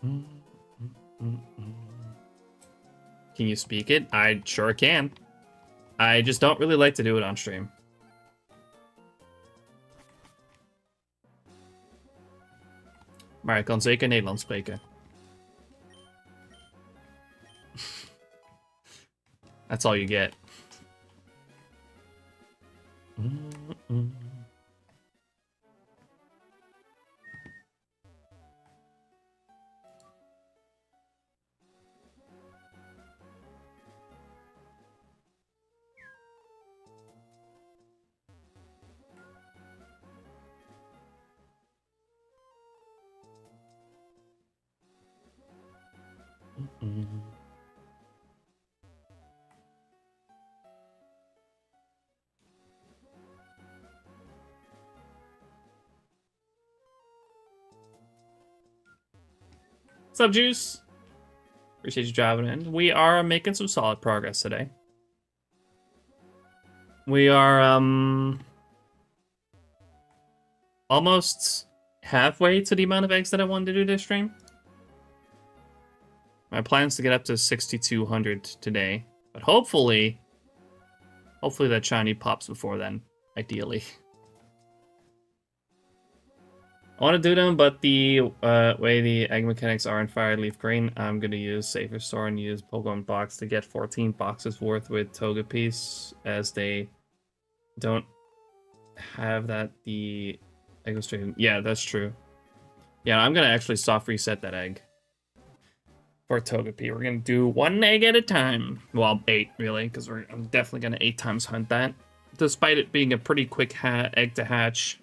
Can you speak it? I sure can. I just don't really like to do it on stream. Maar ik kan zeker Nederlands spreken. That's all you get. What's up, Juice? Appreciate you driving in. We are making some solid progress today. We are almost halfway to the amount of eggs that I wanted to do this stream. My plan is to get up to 6,200 today, but hopefully that shiny pops before then, ideally. I want to do them, but the way the egg mechanics are in Fire Leaf Green, I'm going to use Safer Store and use Pokemon Box to get 14 boxes worth with Togepi's, as they don't have that the egg was straight. Yeah, that's true. Yeah, I'm going to actually soft reset that egg for Togepi. We're going to do 1 egg at a time. Well, 8, really, because I'm definitely going to 8 times hunt that. Despite it being a pretty quick egg to hatch,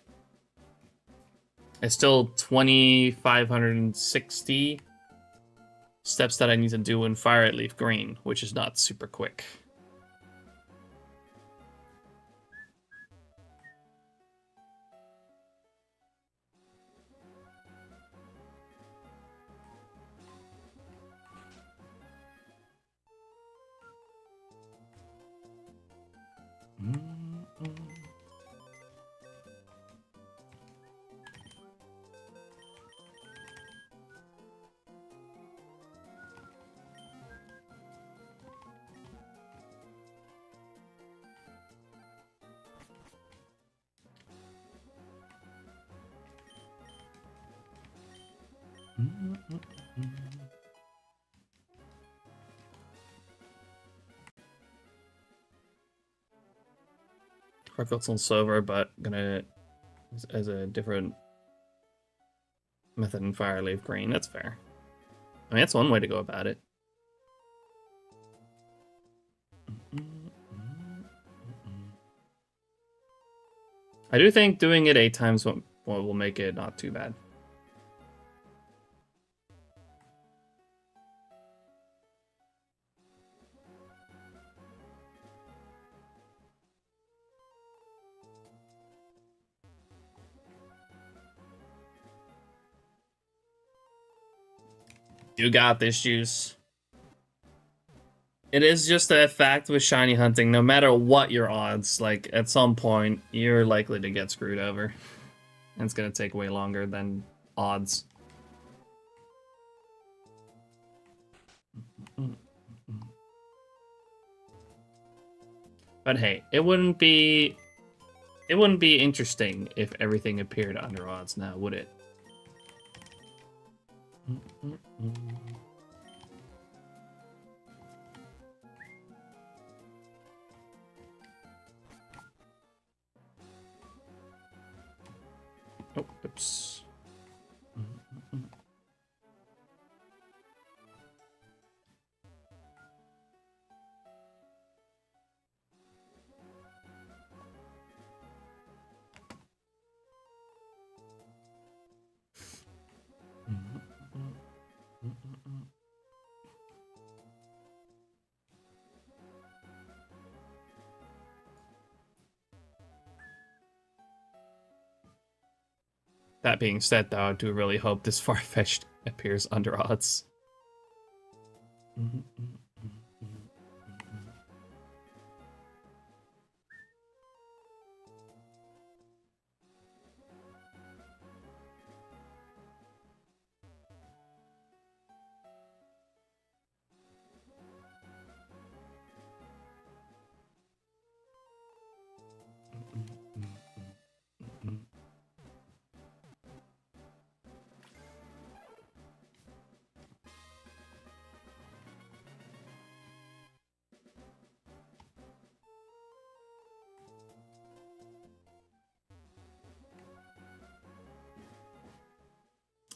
it's still 2,560 steps that I need to do in Fire Leaf Green, which is not super quick. Farfetch'd on silver, but gonna as a different method in Fire Leaf Green. That's fair. I mean, that's one way to go about it. I do think doing it 8 times will make it not too bad. You got this, Juice. It is just a fact with shiny hunting, no matter what your odds, like, at some point, you're likely to get screwed over. And it's gonna take way longer than odds. But hey, it wouldn't be interesting if everything appeared under odds now, would it? Oh, oops. That being said, though, I do really hope this Farfetch'd appears under odds.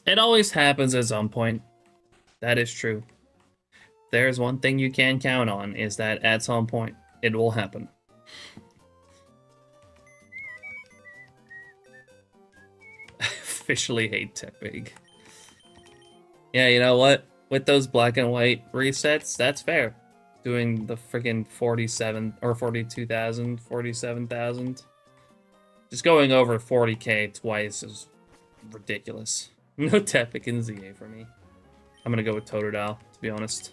It always happens at some point. That is true. There's one thing you can count on, is that at some point, it will happen. Officially hate Tepig. Yeah, you know what? With those black and white resets, that's fair. Doing the freaking 47 or 42,000, 47,000. Just going over 40k twice is ridiculous. No Tepig in ZA for me. I'm gonna go with Totodile, to be honest.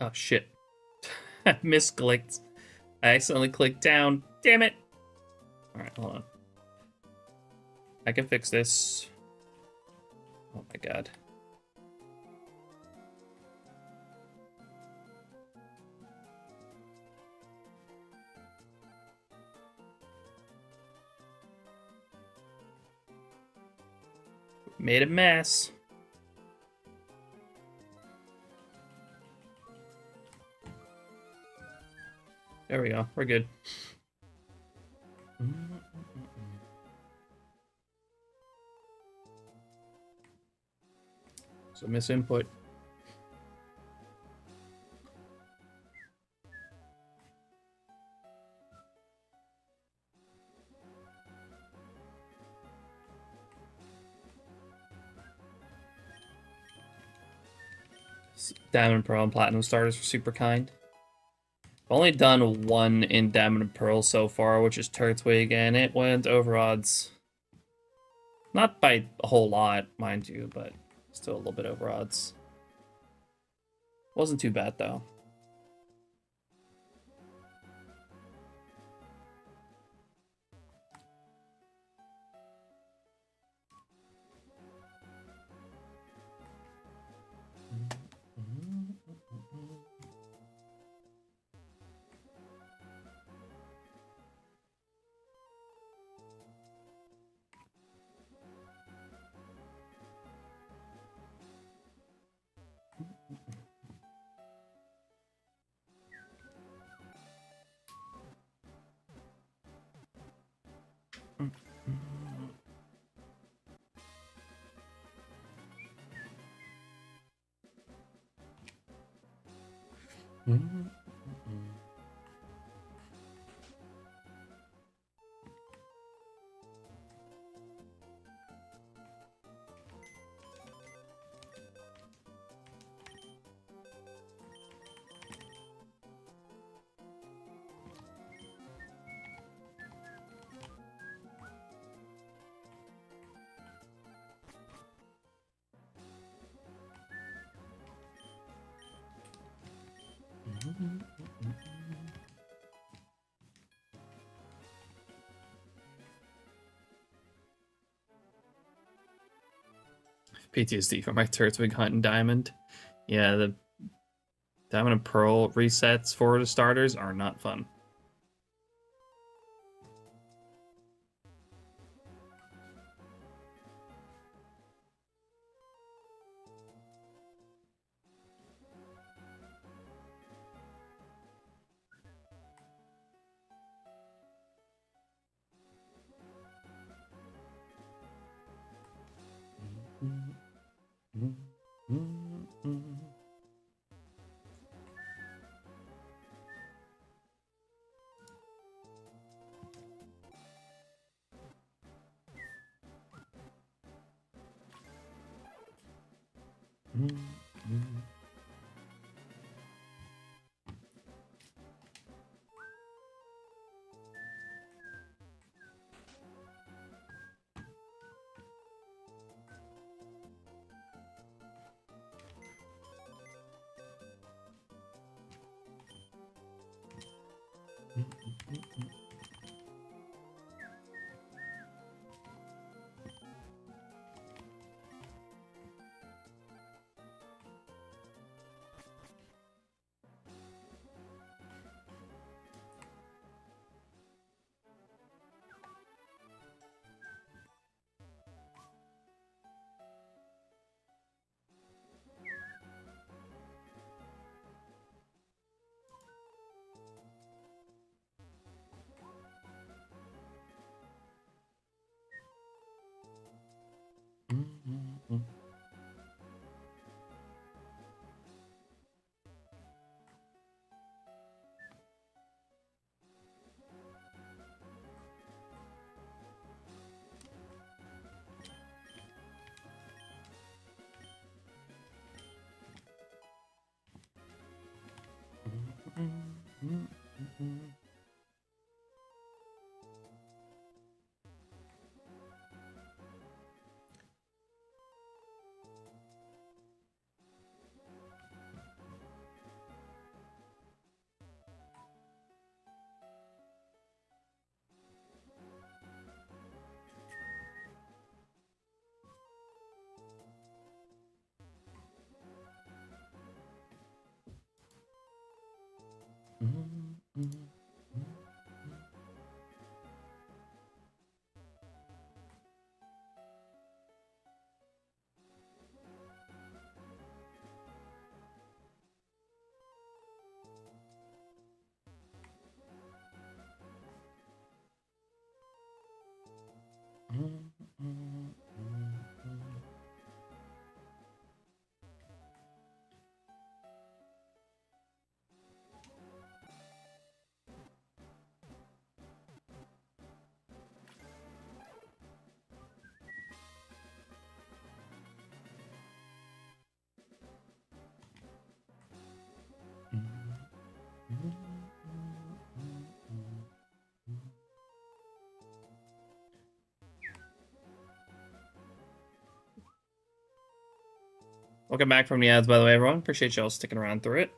Oh shit. I misclicked. I accidentally clicked down. Damn it. Alright, hold on. I can fix this. Oh my god. Made a mess. There we go. We're good. So misinput. Diamond, Pearl, and Platinum starters for super kind. I've only done one in Diamond and Pearl so far, which is Turtwig, and it went over odds. Not by a whole lot, mind you, but still a little bit over odds. Wasn't too bad, though. PTSD from my Turtwig hunt and Diamond. Yeah, the Diamond and Pearl resets for the starters are not fun. Welcome back from the ads, by the way, everyone. Appreciate y'all sticking around through it.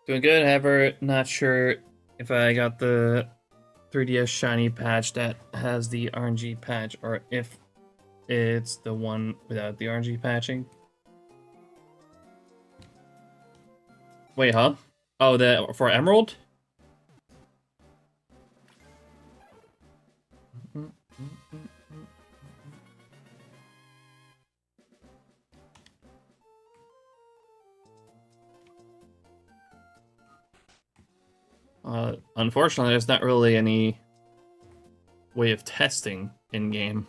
Doing good. However, not sure if I got the 3DS shiny patch that has the RNG patch or if it's the one without the RNG patching. Wait, huh? Oh, the for Emerald? Unfortunately, there's not really any way of testing in-game.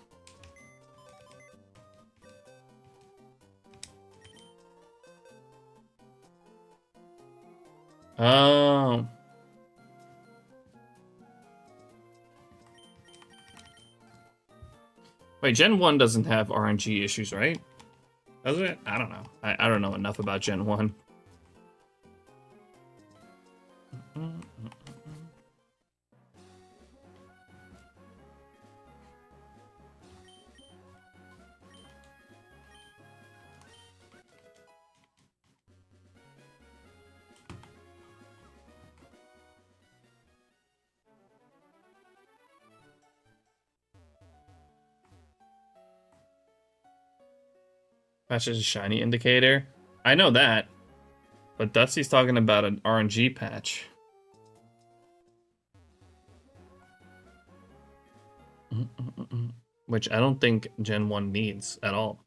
Oh. Wait, Gen 1 doesn't have RNG issues, right? Does it? I don't know. I don't know enough about Gen 1. Patch is a shiny indicator. I know that. But Dusty's talking about an RNG patch. which I don't think Gen 1 needs at all.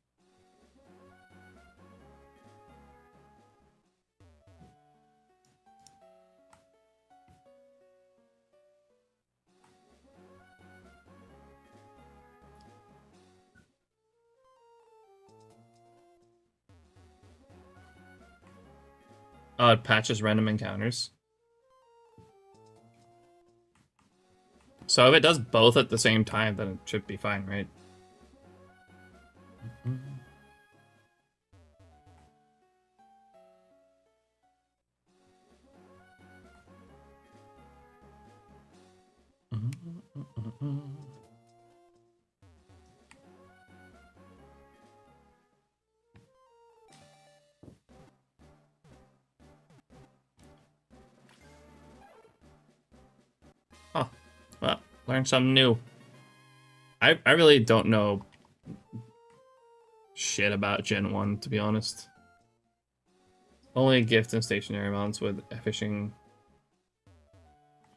Oh, it patches random encounters. So if it does both at the same time, then it should be fine, right? Oh, well, learn something new. I really don't know shit about Gen 1, to be honest. Only gift and stationary mounts with fishing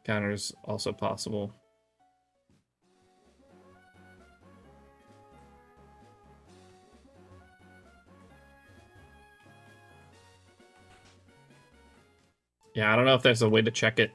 counters also possible. Yeah, I don't know if there's a way to check it.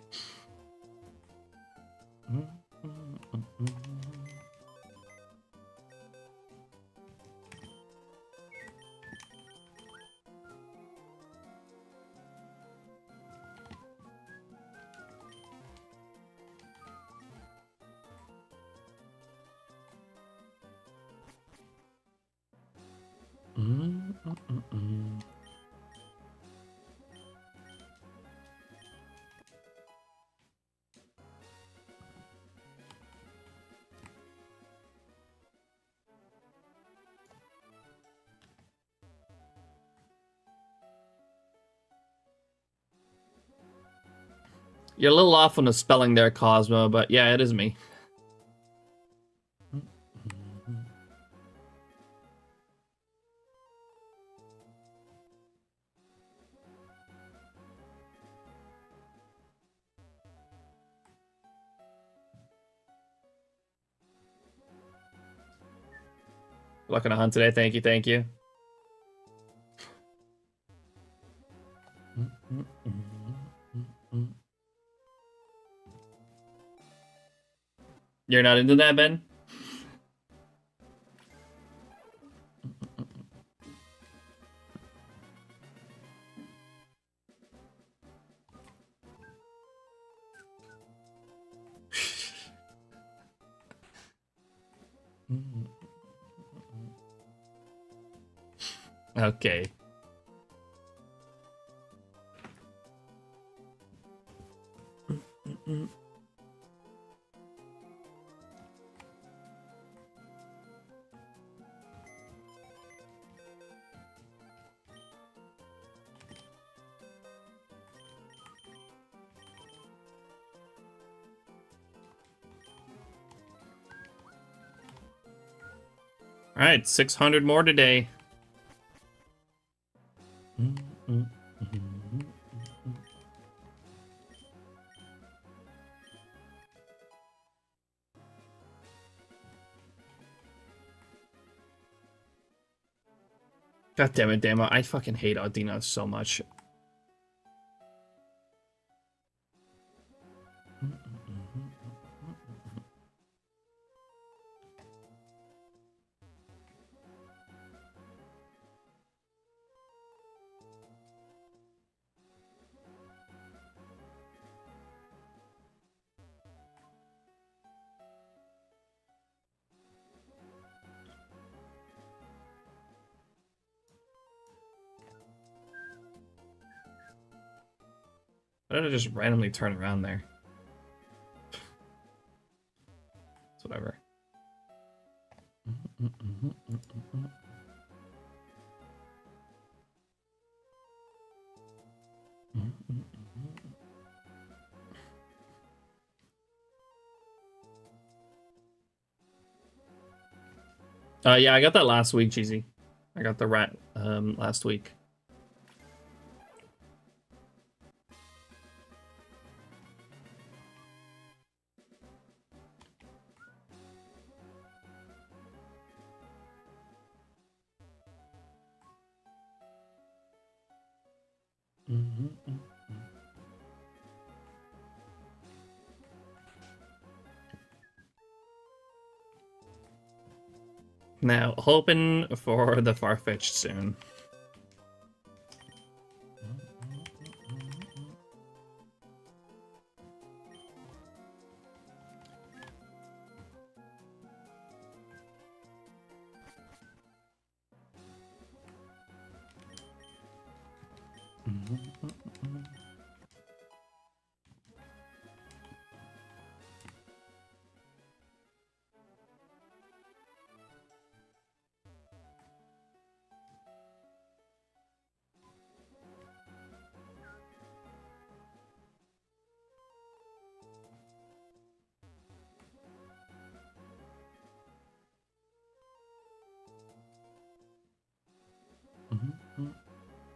You're a little off on the spelling there, Cosmo, but yeah, it is me. Luck on a hunt today. Thank you, thank you. You're not into that, Ben? Okay. All right, 600 more today. God damn it, Damo. I fucking hate Audino so much. Why did I just randomly turn around there? It's whatever. Yeah, I got that last week, Cheesy. I got the rat last week. Now, hoping for the Farfetch'd soon.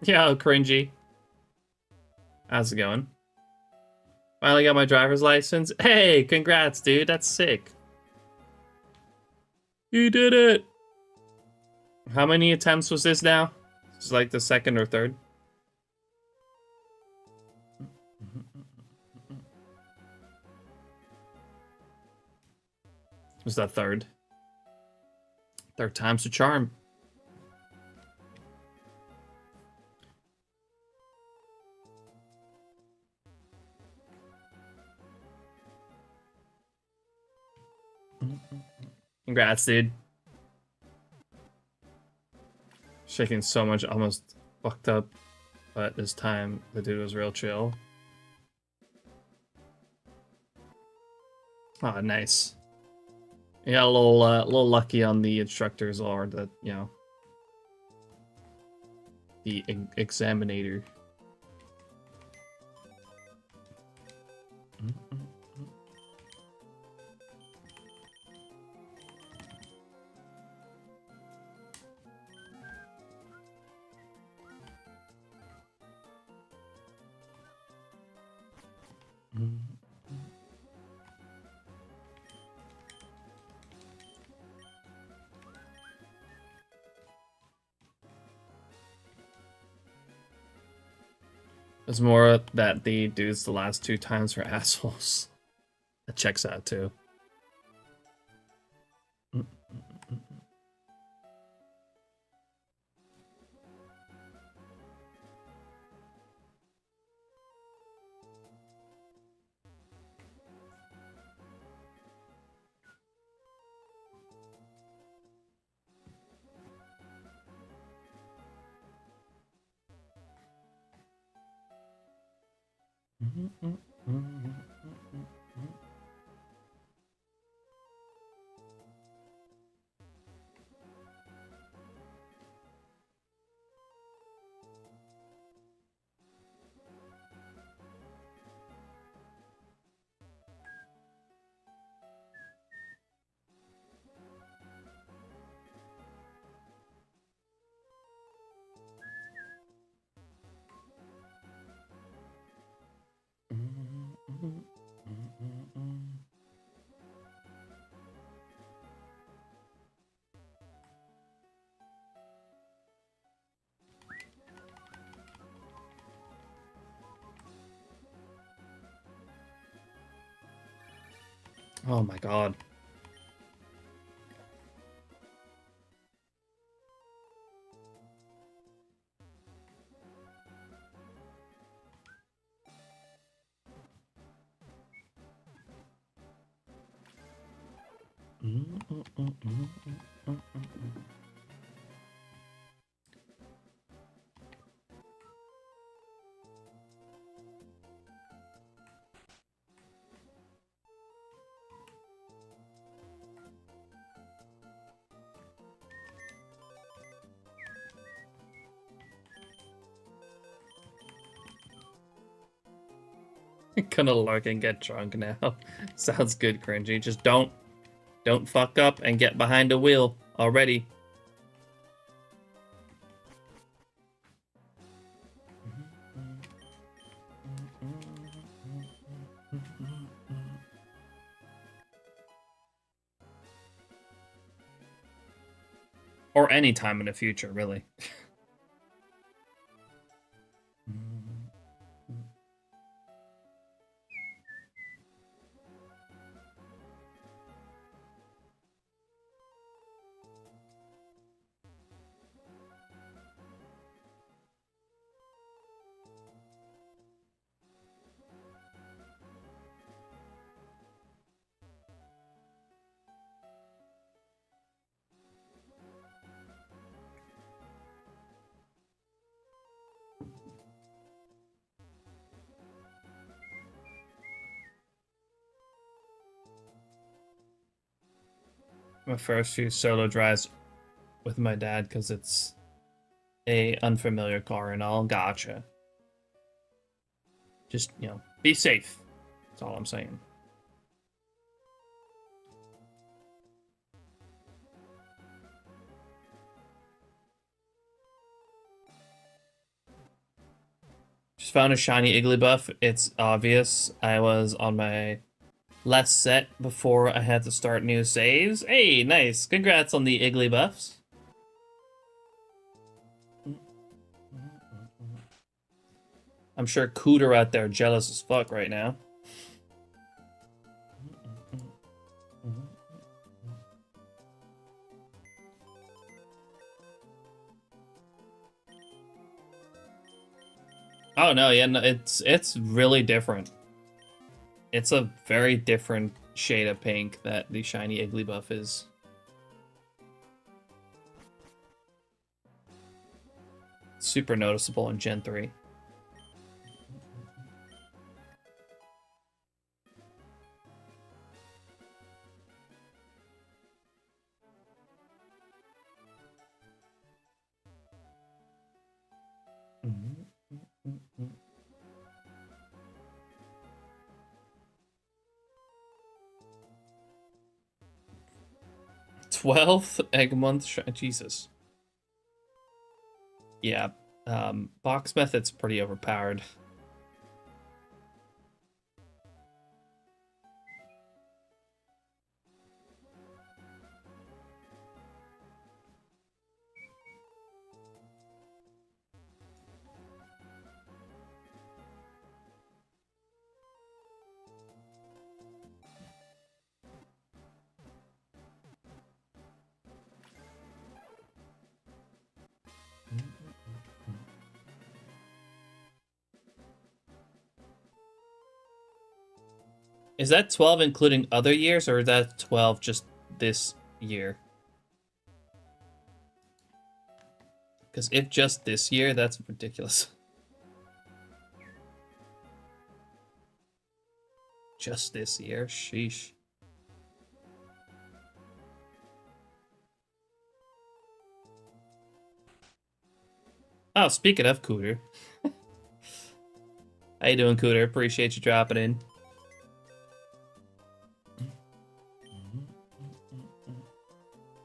Yo, cringy. How's it going? Finally got my driver's license. Hey, congrats, dude. That's sick. You did it. How many attempts was this now? It's like the second or third. Was that third? Third time's the charm. Congrats, dude. Shaking so much, almost fucked up. But this time, the dude was real chill. Oh, nice. You got a little lucky on the instructors or the, you know, the examinator. It's more that the dudes the last two times were assholes. That checks out too. Oh my god. Gonna lurk and get drunk now. Sounds good, cringy. Just don't fuck up and get behind the wheel already. Or any time in the future, really. my first few solo drives with my dad because it's a unfamiliar car and all. Gotcha. Just, you know, be safe. That's all I'm saying. Just found a shiny Igglybuff. It's obvious. I was on my last set before I had to start new saves. Hey, nice. Congrats on the Igglybuffs. I'm sure Cooter out there jealous as fuck right now. Oh no, yeah, no, it's really different. It's a very different shade of pink that the shiny Igglybuff is. Super noticeable in Gen 3. Mm-hmm. 12th egg month. Jesus. Yeah, box method's pretty overpowered. Is that 12 including other years, or is that 12 just this year? Because if just this year, that's ridiculous. Just this year? Sheesh. Oh, speaking of Cooter. How you doing, Cooter? Appreciate you dropping in.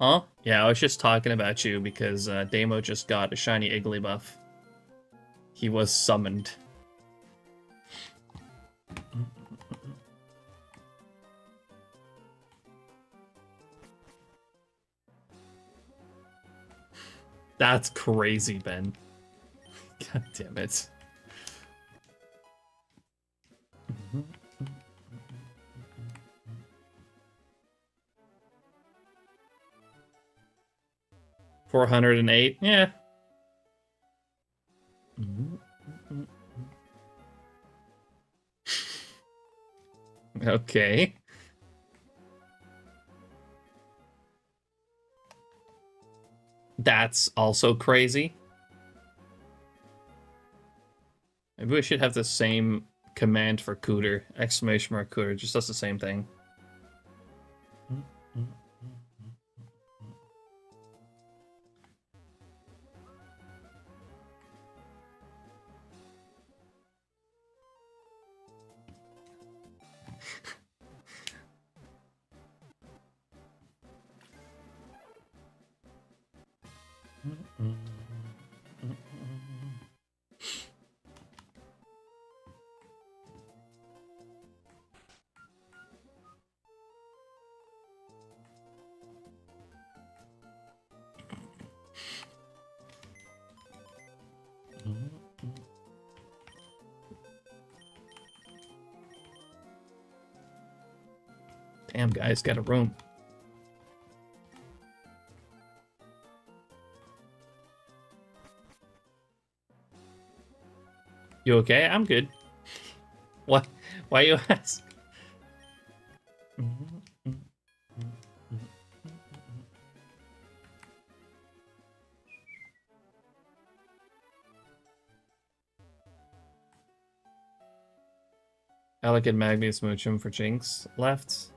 Huh? Yeah, I was just talking about you because Damo just got a shiny Igglybuff. He was summoned. That's crazy, Ben. God damn it. $408, yeah. Okay. That's also crazy. Maybe we should have the same command for Cooter. Exclamation mark Cooter. Just does the same thing. Damn, guys, got a room. You okay? I'm good. What? Why you ask? Alec and Magnus Moochum for Jinx left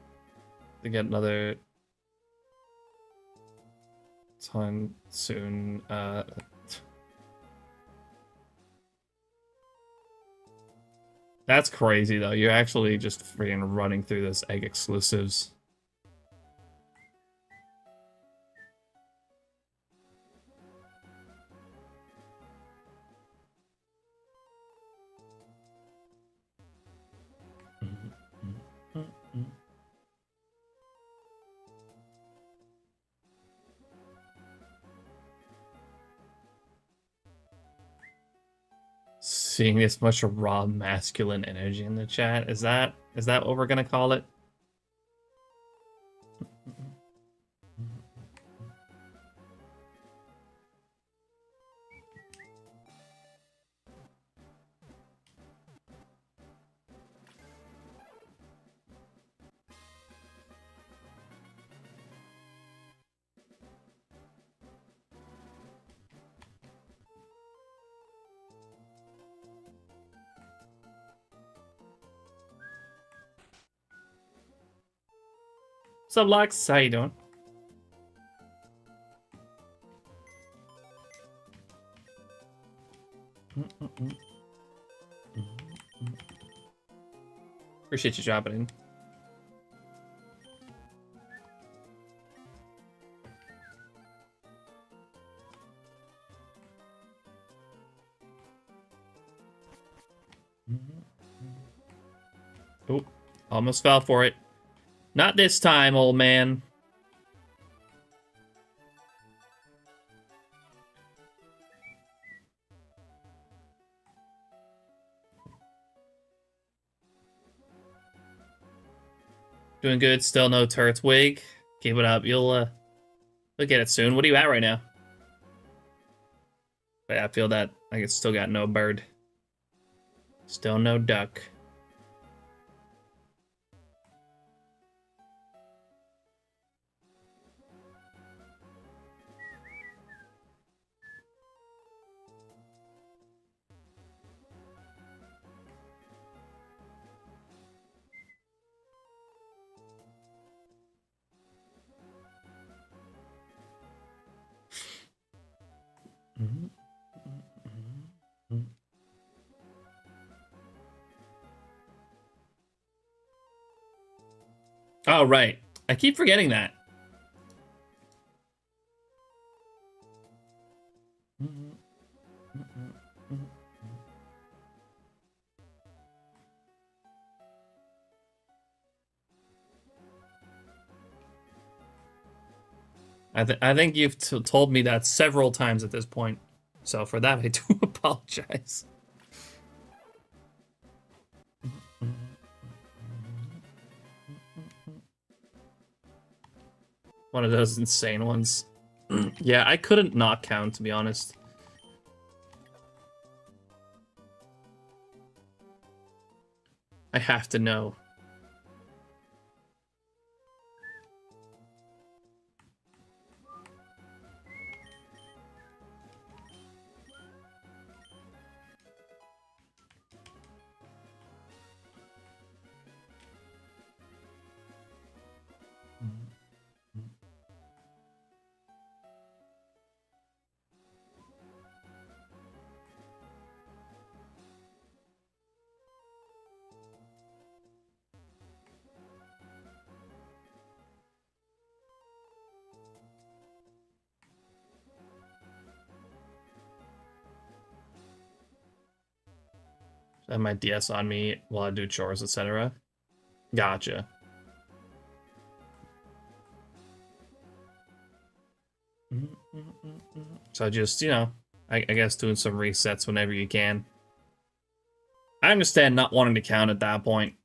to get another Ton soon. That's crazy though. You're actually just freaking running through this egg exclusives. Seeing this much raw masculine energy in the chat, is that what we're gonna call it? What's up, Lux? How you doing? Appreciate you dropping in. Oh, almost fell for it. Not this time, old man. Doing good. Still no turret's wig. Keep it up. You'll get it soon. What are you at right now? But I feel that like it's still got no bird. Still no duck. Oh, right. I keep forgetting that. I think you've told me that several times at this point. So for that, I do apologize. One of those insane ones. Yeah, I couldn't not count, to be honest. I have to know. I have my DS on me while I do chores, etc. Gotcha. So just, you know, I guess doing some resets whenever you can. I understand not wanting to count at that point.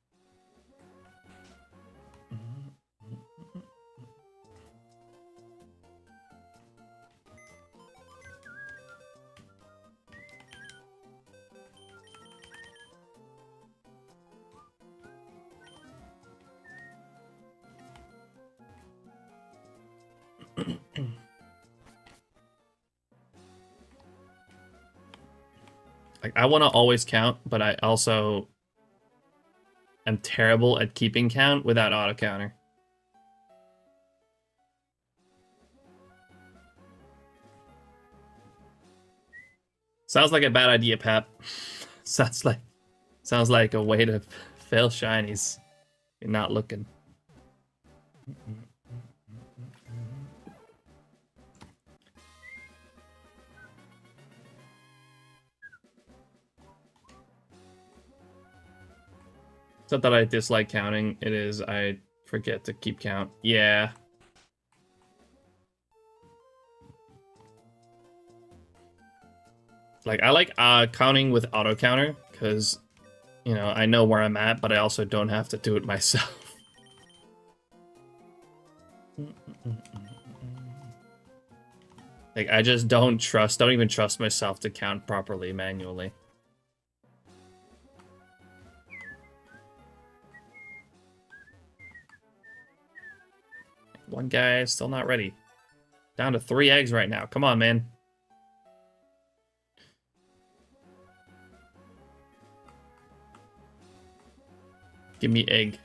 Like, I want to always count, but I also am terrible at keeping count without auto counter. Sounds like a bad idea, Pap. sounds like a way to fail shinies. You're not looking. It's not that I dislike counting. It is I forget to keep count. Yeah. Like, I like counting with auto counter because, you know, I know where I'm at, but I also don't have to do it myself. Like, I just don't even trust myself to count properly manually. One guy still not ready. Down to 3 eggs right now. Come on, man. Give me egg.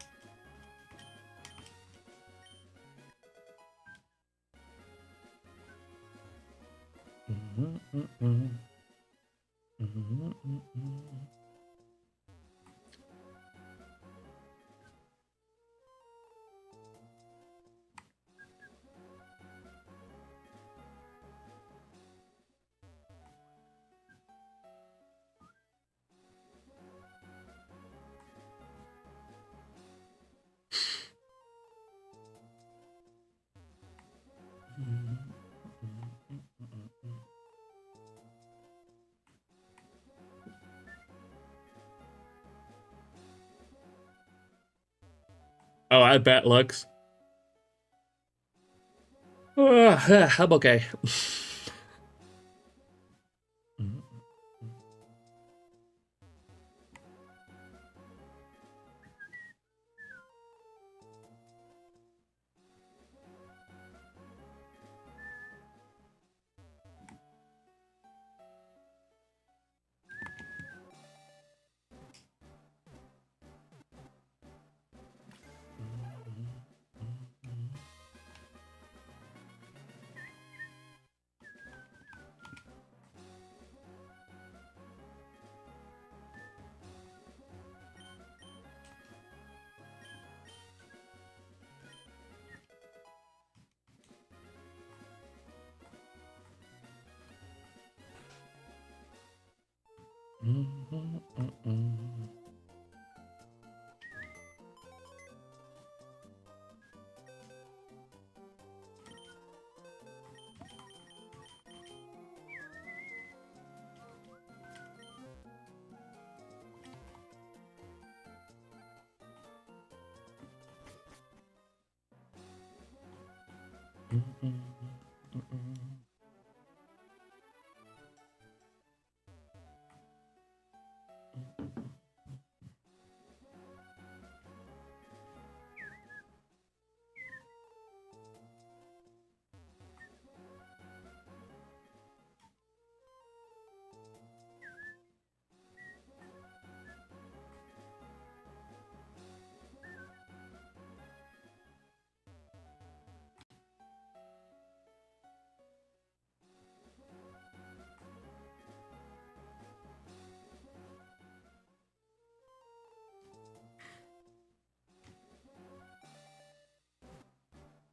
Oh, I bet Lux. I'm okay.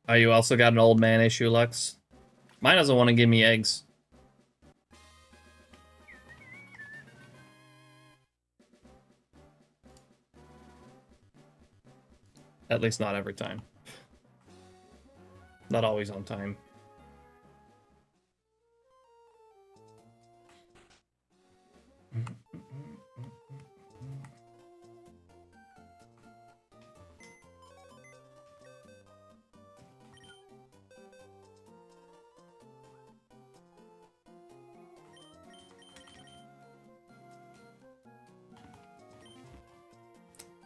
Oh, you also got an old man issue, Lux? Mine doesn't want to give me eggs. At least not every time. Not always on time.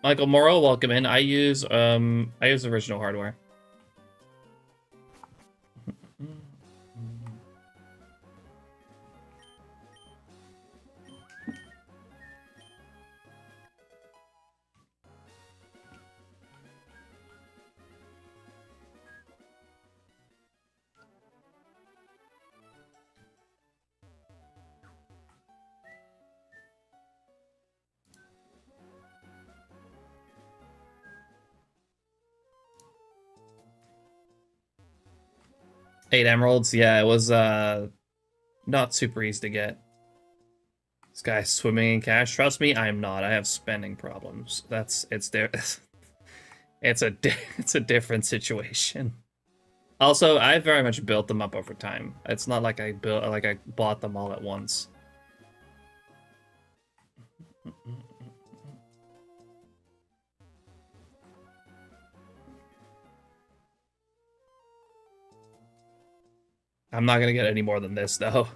Michael Morrow, welcome in. I use original hardware. 8 emeralds, yeah, it was not super easy to get. This guy's swimming in cash. Trust me, I'm not. I have spending problems. It's there. It's a different situation. Also, I very much built them up over time. It's not like I bought them all at once. I'm not gonna get any more than this though.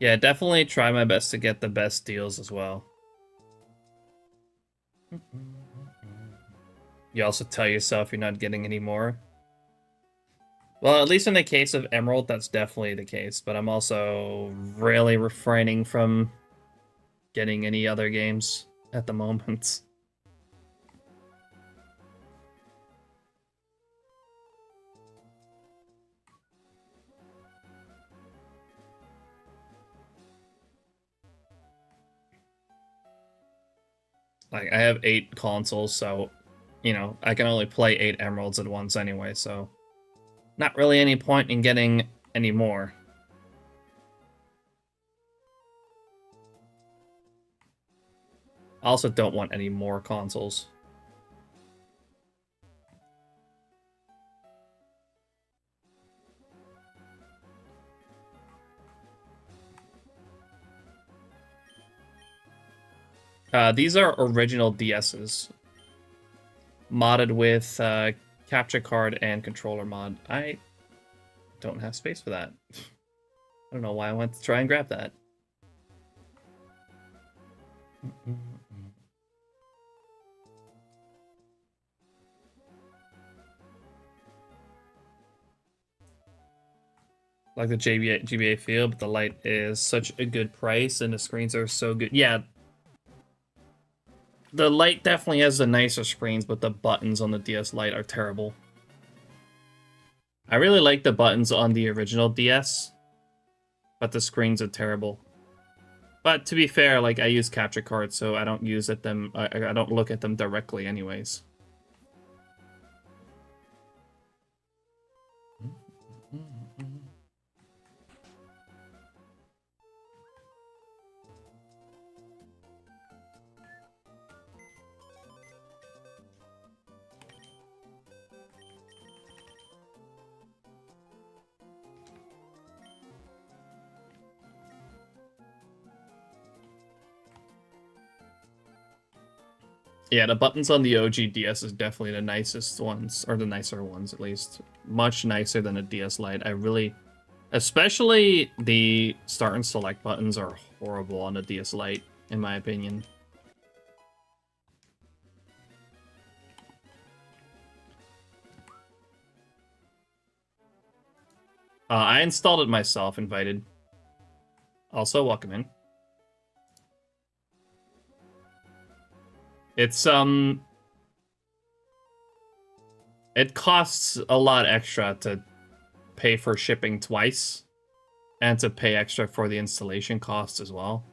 Yeah, definitely try my best to get the best deals as well. You also tell yourself you're not getting any more. Well, at least in the case of Emerald, that's definitely the case, but I'm also really refraining from getting any other games at the moment. Like, I have 8 consoles, so, you know, I can only play 8 Emeralds at once anyway, so not really any point in getting any more. I also don't want any more consoles. These are original DSs, modded with capture card and controller mod. I don't have space for that. I don't know why I went to try and grab that. Like the GBA feel, but the light is such a good price and the screens are so good. Yeah, the Lite definitely has the nicer screens, but the buttons on the DS Lite are terrible. I really like the buttons on the original DS, but the screens are terrible. But to be fair, like, I use capture cards, so I don't use at them. I don't look at them directly, anyways. Yeah, the buttons on the OG DS is definitely the nicest ones, or the nicer ones at least. Much nicer than a DS Lite. I really, especially the start and select buttons are horrible on the DS Lite, in my opinion. I installed it myself, invited. Also, welcome in. It's, it costs a lot extra to pay for shipping twice, and to pay extra for the installation costs as well.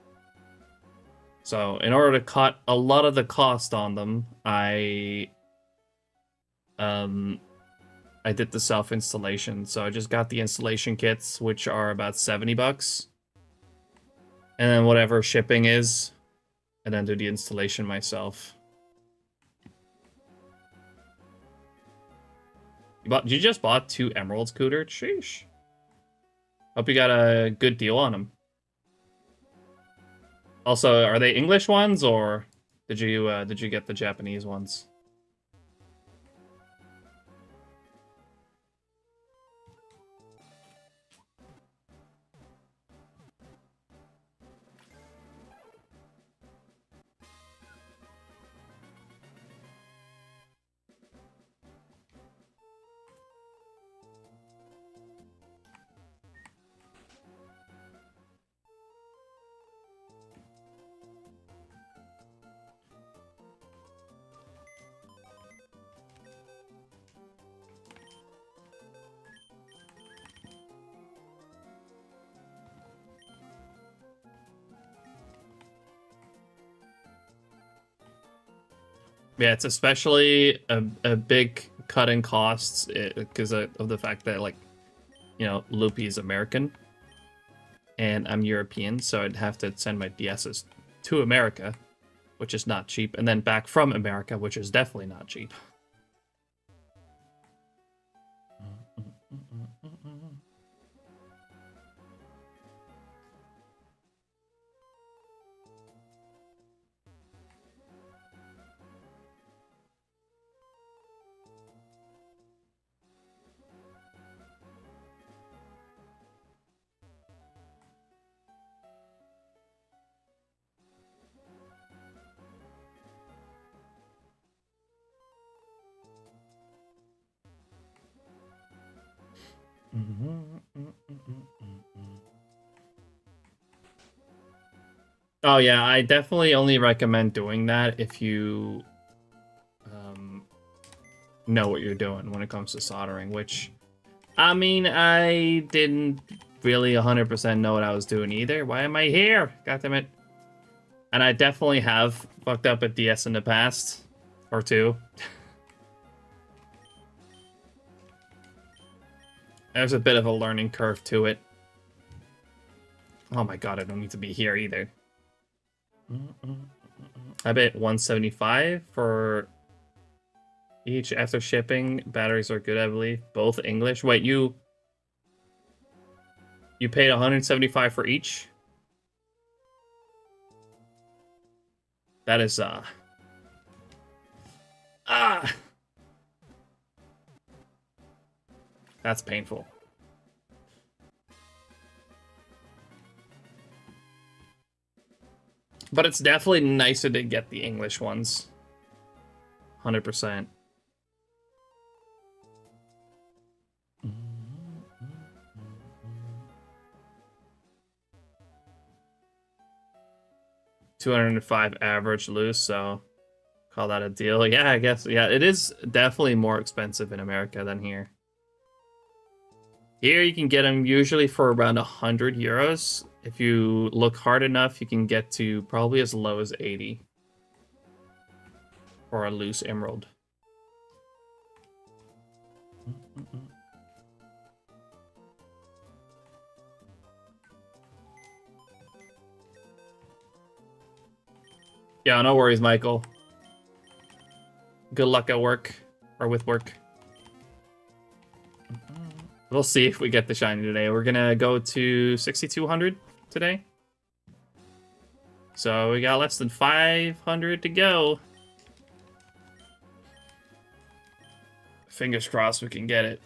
So, in order to cut a lot of the cost on them, I did the self-installation. So I just got the installation kits, which are about 70 bucks. And then whatever shipping is, and then do the installation myself. You just bought 2 emeralds, Cooter? Sheesh. Hope you got a good deal on them. Also, are they English ones, or did you get the Japanese ones? Yeah, it's especially a big cut in costs because of the fact that, like, you know, Loopy is American and I'm European, so I'd have to send my DSs to America, which is not cheap, and then back from America, which is definitely not cheap. Oh yeah, I definitely only recommend doing that if you know what you're doing when it comes to soldering, which, I mean, I didn't really 100% know what I was doing either. Why am I here? God damn it. And I definitely have fucked up a DS in the past, or two. There's a bit of a learning curve to it. Oh my god, I don't need to be here either. I bet 175 for each after shipping. Batteries are good, I believe. Both English. Wait, you paid 175 for each? That is that's painful. But it's definitely nicer to get the English ones. 100%. $205 average loose, so call that a deal. Yeah, I guess. Yeah, it is definitely more expensive in America than here. Here you can get them usually for around 100 euros. If you look hard enough, you can get to probably as low as 80 for a loose emerald. Yeah, no worries, Michael. Good luck at work, or with work. We'll see if we get the shiny today. We're gonna go to 6,200 today. So we got less than 500 to go. Fingers crossed we can get it.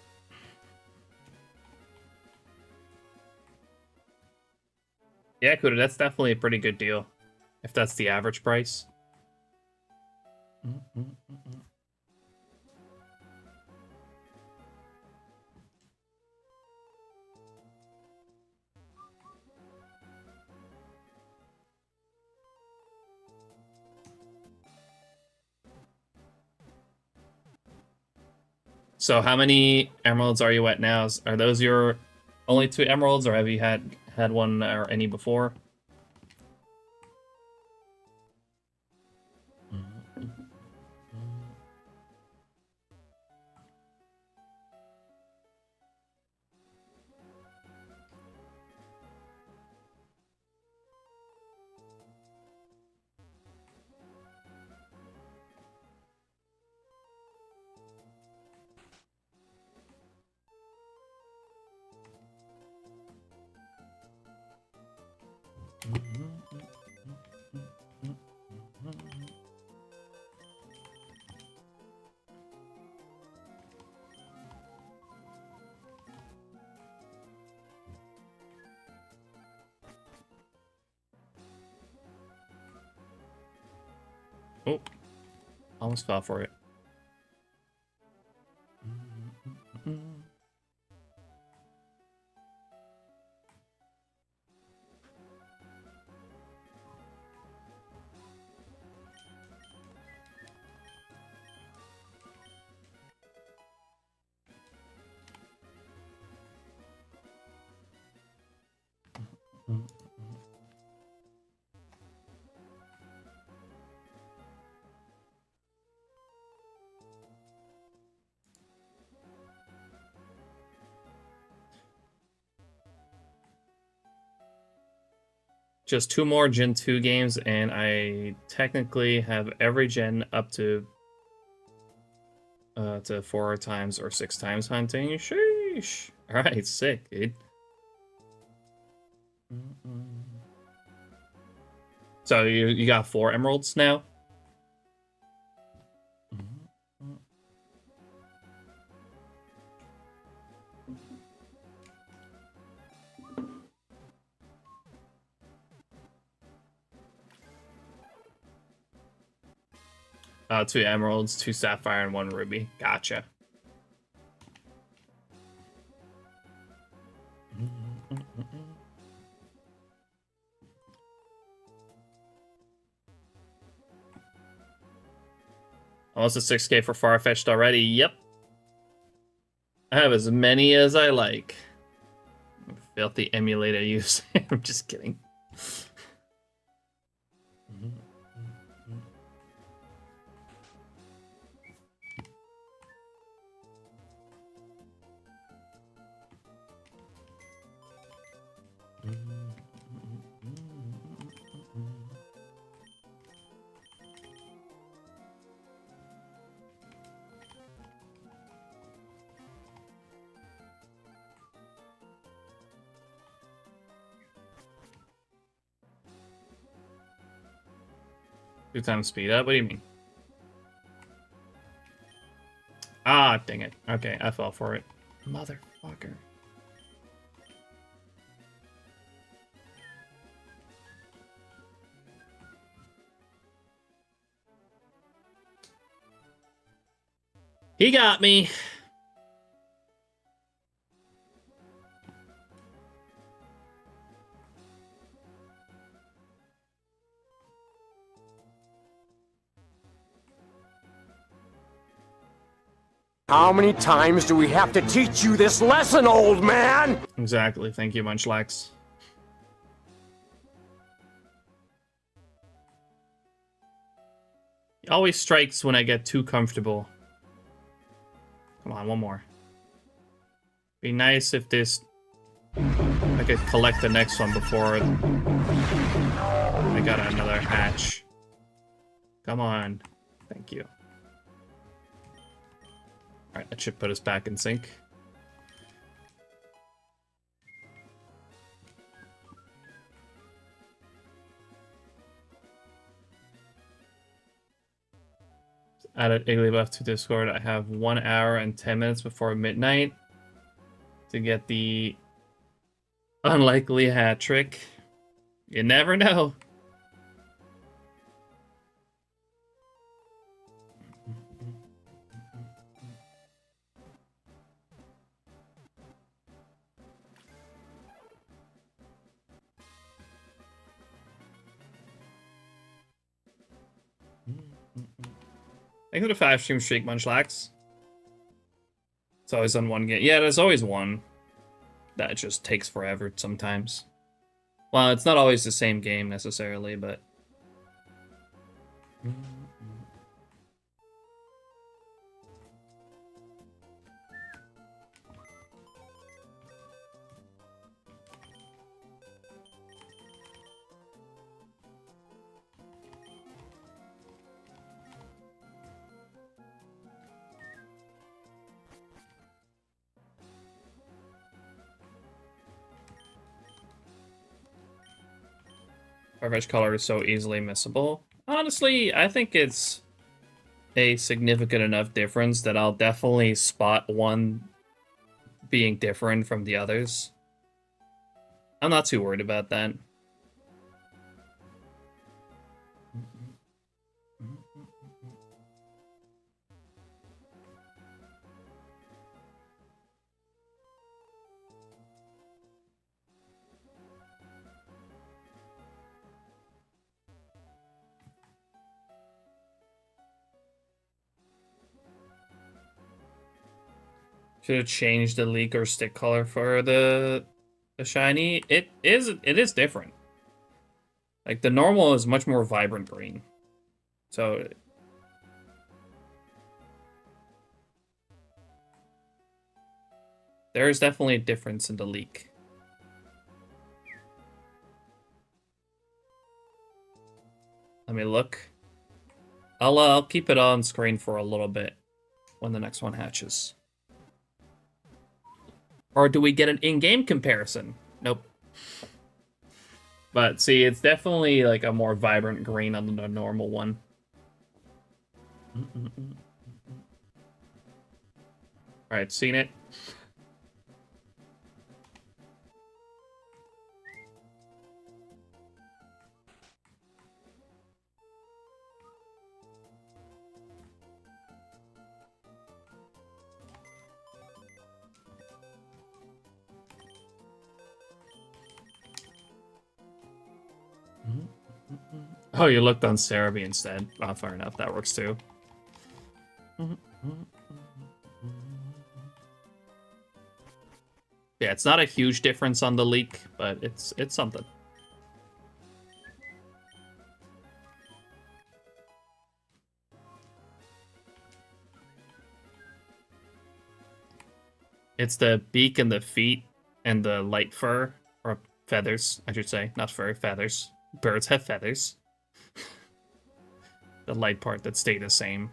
Yeah, Kuda, that's definitely a pretty good deal. If that's the average price. So how many emeralds are you at now? Are those your only 2 emeralds, or have you had one or any before? Oh, almost fell for it. just 2 more Gen 2 games, and I technically have every gen up to 4 times or 6 times hunting. Sheesh. Alright, sick, dude. So you got 4 emeralds now? 2 emeralds, 2 sapphire, and 1 ruby. Gotcha. Almost a 6K for Farfetch'd already. Yep. I have as many as I like. Filthy emulator use. I'm just kidding. Two times speed up? What do you mean? Ah, dang it. Okay, I fell for it. Motherfucker. He got me. How many times do we have to teach you this lesson, old man? Exactly. Thank you, Munchlax. He always strikes when I get too comfortable. Come on, one more. Be nice if this... I could collect the next one before I got another hatch. Come on. Thank you. Alright, that should put us back in sync. Added Igglybuff to Discord. I have 1 hour and 10 minutes before midnight to get the unlikely hat trick. You never know. Thanks for the 5 stream streak, Munchlax. It's always on one game. Yeah, there's always one. That just takes forever sometimes. Well, it's not always the same game necessarily, but... Farfetch'd color is so easily missable. Honestly, I think it's a significant enough difference that I'll definitely spot one being different from the others. I'm not too worried about that. Should have changed the leak or stick color for the shiny. It is different. Like the normal is much more vibrant green. So there is definitely a difference in the leak. Let me look. I'll keep it on screen for a little bit when the next one hatches. Or do we get an in-game comparison? Nope. But see, it's definitely like a more vibrant green on the normal one. Alright, seen it. Oh, you looked on Cerebi instead. Oh, fair enough. That works too. Yeah, it's not a huge difference on the leak, but it's something. It's the beak and the feet and the light fur, or feathers, I should say. Not fur, feathers. Birds have feathers. The light part that stay the same.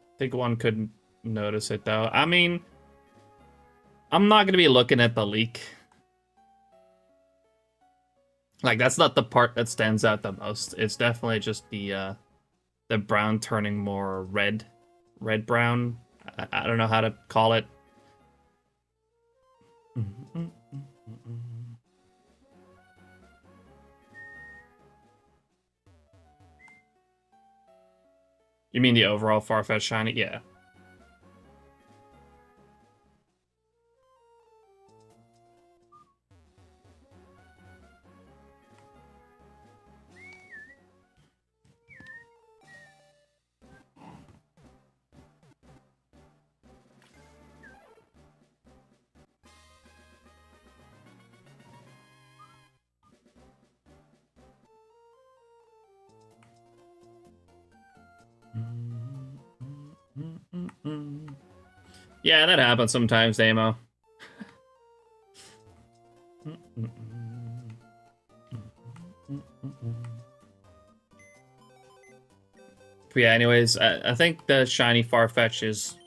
I think one could notice it though. I mean, I'm not gonna be looking at the leak. Like, that's not the part that stands out the most. It's definitely just the brown turning more red brown. I don't know how to call it. You mean the overall Farfetch'd shiny? Yeah. Yeah, that happens sometimes, Damo. But yeah, anyways, I think the shiny Farfetch'd is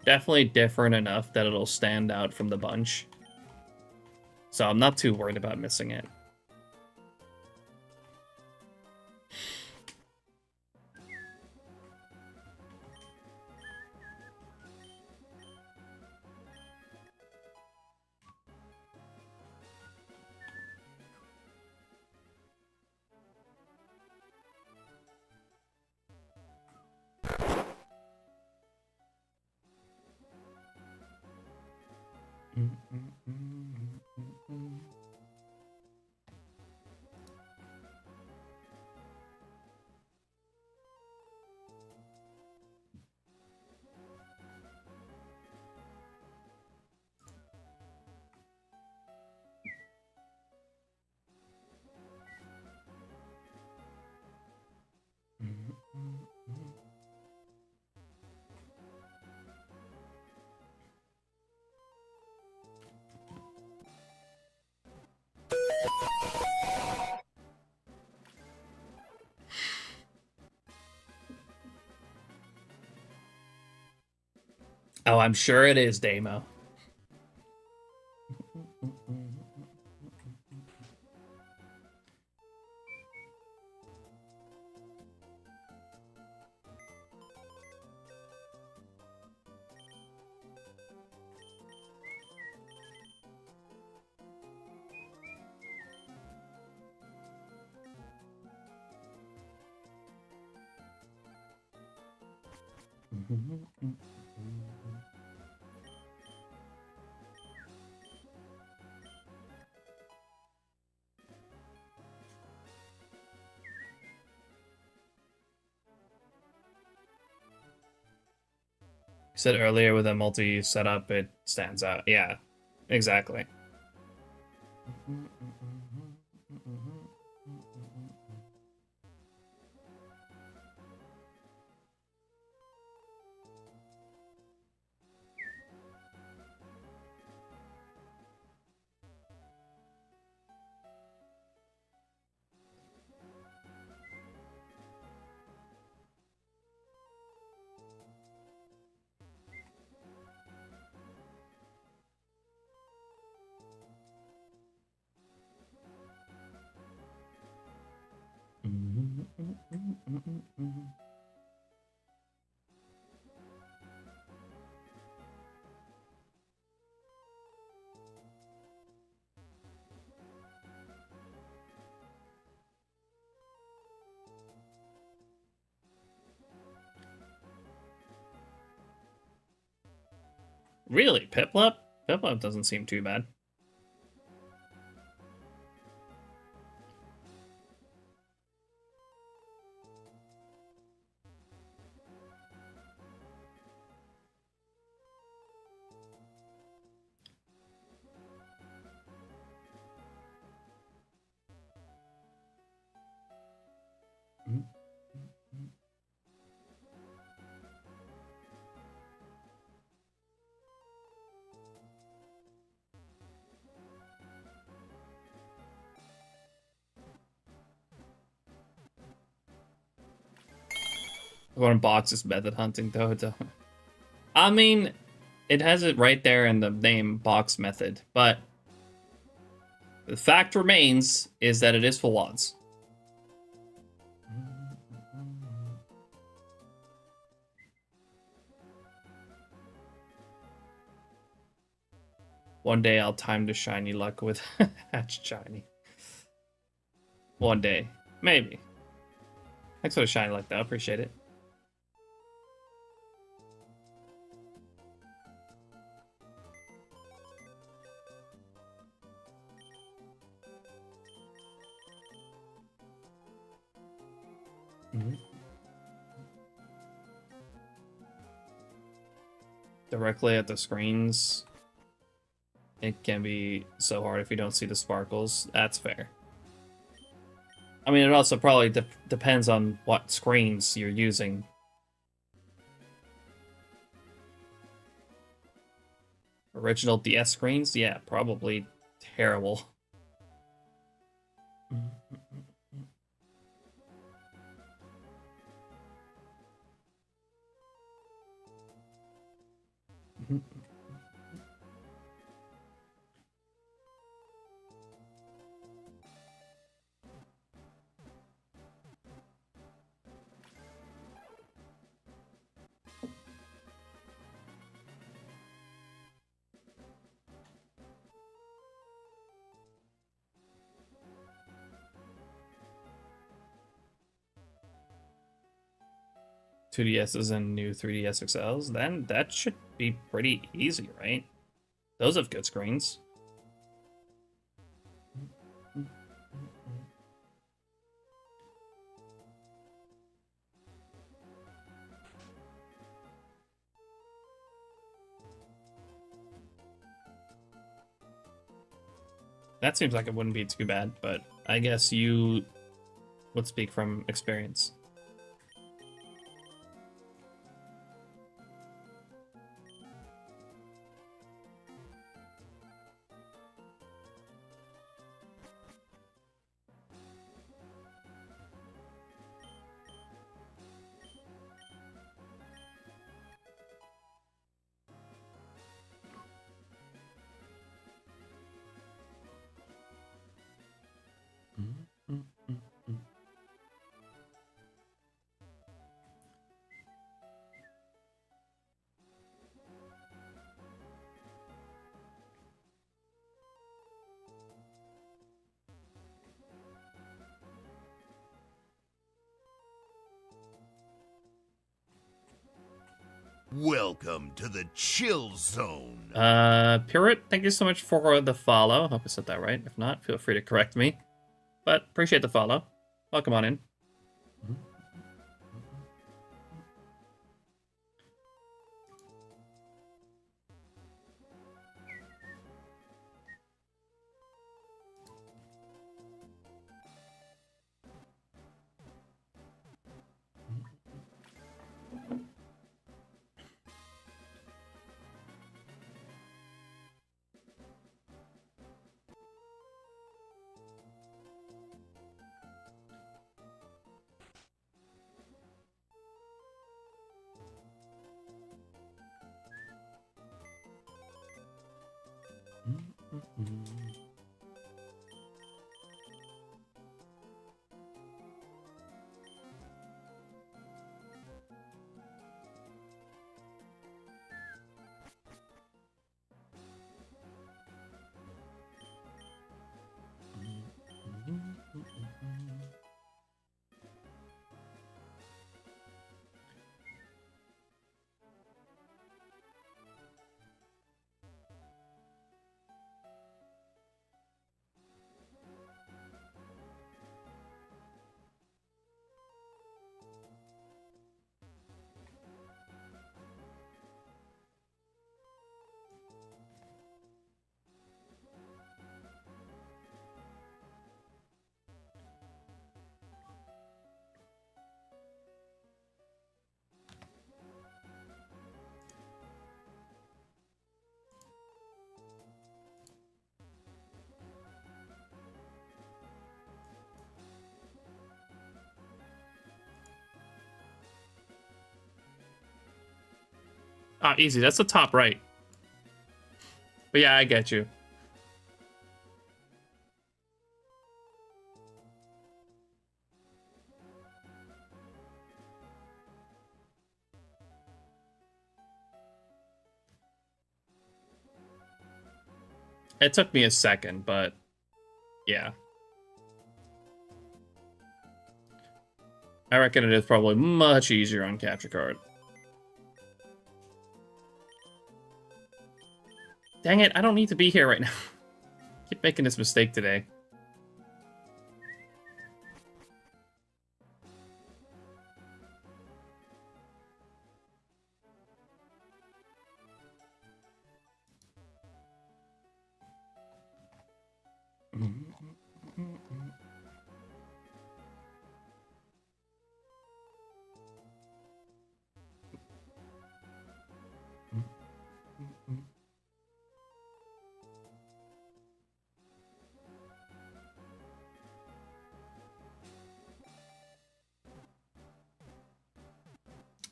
definitely different enough that it'll stand out from the bunch. So I'm not too worried about missing it. Oh, I'm sure it is, Damo. said earlier with a multi setup, it stands out. Yeah, exactly. Really, Piplup? Piplup doesn't seem too bad. Going box is method hunting though. I mean, it has it right there in the name box method, but the fact remains is that it is full odds. One day I'll time the shiny luck with Hatch Shiny. One day. Maybe. Thanks for the shiny luck though, appreciate it. Directly at the screens, it can be so hard if you don't see the sparkles. That's fair. I mean, it also probably depends on what screens you're using. Original DS screens? Yeah, probably terrible. Two DSs and new 3DS XLs, then that should be pretty easy, right? Those have good screens. That seems like it wouldn't be too bad, but I guess you would speak from experience. Welcome to the chill zone. Pureit, thank you so much for the follow. Hope I said that right. If not, feel free to correct me. But appreciate the follow. Welcome on in. Ah, easy. That's the top right. But yeah, I get you. It took me a second, but yeah. I reckon it is probably much easier on capture card. Dang it, I don't need to be here right now. Keep making this mistake today.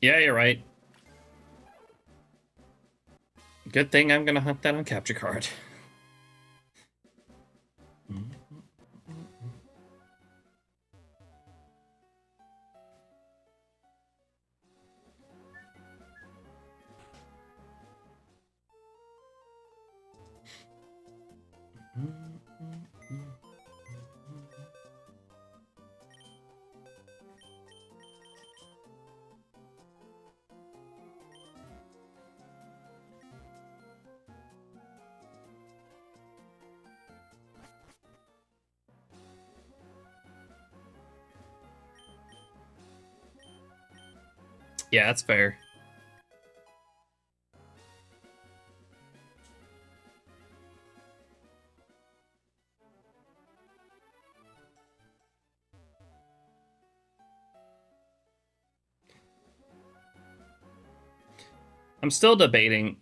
Yeah, you're right. Good thing I'm gonna hunt that on capture card. Yeah, that's fair. I'm still debating,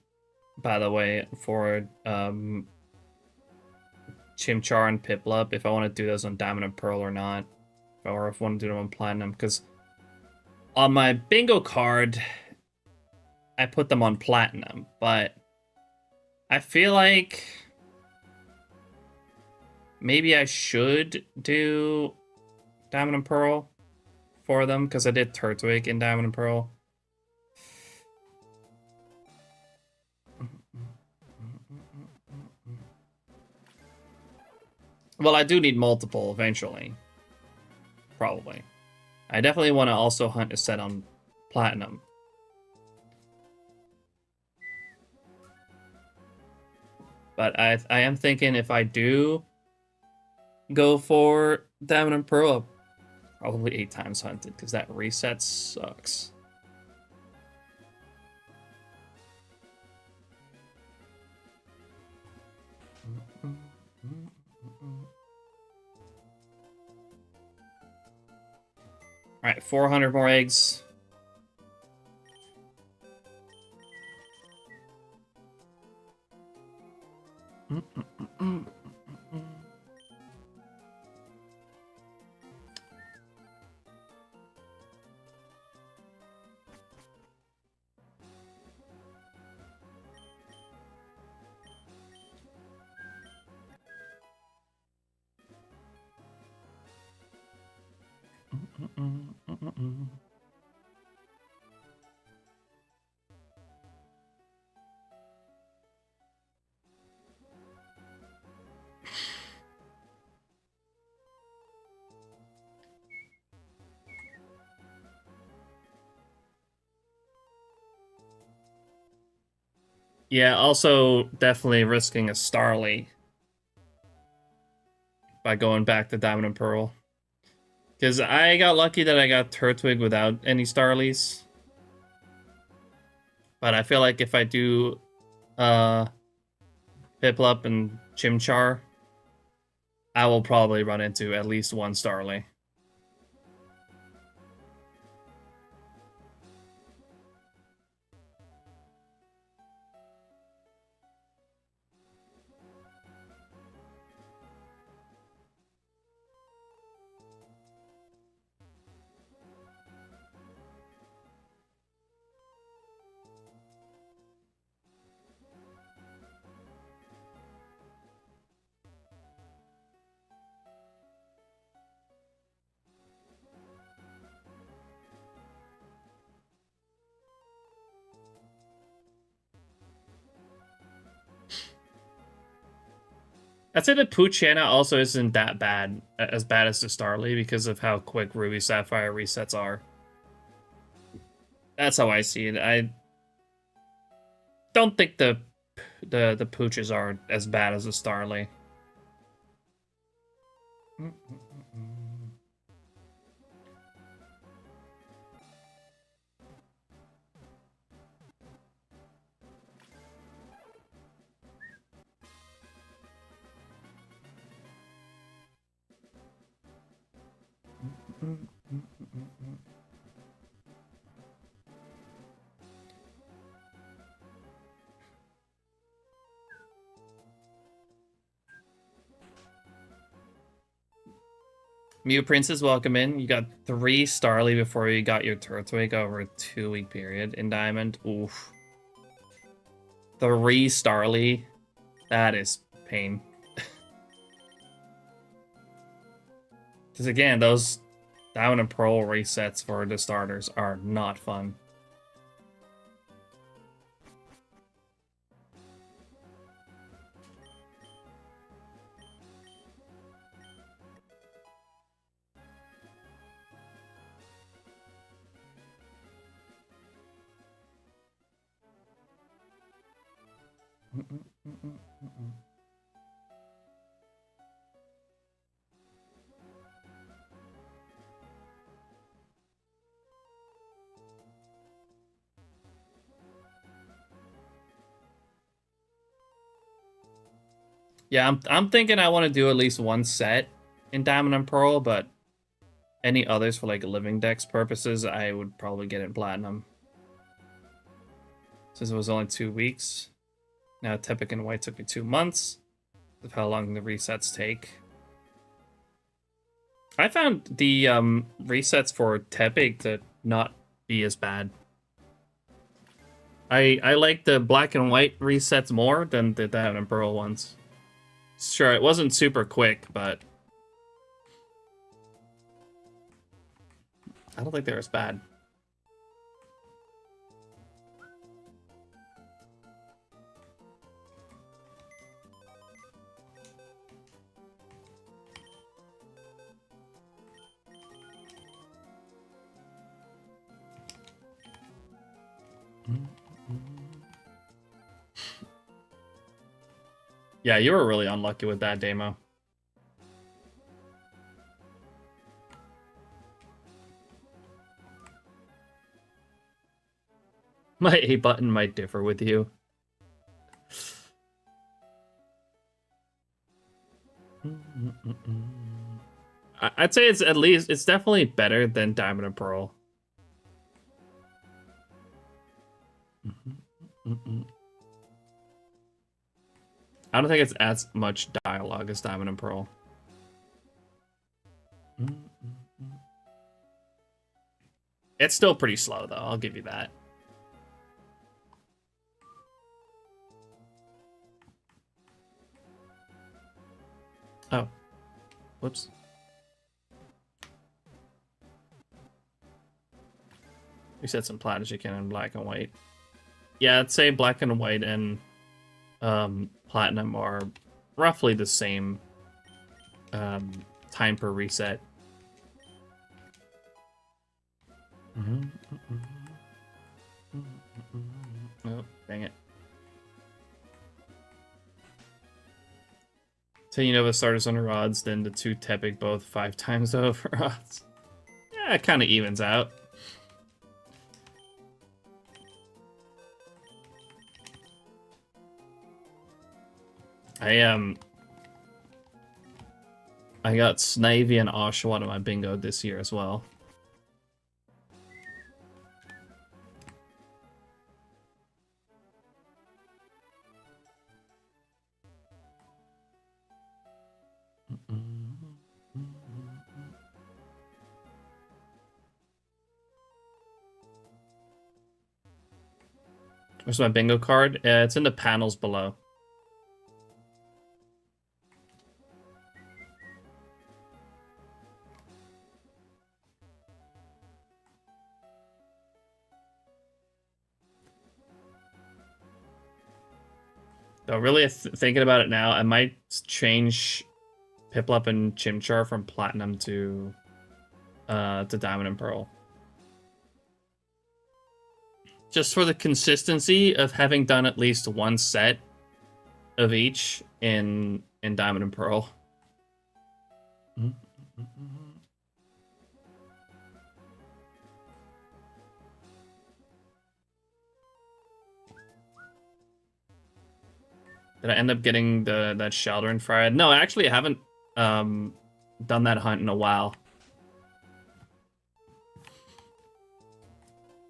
by the way, for Chimchar and Piplup, if I want to do those on Diamond and Pearl or not. Or if I want to do them on Platinum, because on my bingo card, I put them on Platinum, but I feel like maybe I should do Diamond and Pearl for them, because I did Turtwig in Diamond and Pearl. Well, I do need multiple eventually. Probably. I definitely want to also hunt a set on Platinum. But I am thinking if I do go for Diamond and Pearl, I'll probably 8 times hunted, because that reset sucks. Alright, 400 more eggs. Yeah, also definitely risking a Starly by going back to Diamond and Pearl. Because I got lucky that I got Turtwig without any Starlies. But I feel like if I do Piplup and Chimchar, I will probably run into at least one Starly. I'd say the Poochyena also isn't that bad, as bad as the Starly, because of how quick Ruby Sapphire resets are. That's how I see it. I don't think the Pooches are as bad as the Starly. Mew Princess, welcome in. You got 3 Starly before you got your Turtwig over a 2-week period in Diamond. Oof. 3 Starly. That is pain. Because again, those Diamond and Pearl resets for the starters are not fun. Yeah, I'm thinking I want to do at least 1 set in Diamond and Pearl, but any others for like living dex purposes, I would probably get it Platinum. Since it was only 2 weeks. Now Tepic and White took me 2 months of how long the resets take. I found the resets for Tepic to not be as bad. I like the black and white resets more than the Diamond and Pearl ones. Sure, it wasn't super quick, but I don't think they're as bad. Yeah, you were really unlucky with that demo. My A button might differ with you. I'd say it's definitely better than Diamond and Pearl. I don't think it's as much dialogue as Diamond and Pearl. It's still pretty slow, though. I'll give you that. Oh. Whoops. We said some Platychican in black and white. Yeah, I'd say black and white and platinum are roughly the same time per reset. Oh, dang it. 10 Unova starters on rods, then the 2 Tepic both 5 times over odds. Yeah, it kind of evens out. I got Snivy and Oshawott in my bingo this year as well. Where's my bingo card? It's in the panels below. Though really thinking about it now, I might change Piplup and Chimchar from Platinum to Diamond and Pearl. Just for the consistency of having done at least one set of each in Diamond and Pearl. Did I end up getting that Shaldron Fried? No, actually, I haven't done that hunt in a while.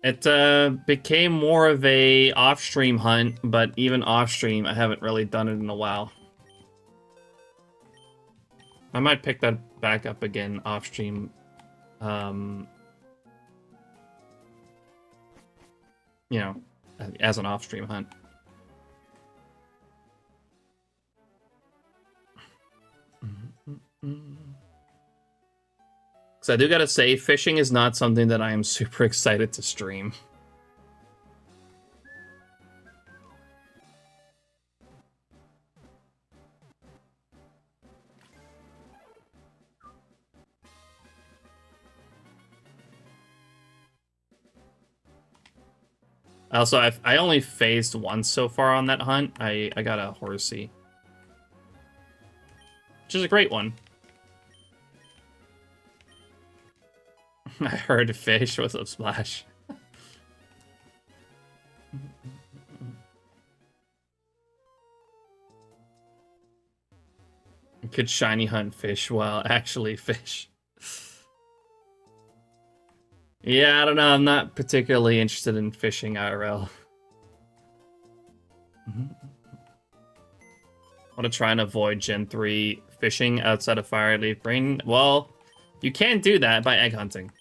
It became more of a off-stream hunt, but even off-stream, I haven't really done it in a while. I might pick that back up again off-stream. You know, as an off-stream hunt. So I do gotta say, fishing is not something that I am super excited to stream. Also, I only phased once so far on that hunt. I got a horsey, which is a great one. I heard a fish with a splash. You could shiny hunt fish while actually fish. Yeah, I don't know. I'm not particularly interested in fishing IRL. I want to try and avoid Gen 3 fishing outside of Fireleaf Green. Well, you can't do that by egg hunting.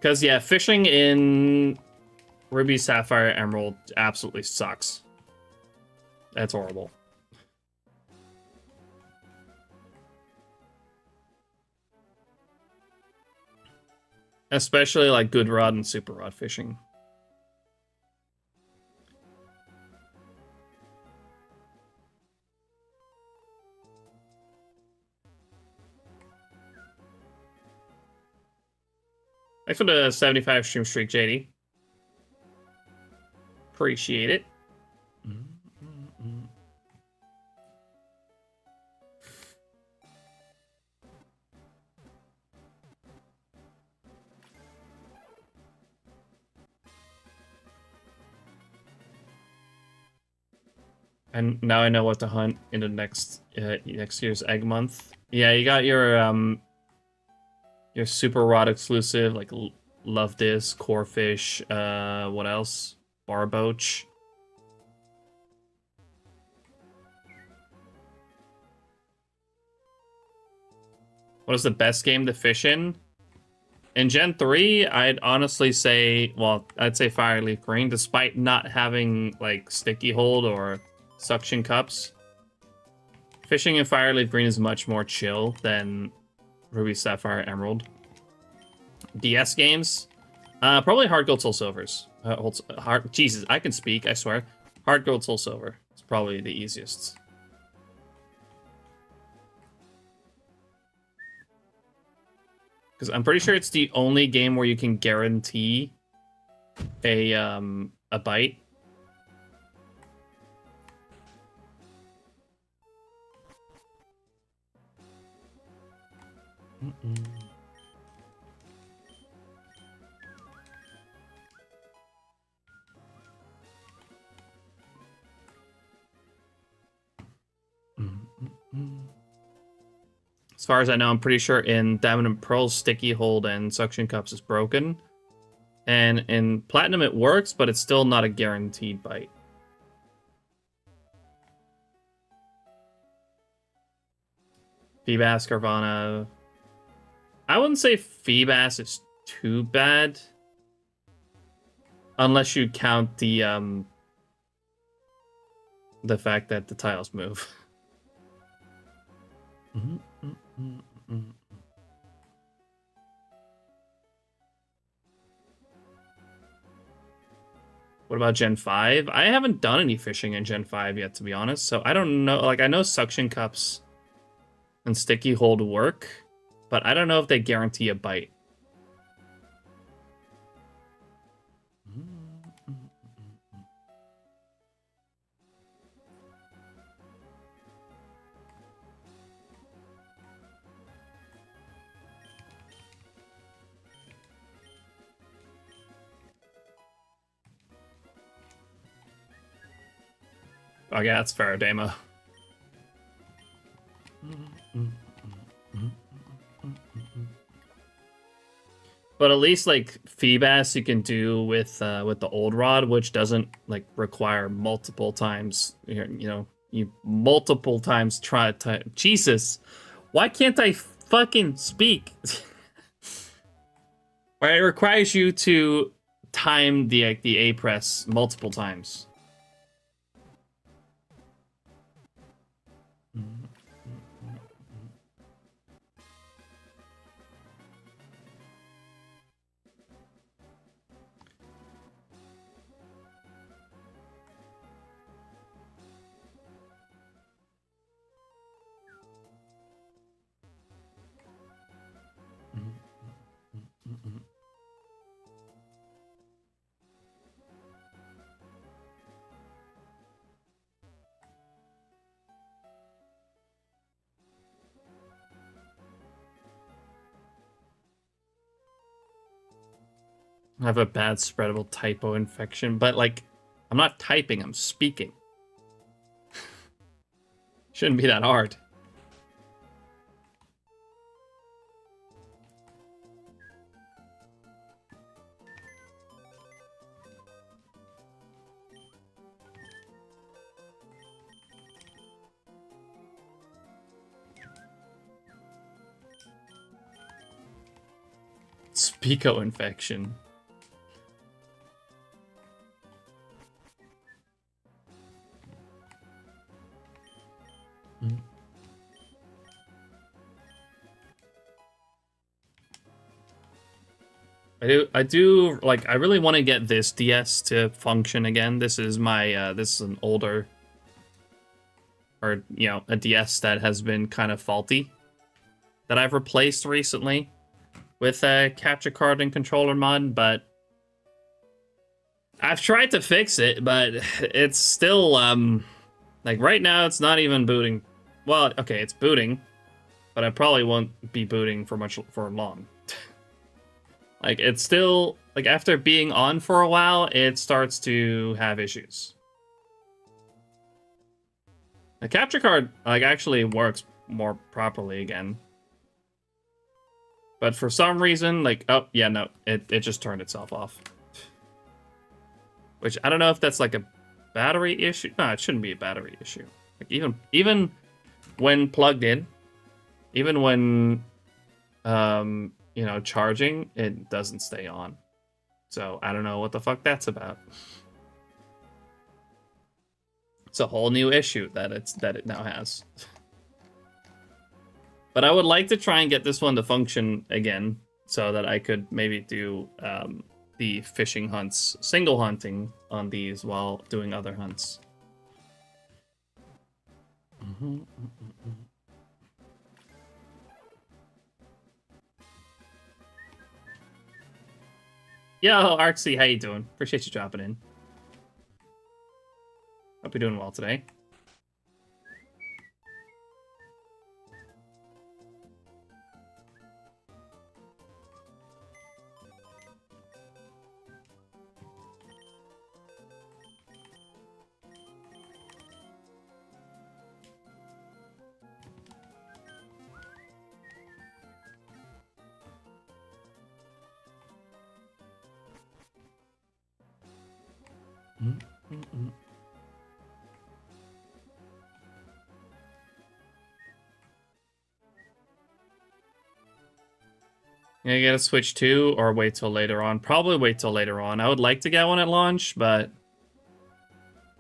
Because, yeah, fishing in Ruby, Sapphire, Emerald absolutely sucks. That's horrible. Especially, like, good rod and super rod fishing. Thanks for the 75 stream streak, JD. Appreciate it. And now I know what to hunt in the next year's egg month. Yeah, you got your super rod exclusive, like Love This, Corefish, what else? Barboach. What is the best game to fish in? In Gen 3, I'd honestly say, well, I'd say Fireleaf Green, despite not having, like, sticky hold or suction cups. Fishing in Fireleaf Green is much more chill than Ruby, Sapphire, Emerald. DS games? Probably Hard Gold, Soul Silvers. Jesus, I can speak, I swear. Hard Gold, Soul Silver. It's probably the easiest. Because I'm pretty sure it's the only game where you can guarantee a bite. As far as I know, I'm pretty sure in Diamond and Pearl, sticky hold and suction cups is broken. And in Platinum it works, but it's still not a guaranteed bite. Feebas, Carvana. I wouldn't say Feebas is too bad. Unless you count the fact that the tiles move. What about Gen 5? I haven't done any fishing in Gen 5 yet, to be honest. So I don't know. Like, I know suction cups and sticky hold work, but I don't know if they guarantee a bite. Oh yeah, it's fair, Demo. But at least like Feebas you can do with the old rod, which doesn't like require multiple times. You multiple times try to. Jesus, why can't I fucking speak? Right, it requires you to time the A press multiple times. I have a bad spreadable typo infection, but like, I'm not typing, I'm speaking. Shouldn't be that hard. Speako infection. I do like I really want to get this DS to function again. This is my this is an older or a DS that has been kind of faulty that I've replaced recently with a capture card and controller mod, but I've tried to fix it, but it's still like right now it's not even booting. Well, okay, it's booting, but I probably won't be booting for long. Like, it's still, like, after being on for a while, it starts to have issues. The capture card, like, actually works more properly again. But for some reason, like, oh, yeah, no, it just turned itself off. Which, I don't know if that's, like, a battery issue. No, it shouldn't be a battery issue. Like, even when plugged in, even when, charging, it doesn't stay on. So I don't know what the fuck that's about. It's a whole new issue that it now has. But I would like to try and get this one to function again so that I could maybe do the fishing hunts, single hunting on these while doing other hunts. Yo, Arksy, how you doing? Appreciate you dropping in. Hope you're doing well today. Yeah, you gotta Switch 2 or wait till later on. Probably wait till later on. I would like to get one at launch, but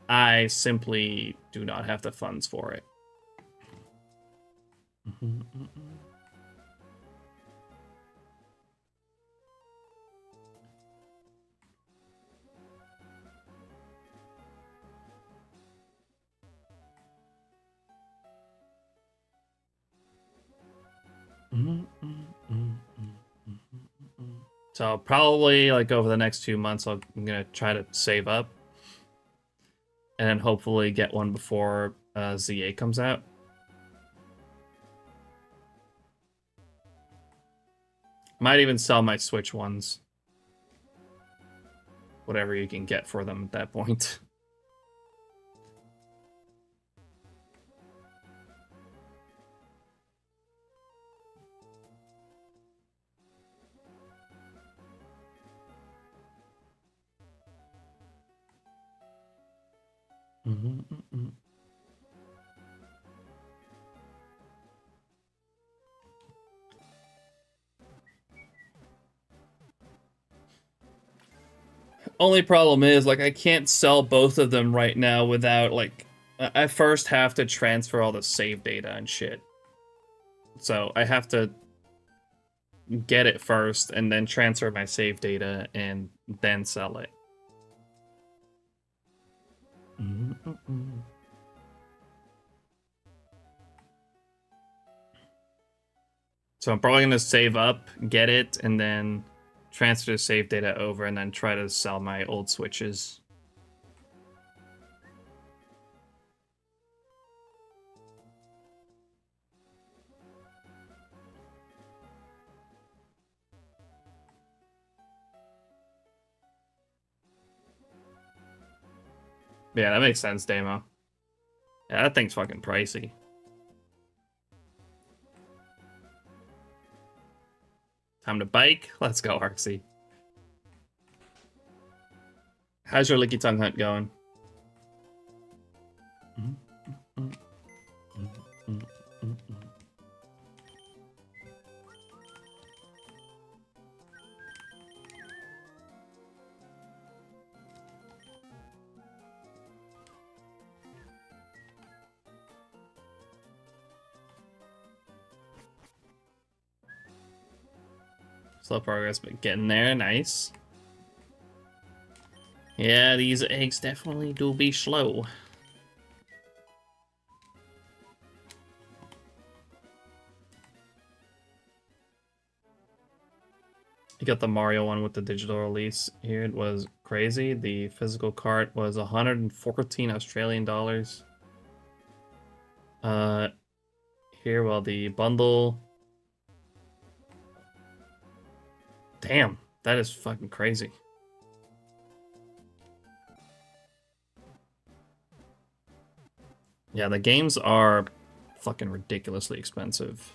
I simply do not have the funds for it. So probably like over the next 2 months, I'm gonna try to save up, and then hopefully get one before Z8 comes out. Might even sell my Switch ones. Whatever you can get for them at that point. Only problem is, like, I can't sell both of them right now without, like, I first have to transfer all the save data and shit. So I have to get it first and then transfer my save data and then sell it. So I'm probably going to save up, get it, and then transfer the save data over and then try to sell my old Switches. Yeah, that makes sense, Damo. Yeah, that thing's fucking pricey. Time to bike? Let's go, Arksy. How's your Licky Tongue hunt going? Slow progress, but getting there. Nice. Yeah, these eggs definitely do be slow. You got the Mario one with the digital release here. It was crazy. The physical cart was 114 Australian dollars. Here, well, the bundle. Damn, that is fucking crazy. Yeah, the games are fucking ridiculously expensive.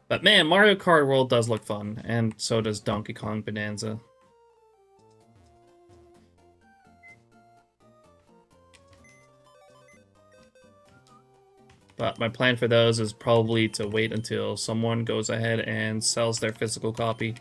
But man, Mario Kart World does look fun, and so does Donkey Kong Bonanza. But my plan for those is probably to wait until someone goes ahead and sells their physical copy.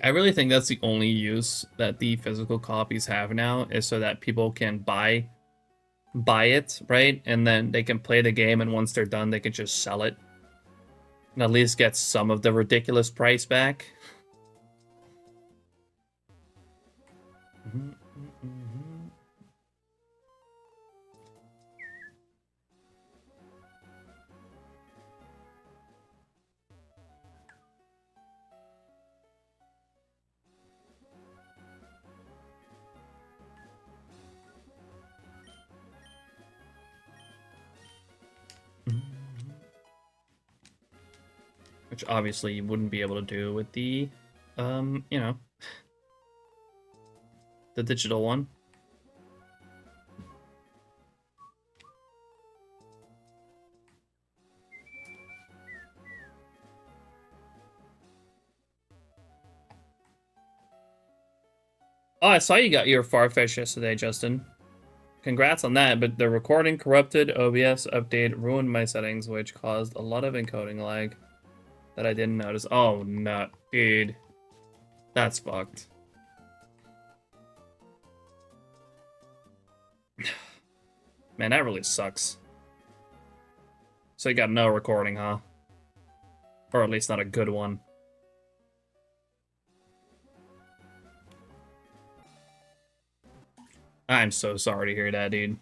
I really think that's the only use that the physical copies have now, is so that people can buy it, right? And then they can play the game, and once they're done, they can just sell it. And at least get some of the ridiculous price back. which obviously you wouldn't be able to do with the, you know, the digital one. Oh, I saw you got your Farfetch'd yesterday, Justin. Congrats on that, but the recording corrupted. OBS update ruined my settings, which caused a lot of encoding lag that I didn't notice. Oh, no, dude. That's fucked. Man, that really sucks. So you got no recording, huh? Or at least not a good one. I'm so sorry to hear that, dude.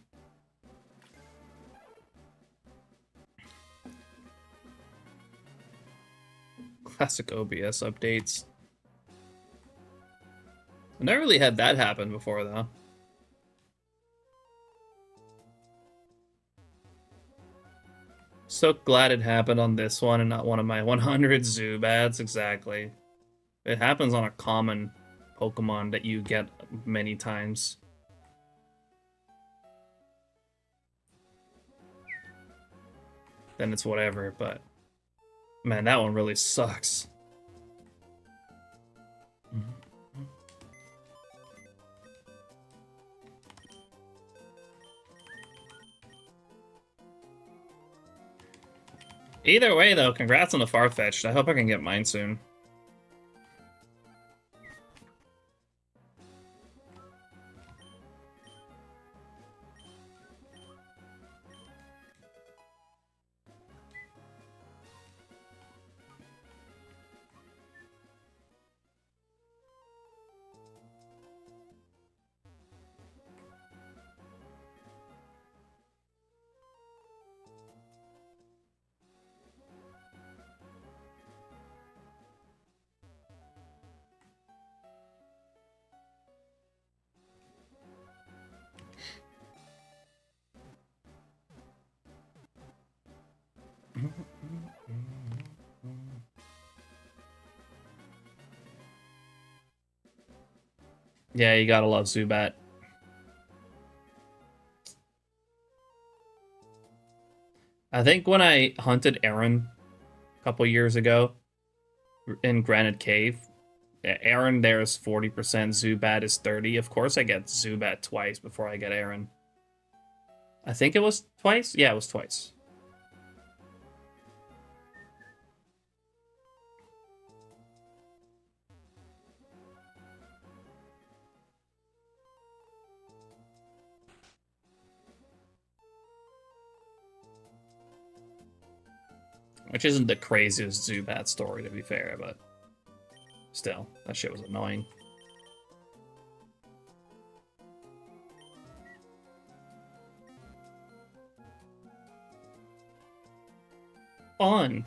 Classic OBS updates. I never really had that happen before, though. So glad it happened on this one and not one of my 100 Zubats, exactly. It happens on a common Pokemon that you get many times. Then it's whatever, but... Man, that one really sucks. Either way, though, congrats on the Farfetch'd. I hope I can get mine soon. Yeah, you gotta love Zubat. I think when I hunted Aaron a couple years ago in Granite Cave, Aaron there is 40%, Zubat is 30%. Of course I get Zubat twice before I get Aaron. I think it was twice? Yeah, it was twice. Which isn't the craziest Zubat story, to be fair, but still, that shit was annoying. Fun.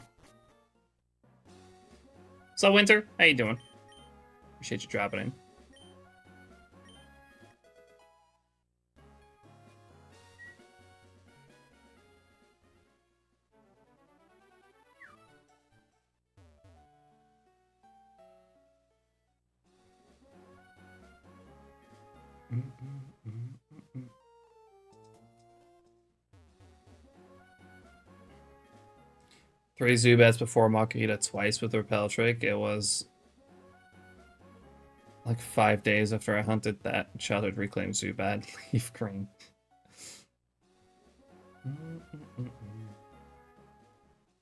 So, Winter, how you doing? Appreciate you dropping in. Three Zubats before Makihita twice with Repel Trick. It was like 5 days after I hunted that childhood reclaimed Zubat, Leaf Green.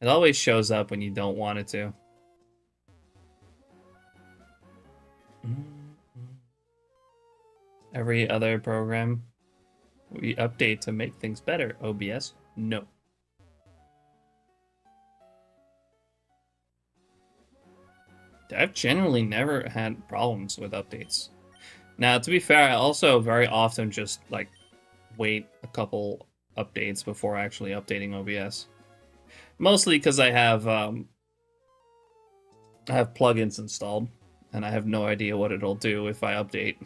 It always shows up when you don't want it to. Every other program we update to make things better. OBS? No. I've generally never had problems with updates. Now, to be fair, I also very often just like wait a couple updates before actually updating OBS. Mostly because I have plugins installed, and I have no idea what it'll do if I update.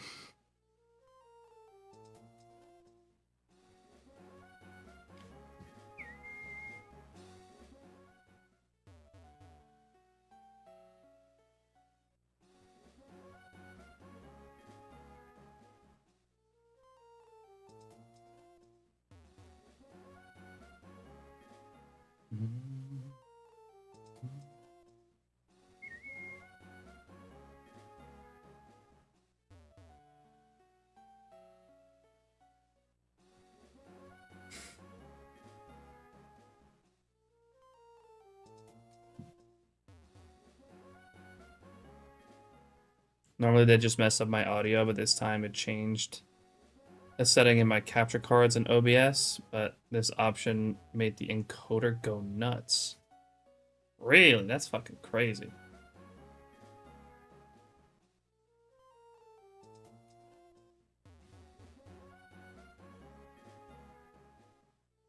Normally they just mess up my audio, but this time it changed a setting in my capture cards in OBS, but this option made the encoder go nuts. Really? That's fucking crazy.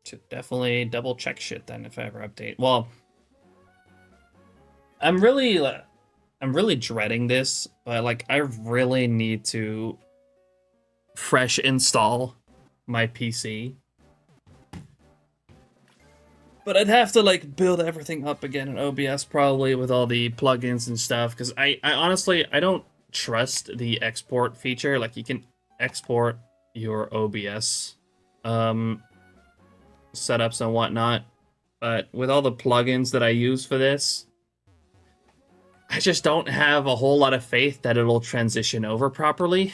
Should definitely double check shit then if I ever update. Well, I'm really dreading this, but like I really need to fresh install my PC. But I'd have to like build everything up again in OBS probably with all the plugins and stuff, because I honestly I don't trust the export feature. Like you can export your OBS setups and whatnot, but with all the plugins that I use for this, I just don't have a whole lot of faith that it'll transition over properly.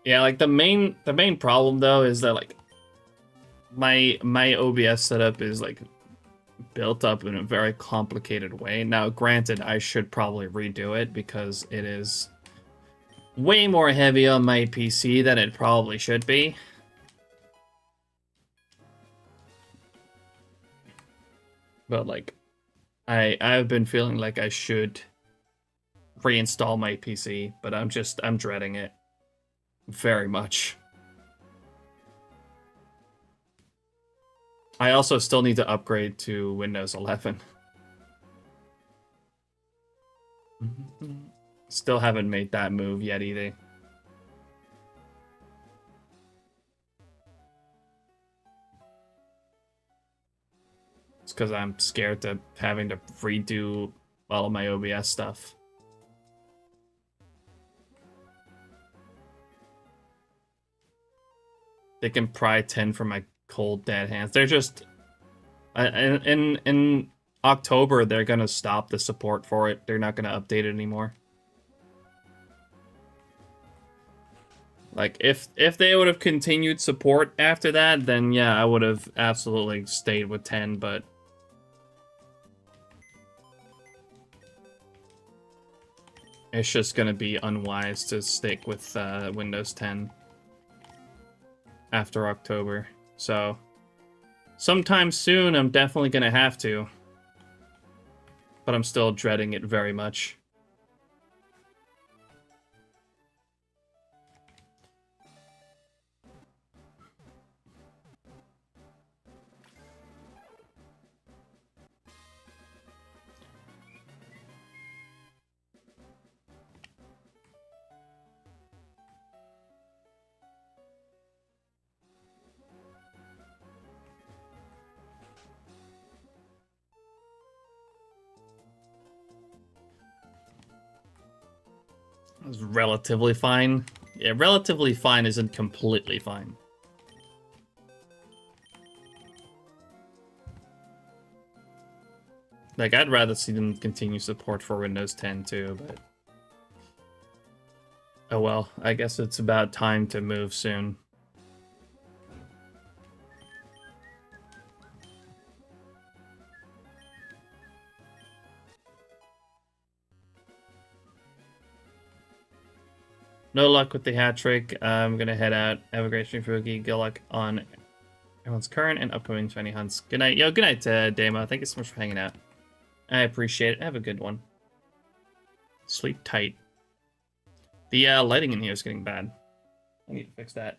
Yeah, like the main problem though is that like my OBS setup is like built up in a very complicated way. Now, granted, I should probably redo it because it is way more heavy on my PC than it probably should be. But like I've been feeling like I should reinstall my PC, but I'm dreading it very much. I also still need to upgrade to Windows 11. Still haven't made that move yet either. It's because I'm scared to having to redo all of my OBS stuff. They can pry 10 from my cold dead hands. They're just in October they're gonna stop the support for it. They're not gonna update it anymore. Like if they would have continued support after that, then yeah, I would have absolutely stayed with 10, but it's just gonna be unwise to stick with Windows 10 after October. So sometime soon I'm definitely gonna have to, but I'm still dreading it very much. It was relatively fine. Yeah, relatively fine isn't completely fine. Like, I'd rather see them continue support for Windows 10 too, but... oh well, I guess it's about time to move soon. No luck with the hat trick. I'm gonna head out. Have a great stream, Fuki. Good luck on everyone's current and upcoming shiny hunts. Good night. Yo, good night, Damo. Thank you so much for hanging out. I appreciate it. Have a good one. Sleep tight. The lighting in here is getting bad. I need to fix that.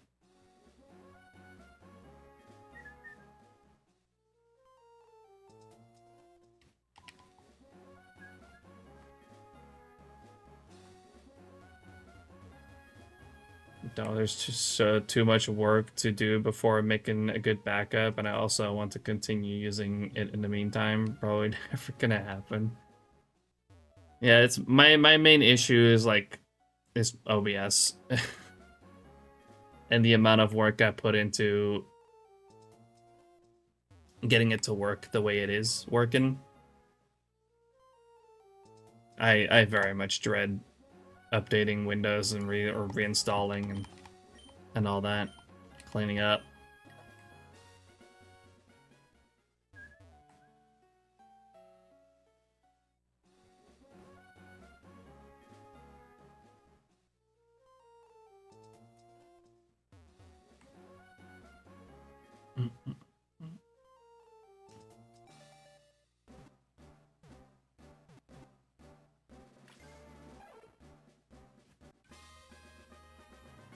No, there's just too much work to do before making a good backup, and I also want to continue using it in the meantime. Probably never gonna happen. Yeah, it's my main issue is like is OBS and the amount of work I put into getting it to work the way it is working. I very much dread updating Windows and reinstalling and all that, cleaning up.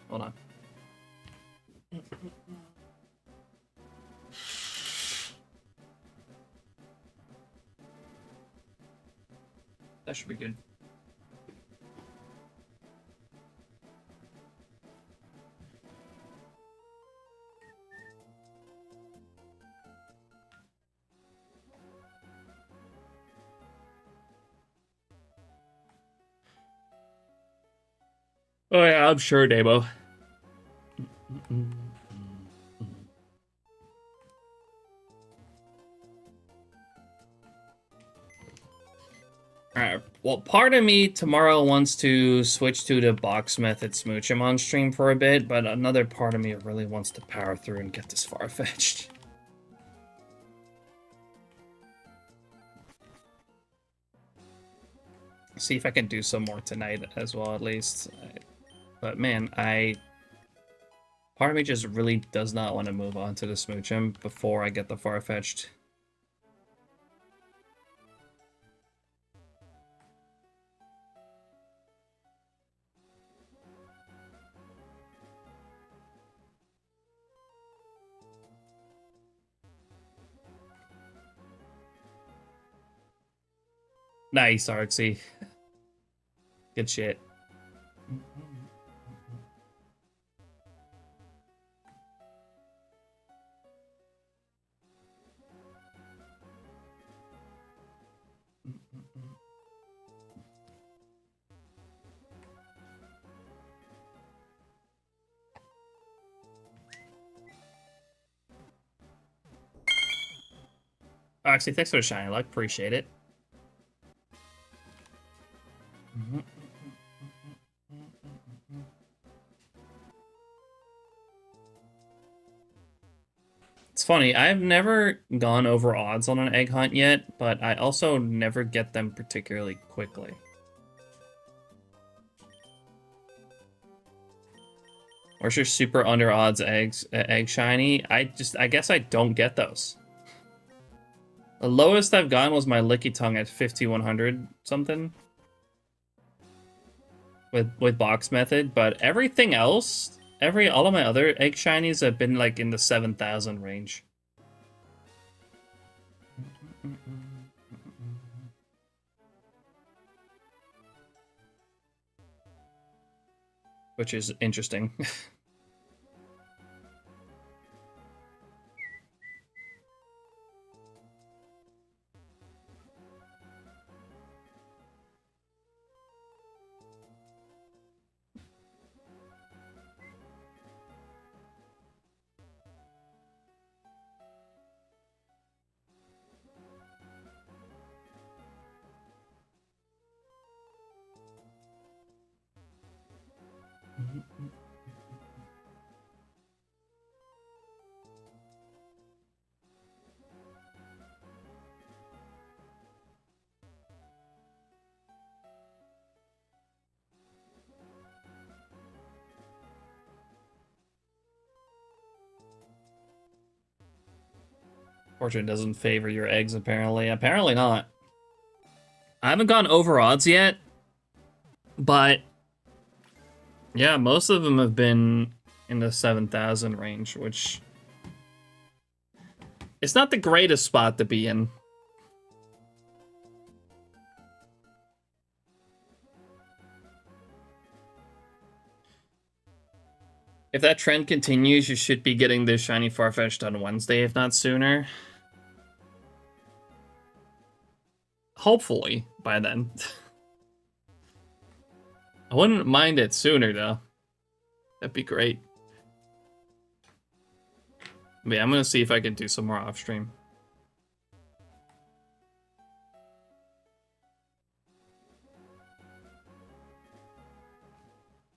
Hold on. That should be good. Oh yeah, I'm sure, Dabo. Alright, well, part of me tomorrow wants to switch to the box method smooch him on stream for a bit, but another part of me really wants to power through and get this Farfetch'd. See if I can do some more tonight as well, at least. But man, part of me just really does not want to move on to the smooch him before I get the Farfetch'd. Nice, Artsy. Good shit. Actually, thanks for the shiny luck. Appreciate it. It's funny, I've never gone over odds on an egg hunt yet, but I also never get them particularly quickly. Where's your super under odds egg shiny? I guess I don't get those. The lowest I've gotten was my Licky Tongue at 5100 something. With box method, but everything else, all of my other egg shinies have been like in the 7,000 range. Which is interesting. Fortune doesn't favor your eggs, apparently. Apparently not. I haven't gone over odds yet, but yeah, most of them have been in the 7,000 range, which it's not the greatest spot to be in. If that trend continues, you should be getting the shiny Farfetch'd on Wednesday, if not sooner. Hopefully, by then. I wouldn't mind it sooner, though. That'd be great. But yeah, I'm gonna see if I can do some more off-stream.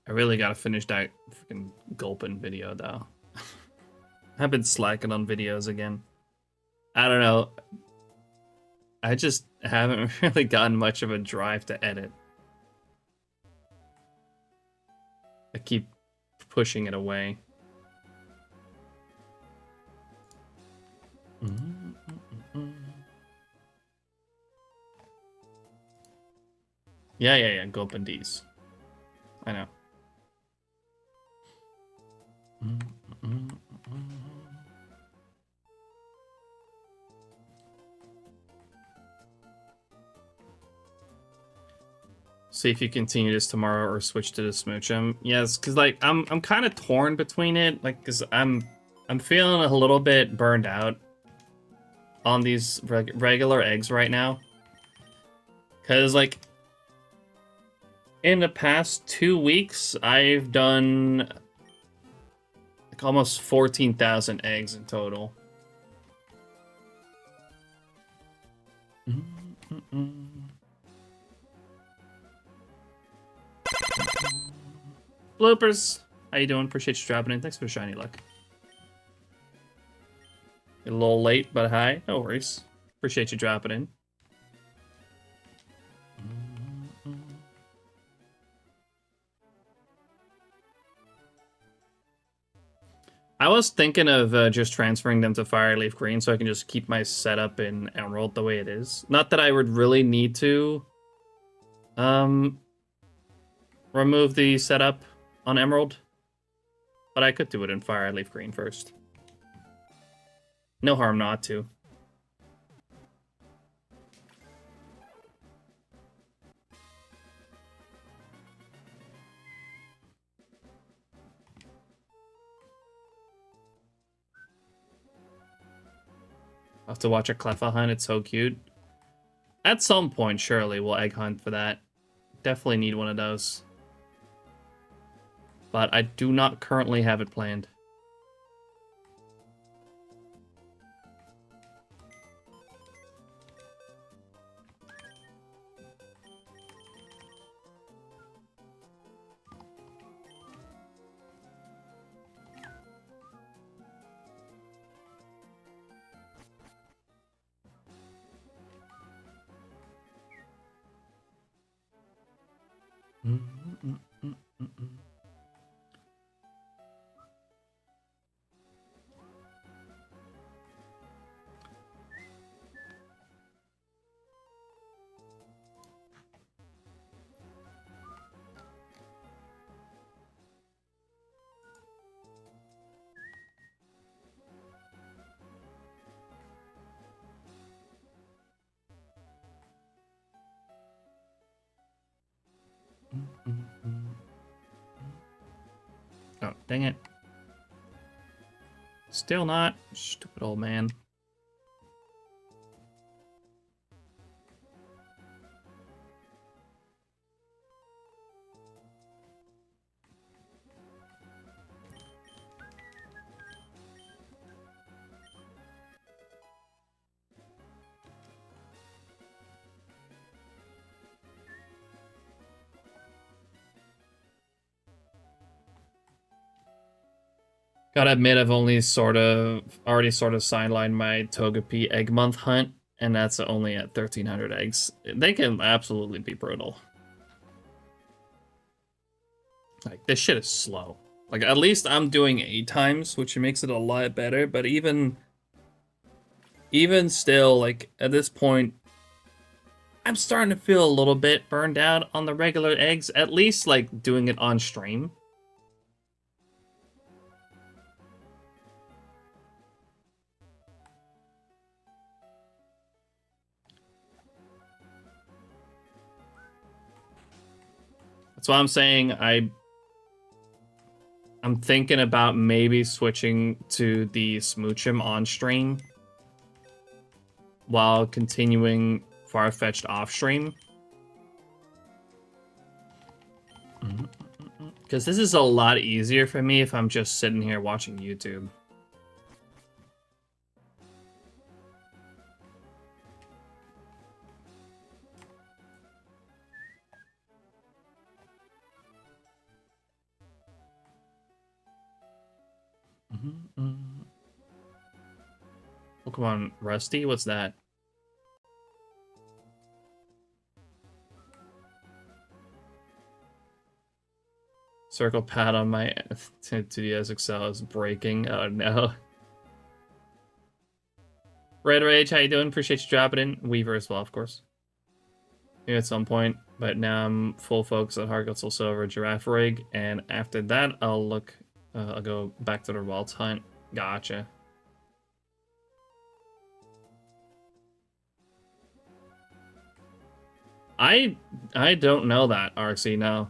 I really gotta finish that freaking gulping video, though. I've been slacking on videos again. I don't know. I just haven't really gotten much of a drive to edit. I keep pushing it away. Yeah, gulping D's. I know. See if you continue this tomorrow or switch to the smoochum. Yes, because like I'm kind of torn between it, like because I'm feeling a little bit burned out on these regular eggs right now. Because like in the past 2 weeks, I've done like almost 14,000 eggs in total. Bloopers, how you doing? Appreciate you dropping in. Thanks for the shiny luck. A little late, but hi. No worries. Appreciate you dropping in. I was thinking of just transferring them to Fireleaf Green so I can just keep my setup in Emerald the way it is. Not that I would really need to remove the setup on Emerald, but I could do it in Fireleaf Green first. No harm not to. I'll have to watch a Cleffa hunt, it's so cute. At some point, surely, we'll egg hunt for that. Definitely need one of those. But I do not currently have it planned. Oh, dang it. Still not. Stupid old man. Gotta admit, I've already sort of sidelined my Togepi egg month hunt, and that's only at 1,300 eggs. They can absolutely be brutal. Like, this shit is slow. Like, at least I'm doing 8 times, which makes it a lot better, but even still, like, at this point, I'm starting to feel a little bit burned out on the regular eggs, at least, like, doing it on stream. That's why I'm saying I'm I'm thinking about maybe switching to the Smoochum on stream while continuing Farfetch'd off stream. Because this is a lot easier for me if I'm just sitting here watching YouTube. Pokemon Rusty? What's that? Circle pad on my 2DS XL is breaking. Oh no. Red Rage, how you doing? Appreciate you dropping in. Weaver as well, of course. Maybe at some point, but now I'm full focus on Heart Gold Soul Silver Giraffe Rig, and after that I'll go back to the Vault Hunt. Gotcha. I don't know that, RC, no.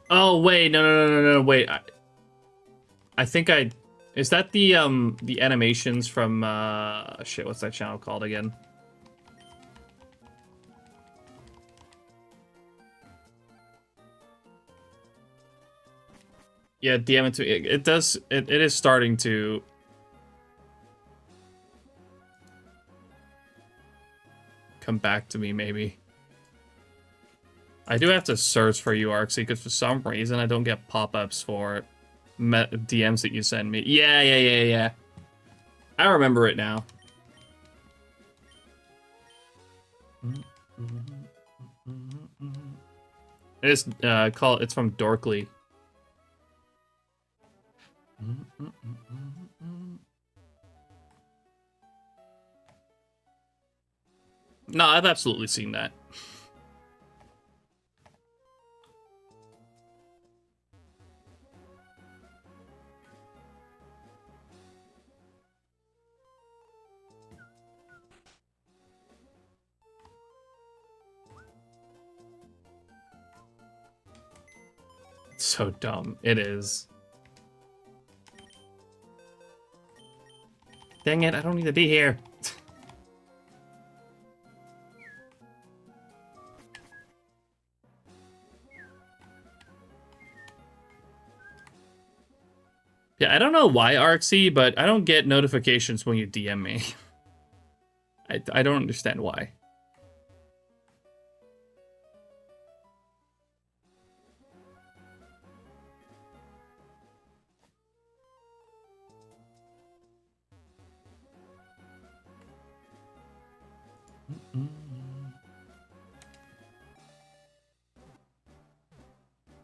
Oh wait, no, wait. I think is that the animations from shit, what's that channel called again? Yeah, DM it to me. It is starting to come back to me, maybe. I do have to search for you, Arxie, because for some reason I don't get pop-ups for DMs that you send me. Yeah. I remember it now. It's it's from Dorkly. No, I've absolutely seen that. It's so dumb. It is. Dang it, I don't need to be here. Yeah, I don't know why, Arxie, but I don't get notifications when you DM me. I don't understand why.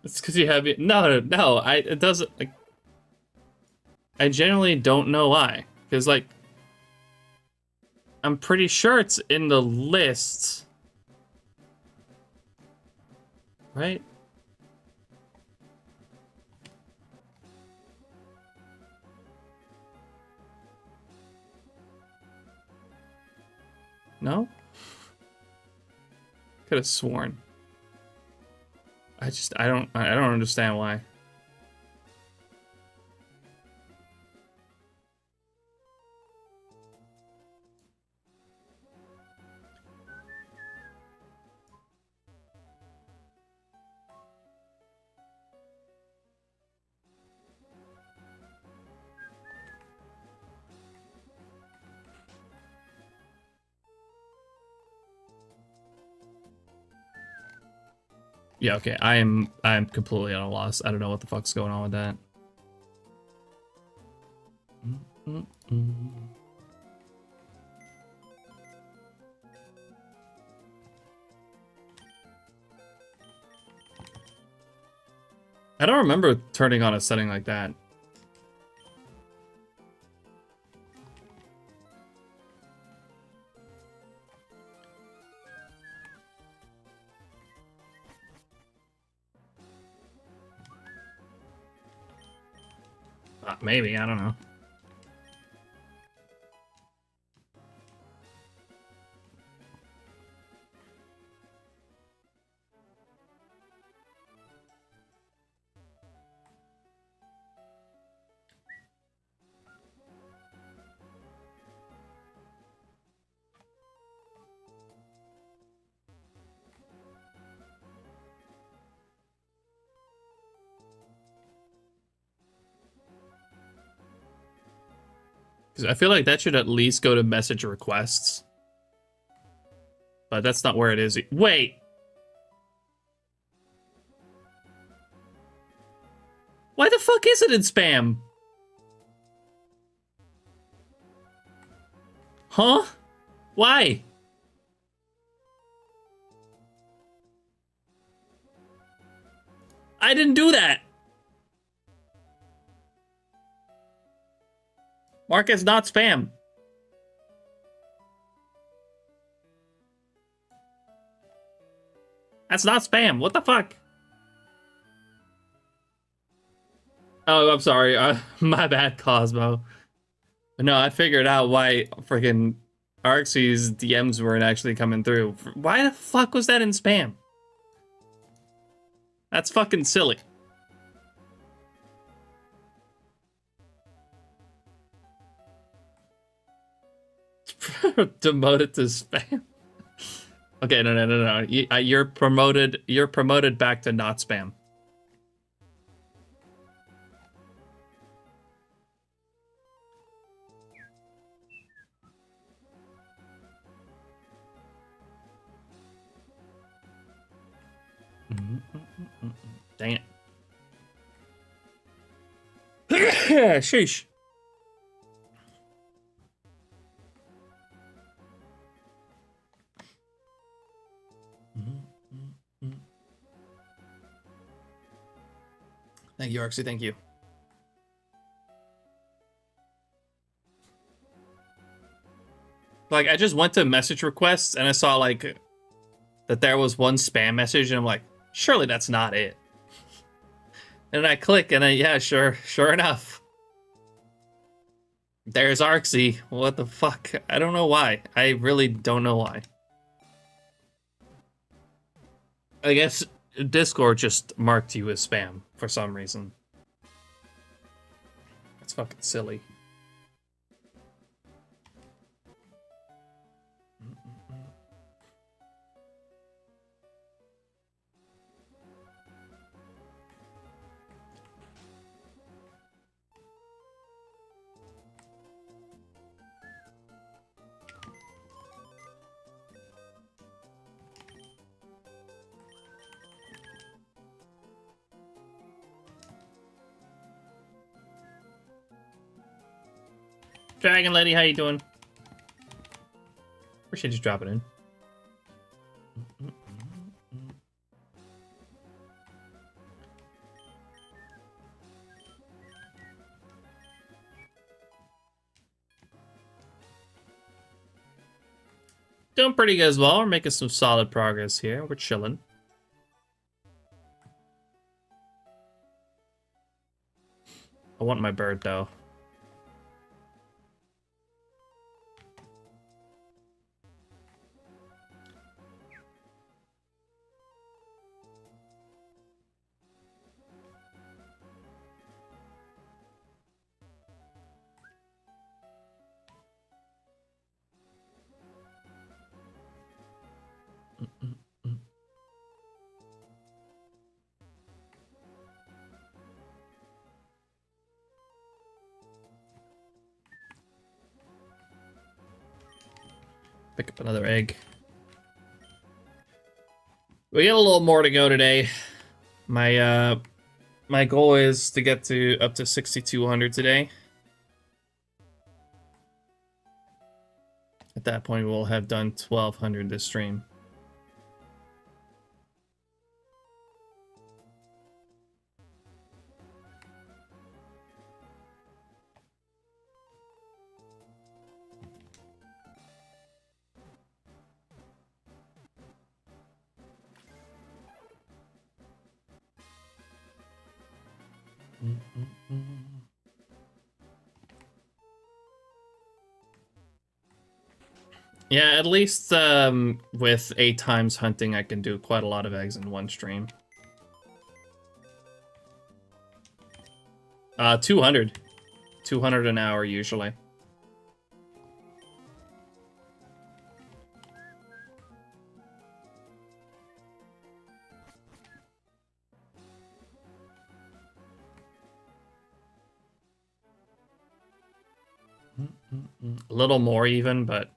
It's because you have it. No, it doesn't. Like, I generally don't know why. Because, like, I'm pretty sure it's in the list. Right? No? Could have sworn. I don't understand why. Yeah, okay. I am completely at a loss. I don't know what the fuck's going on with that. I don't remember turning on a setting like that. Maybe, I don't know. Because I feel like that should at least go to message requests. But that's not where it is. Wait! Why the fuck is it in spam? Huh? Why? I didn't do that! Mark is not spam. That's not spam. What the fuck? Oh, I'm sorry. My bad, Cosmo. No, I figured out why freaking Arxie's DMs weren't actually coming through. Why the fuck was that in spam? That's fucking silly. Demoted to spam. Okay, no. You're promoted. You're promoted back to not spam. Dang it. Sheesh. Thank you, Arxie. Thank you. Like, I just went to message requests and I saw, like, that there was one spam message, and I'm like, surely that's not it. And I click, and yeah, sure enough. There's Arxie. What the fuck? I don't know why. I really don't know why. I guess Discord just marked you as spam for some reason. That's fucking silly. Dragon Lady, how you doing? Appreciate you dropping in. Doing pretty good as well. We're making some solid progress here. We're chilling. I want my bird, though. Pick up another egg. We got a little more to go today. My my goal is to get to up to 6,200 today. At that point, we'll have done 1,200 this stream. Yeah, at least with 8 times hunting, I can do quite a lot of eggs in one stream. 200. 200 an hour usually. A little more even, but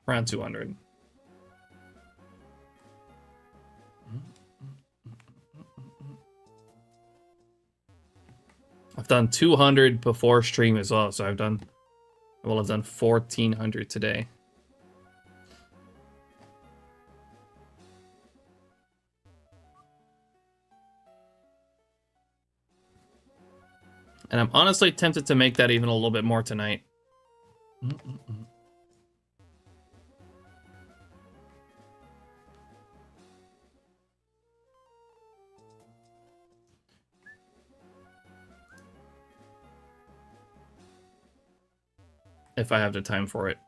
around 200. I've done 200 before stream as well, so I've done 1400 today. And I'm honestly tempted to make that even a little bit more tonight. If I have the time for it.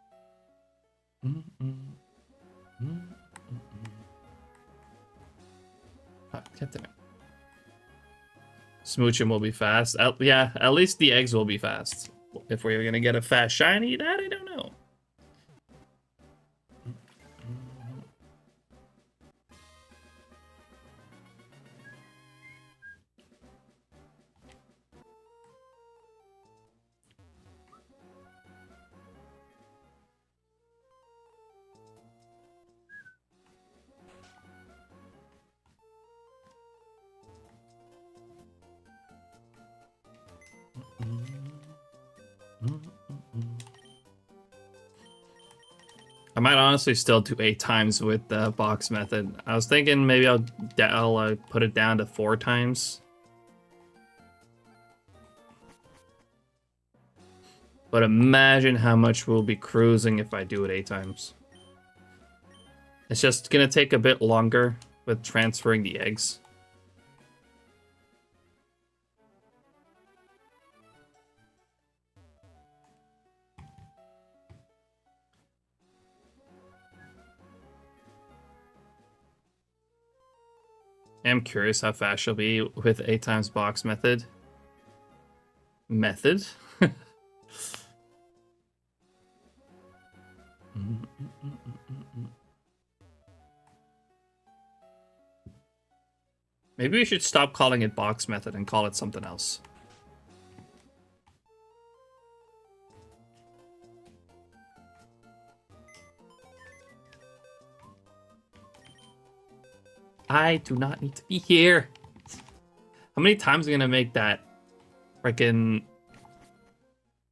Get there. Smooching will be fast. Yeah, at least the eggs will be fast. If we're gonna get a fast shiny, that I don't know. I might honestly still do 8 times with the box method. I was thinking maybe I'll put it down to 4 times. But imagine how much we'll be cruising if I do it 8 times. It's just gonna take a bit longer with transferring the eggs. I'm curious how fast she'll be with 8 times box method. Method? Maybe we should stop calling it box method and call it something else. I do not need to be here. How many times am I gonna make that freaking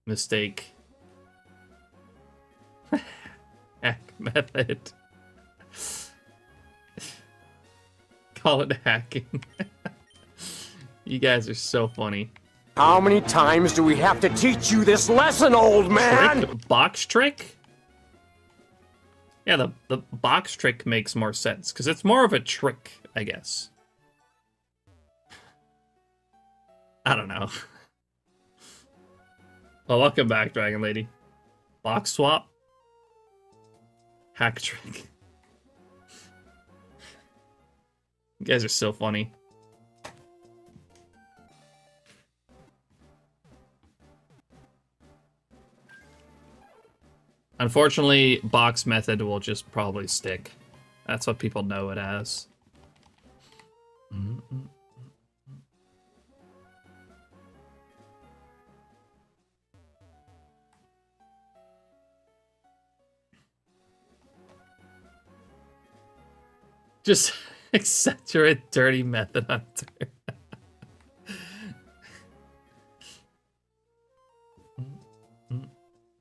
mistake? Hack method. Call it hacking. You guys are so funny. How many times do we have to teach you this lesson, old man? Trick? Box trick? Yeah, the box trick makes more sense, because it's more of a trick, I guess. I don't know. Well, welcome back, Dragon Lady. Box swap? Hack trick. You guys are so funny. Unfortunately, box method will just probably stick. That's what people know it as. Just accept you're a dirty method hunter.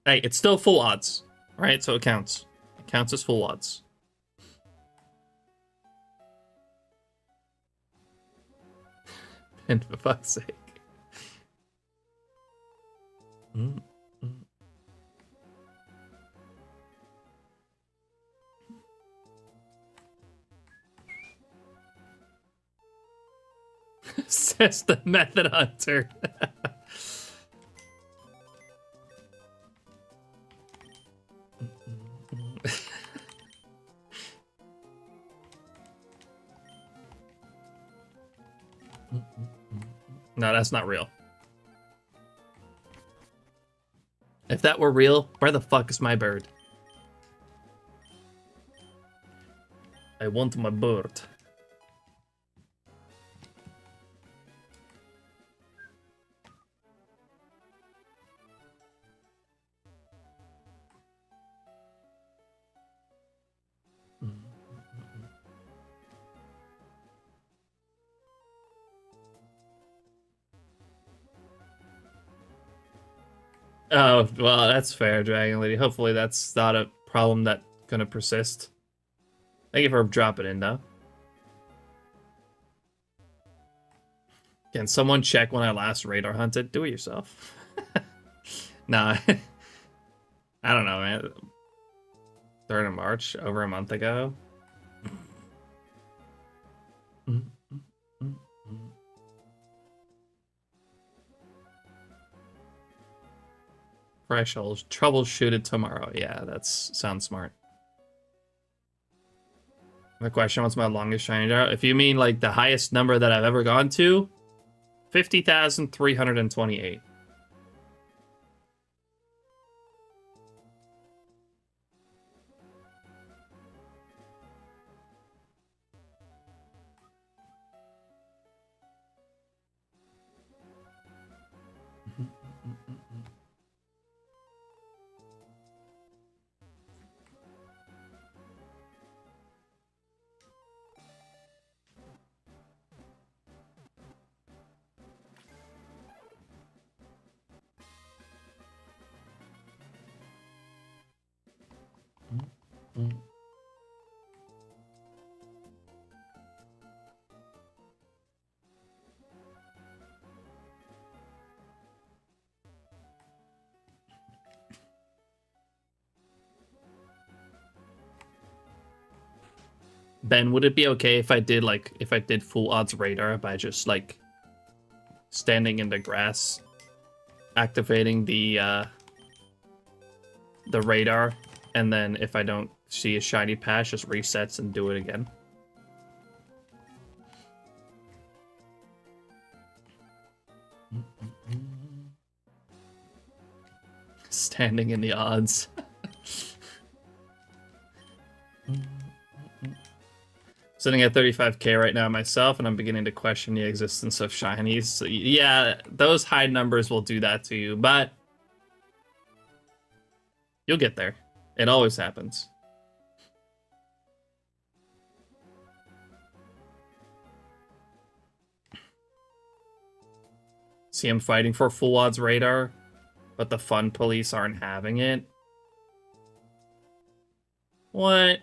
Hey, it's still full odds, right? So it counts. It counts as full odds. And for fuck's sake. Says the method hunter. No, that's not real. If that were real, where the fuck is my bird? I want my bird. Oh, well, that's fair, Dragon Lady. Hopefully that's not a problem that's gonna persist. Thank you for dropping in, though. Can someone check when I last radar hunted? Do it yourself. Nah. I don't know, man. 3rd of March, over a month ago. Thresholds. Troubleshoot it tomorrow. Yeah, sounds smart. The question, what's my longest shiny dart? If you mean like the highest number that I've ever gone to, 50,328. Ben, would it be okay if I did full odds radar by just like standing in the grass, activating the radar, and then if I don't see a shiny patch, just resets and do it again? Standing in the odds. Sitting at 35k right now myself, and I'm beginning to question the existence of shinies. So, yeah, those high numbers will do that to you, but you'll get there. It always happens. See him fighting for full odds radar, but the fun police aren't having it. What?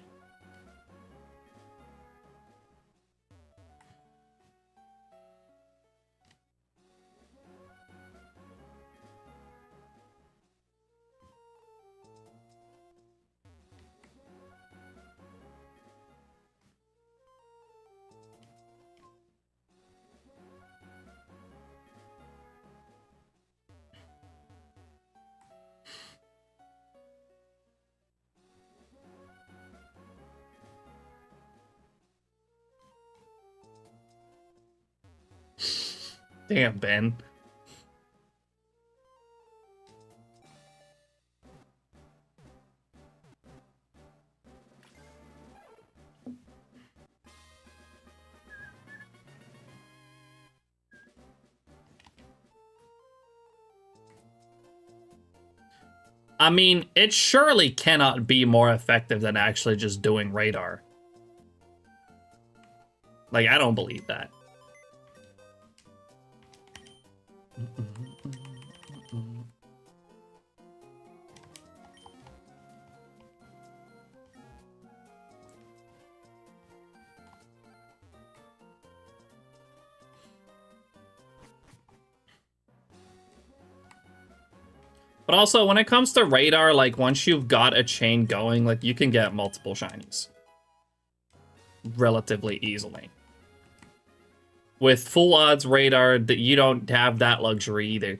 Damn, Ben. I mean, it surely cannot be more effective than actually just doing radar. Like, I don't believe that. But also, when it comes to radar, like, once you've got a chain going, like, you can get multiple shinies relatively easily. With full odds radar, that you don't have that luxury either.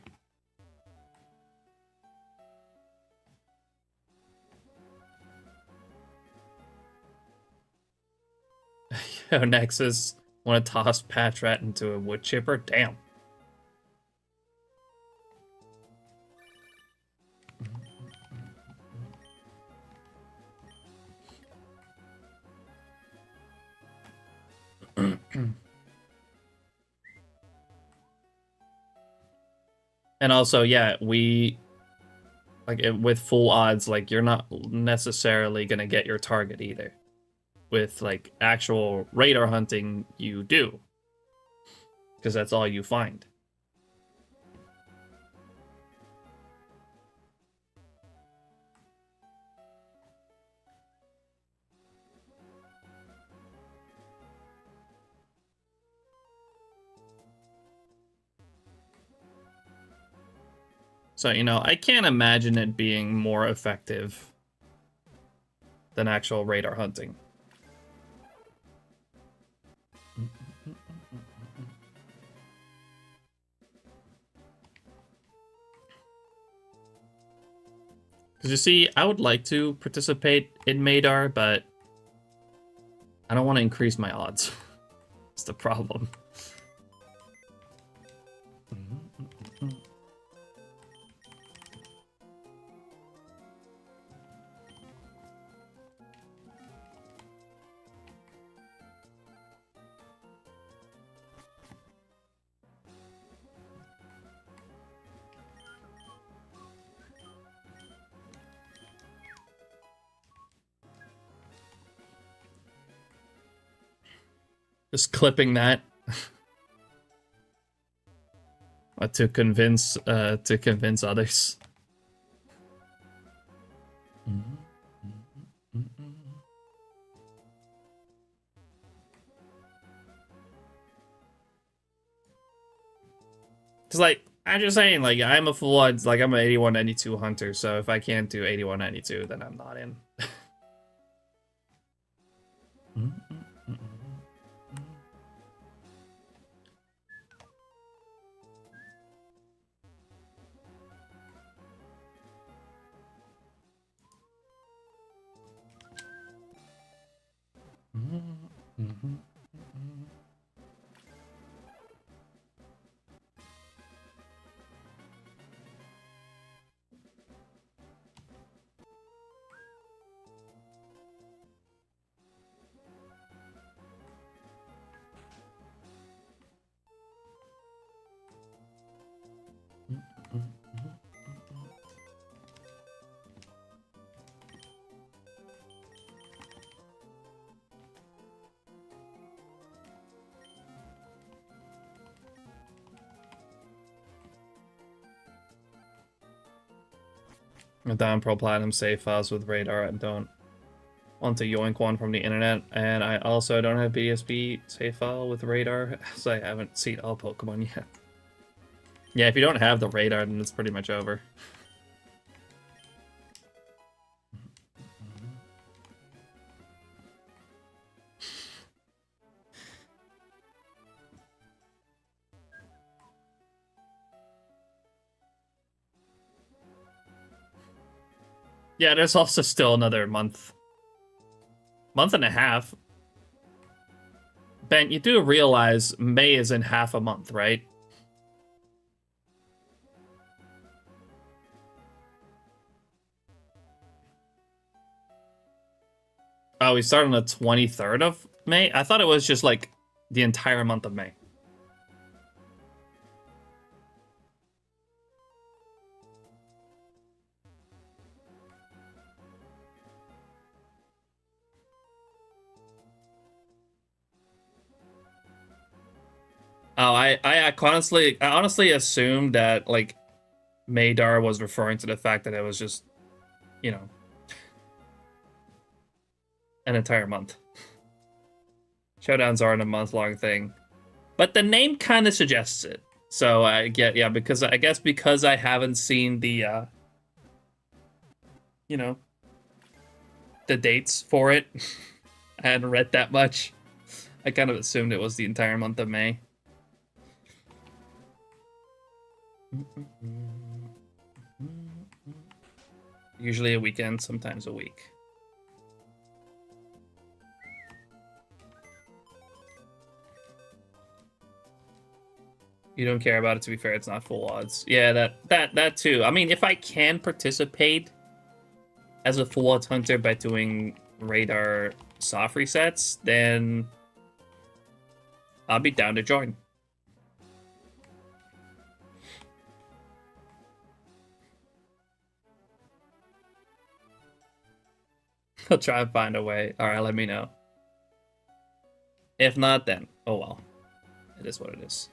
Yo, Nexus Want to toss patch rat into a wood chipper? Damn. And also, yeah, we like with full odds, like you're not necessarily gonna get your target either. With like actual radar hunting, you do, because that's all you find. So, you know, I can't imagine it being more effective than actual radar hunting. Because you see, I would like to participate in Madar, but I don't want to increase my odds. It's the problem. Just clipping that to convince others. Cause like I'm just saying, like I'm a full odds, like I'm an 8192 hunter, so if I can't do 8192, then I'm not in. I down Pro Platinum save files with radar and don't want to yoink one from the internet, and I also don't have BSB save file with radar, so I haven't seen all Pokemon yet. Yeah, if you don't have the radar, then it's pretty much over. Yeah, there's also still another month and a half. Ben, you do realize May is in half a month, right? Oh, we start on the 23rd of May? I thought it was just like the entire month of May. Oh, I honestly assumed that like Madar was referring to the fact that it was just, you know, an entire month. Showdowns aren't a month-long thing, but the name kind of suggests it. So I get, yeah, because I guess because I haven't seen the, you know, the dates for it, I hadn't read that much. I kind of assumed it was the entire month of May. Usually a weekend, sometimes a week. You don't care about it, to be fair, it's not full odds. Yeah, that too. I mean, if I can participate as a full odds hunter by doing radar soft resets, then I'll be down to join. I'll try and find a way. Alright, let me know. If not, then, oh well. It is what it is.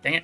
Dang it.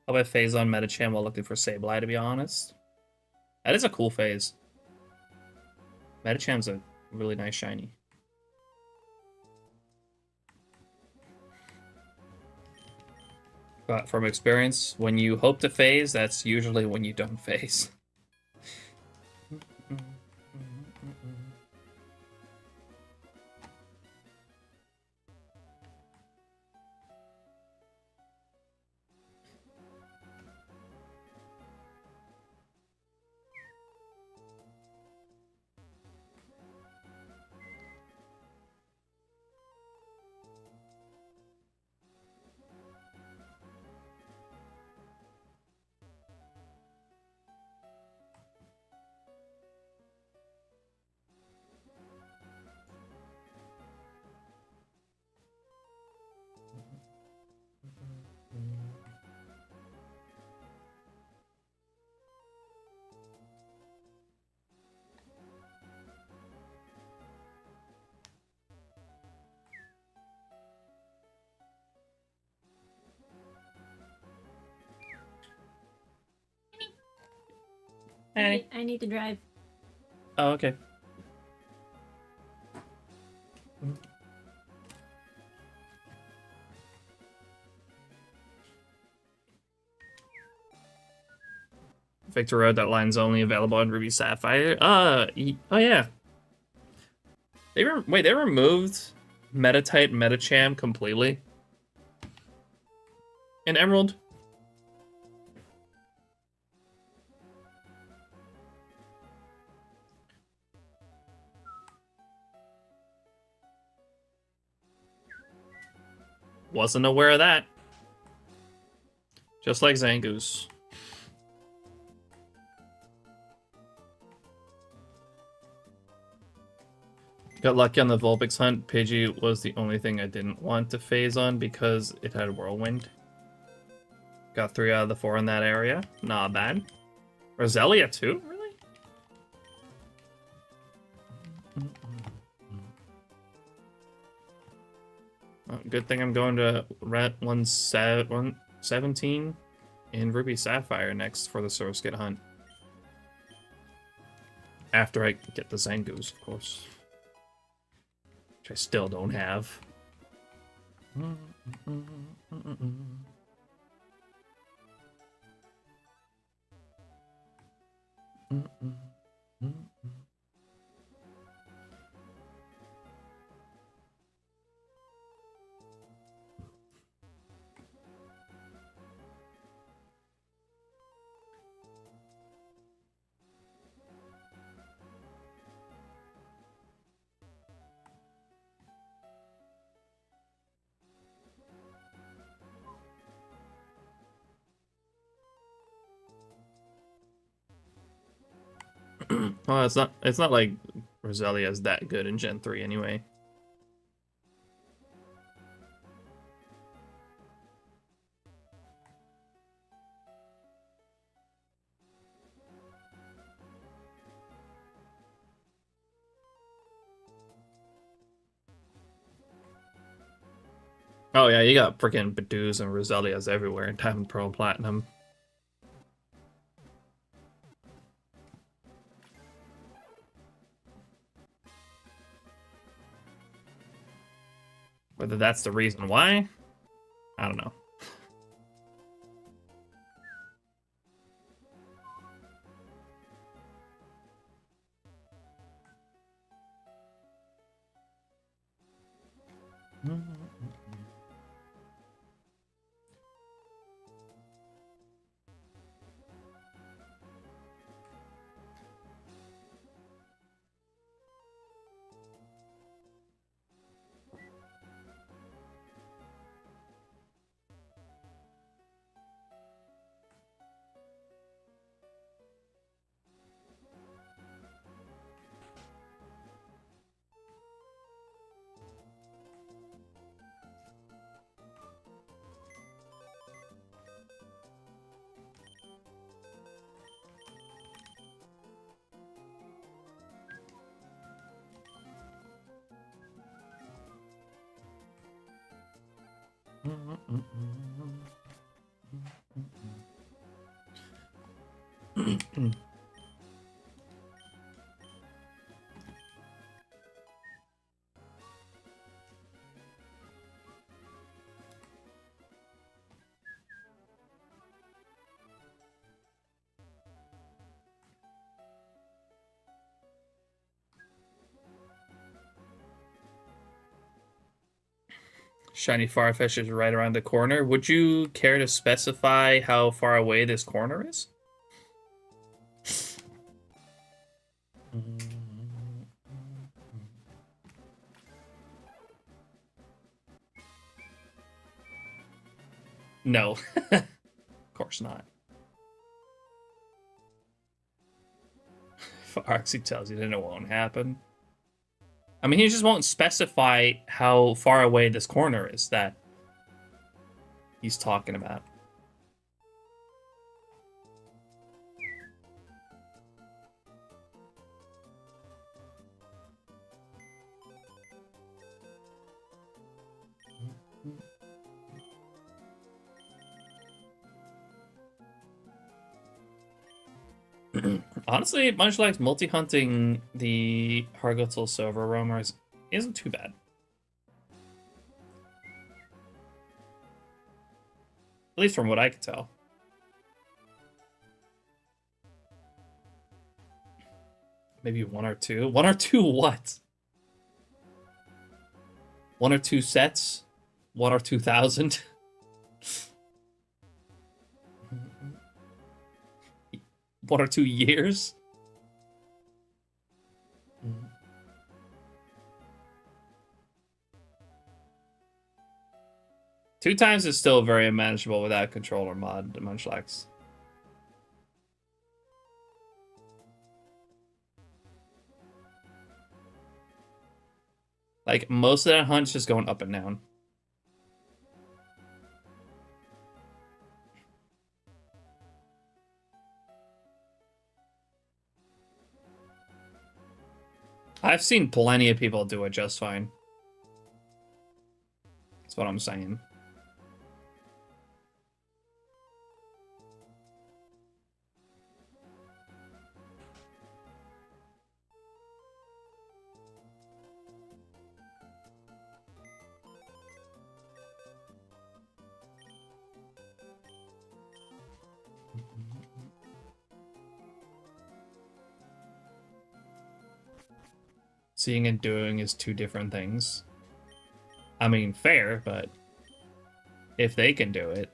I'll bet phase on Metacham while looking for Sableye, to be honest. That is a cool phase. Metacham's a really nice shiny. But from experience, when you hope to phase, that's usually when you don't phase. Hey. I need to drive. Oh, okay. Victor Road, that line's only available on Ruby Sapphire. Oh yeah. They removed Metatite and Metacham completely in Emerald. Wasn't aware of that. Just like Zangoose. Got lucky on the Vulpix hunt. Pidgey was the only thing I didn't want to phase on because it had Whirlwind. Got 3 out of the 4 in that area. Not bad. Roselia too? Really? Oh, good thing I'm going to Ret 117 in Ruby Sapphire next for the Surskit hunt. After I get the Zangoose, of course. Which I still don't have. Well, it's not like Roselia is that good in Gen 3 anyway. Oh yeah, you got freaking Badoos and Roselias everywhere in Diamond, Pearl, Platinum. Whether that's the reason why, I don't know. Shiny Farfetch'd is right around the corner. Would you care to specify how far away this corner is? No. Of course not. If Arxie tells you, then it won't happen. I mean, he just won't specify how far away this corner is that he's talking about. Honestly, Munchlax multi-hunting the Hargotel Silver Roamers isn't too bad. At least from what I can tell. Maybe 1 or 2. 1 or 2 what? 1 or 2 sets? 1 or 2,000? 1 or 2 years? Two times is still very manageable without controller mod, Munchlax. Like, most of that hunt's just going up and down. I've seen plenty of people do it just fine. That's what I'm saying. Seeing and doing is two different things. I mean, fair, but if they can do it.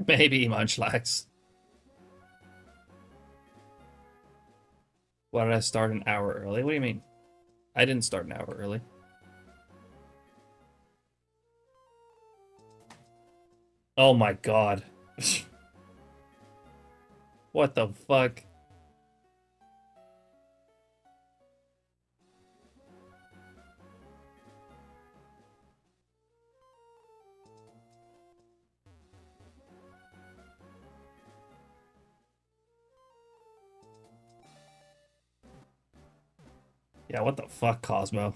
Maybe Munchlax. Why did I start an hour early? What do you mean? I didn't start an hour early. Oh my god. What the fuck? Yeah, what the fuck, Cosmo?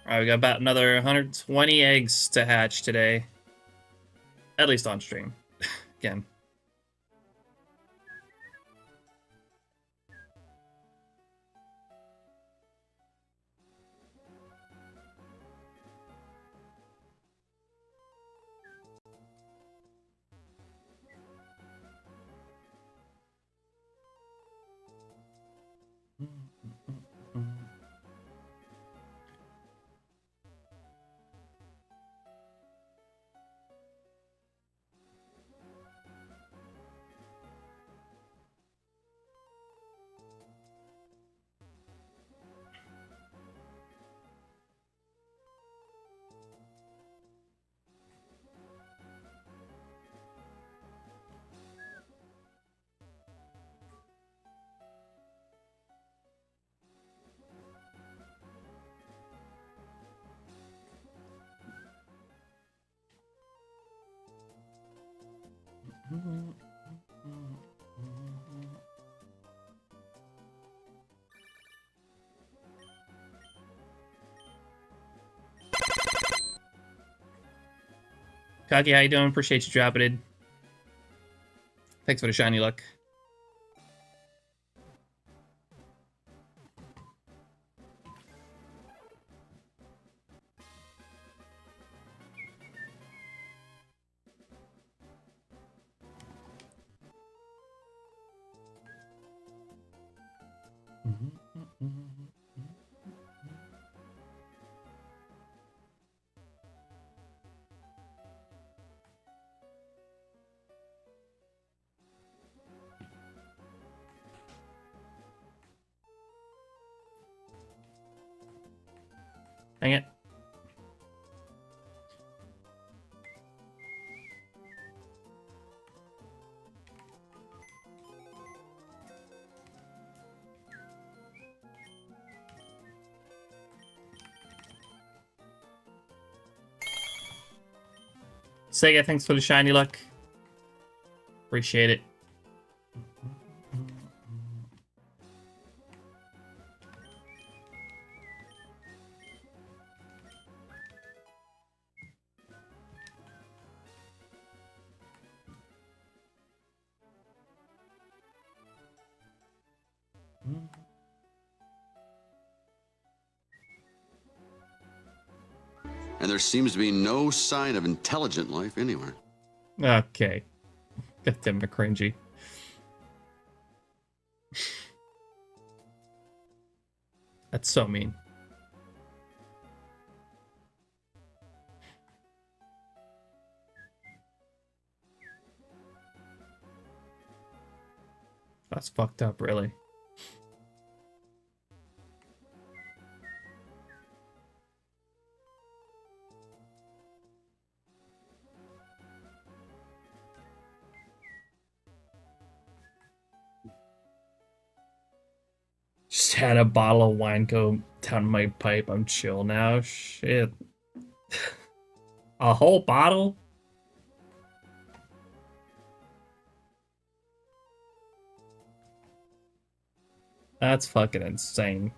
Alright, we got about another 120 eggs to hatch today. At least on stream. Again. Kagi, how you doing? Appreciate you dropping it. Thanks for the shiny luck. Dang it. Sega, thanks for the shiny luck. Appreciate it. And there seems to be no sign of intelligent life anywhere. Okay. Goddamn it, cringy. That's so mean. That's fucked up, really. Just had a bottle of wine go down my pipe. I'm chill now. Shit. A whole bottle? That's fucking insane.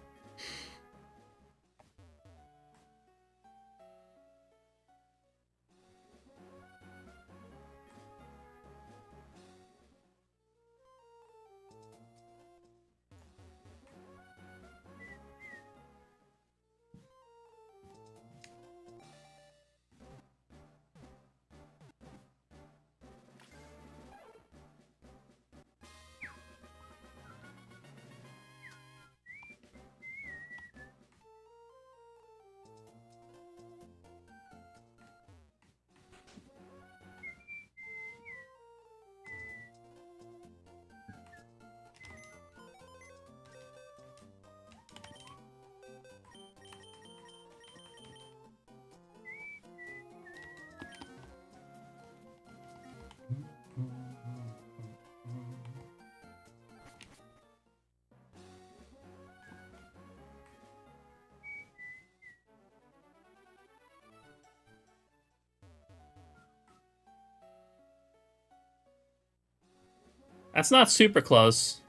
That's not super close.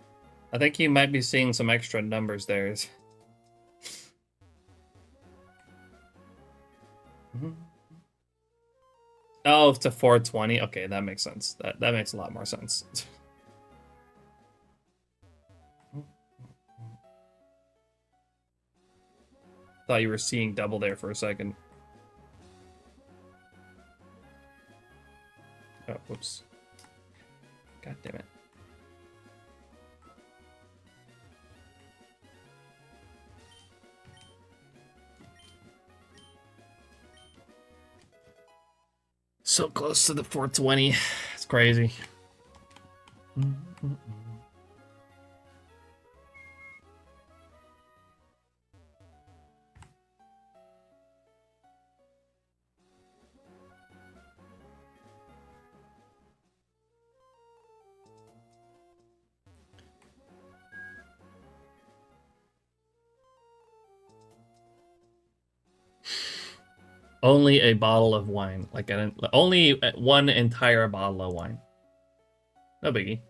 I think you might be seeing some extra numbers there. Oh, to 420. Okay, that makes sense. That makes a lot more sense. Thought you were seeing double there for a second. Oh, whoops. God damn it. So close to the 420. It's crazy. Only a bottle of wine. Only one entire bottle of wine. No biggie.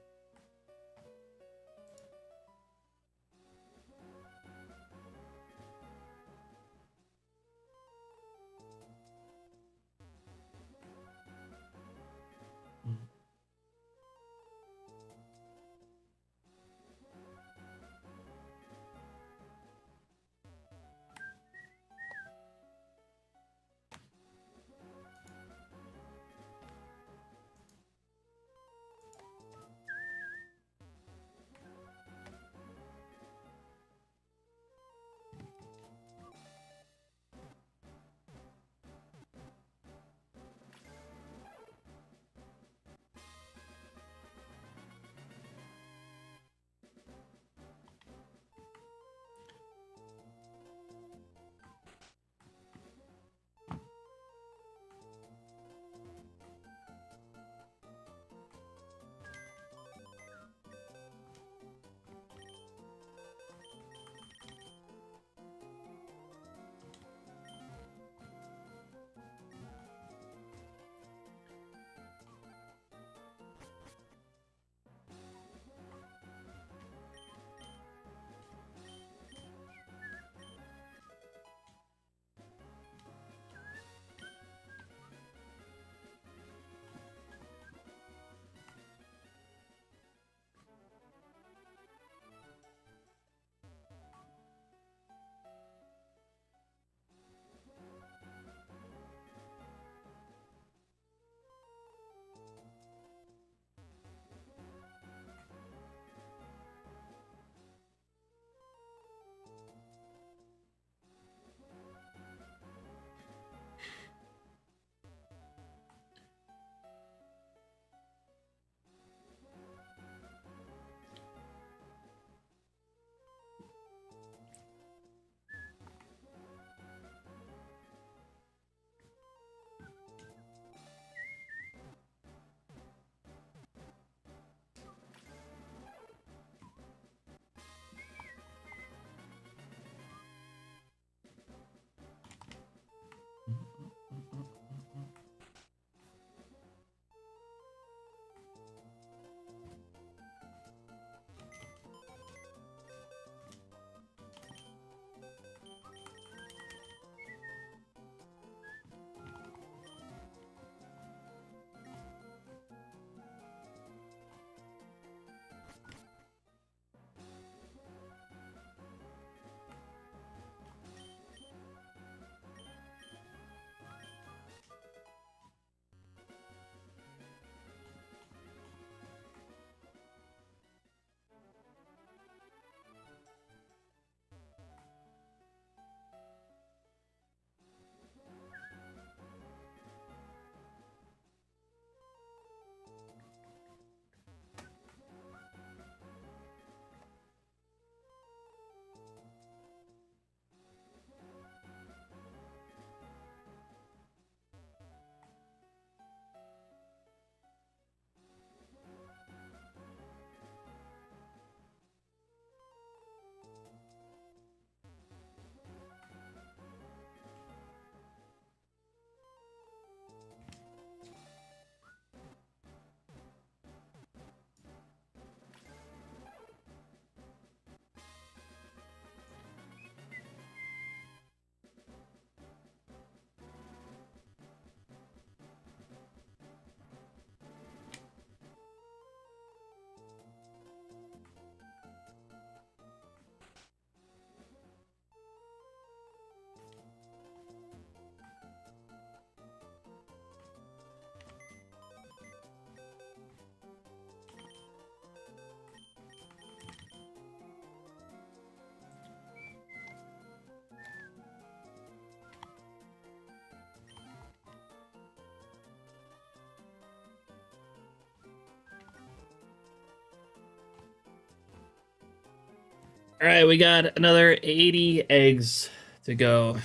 All right, we got another 80 eggs to go.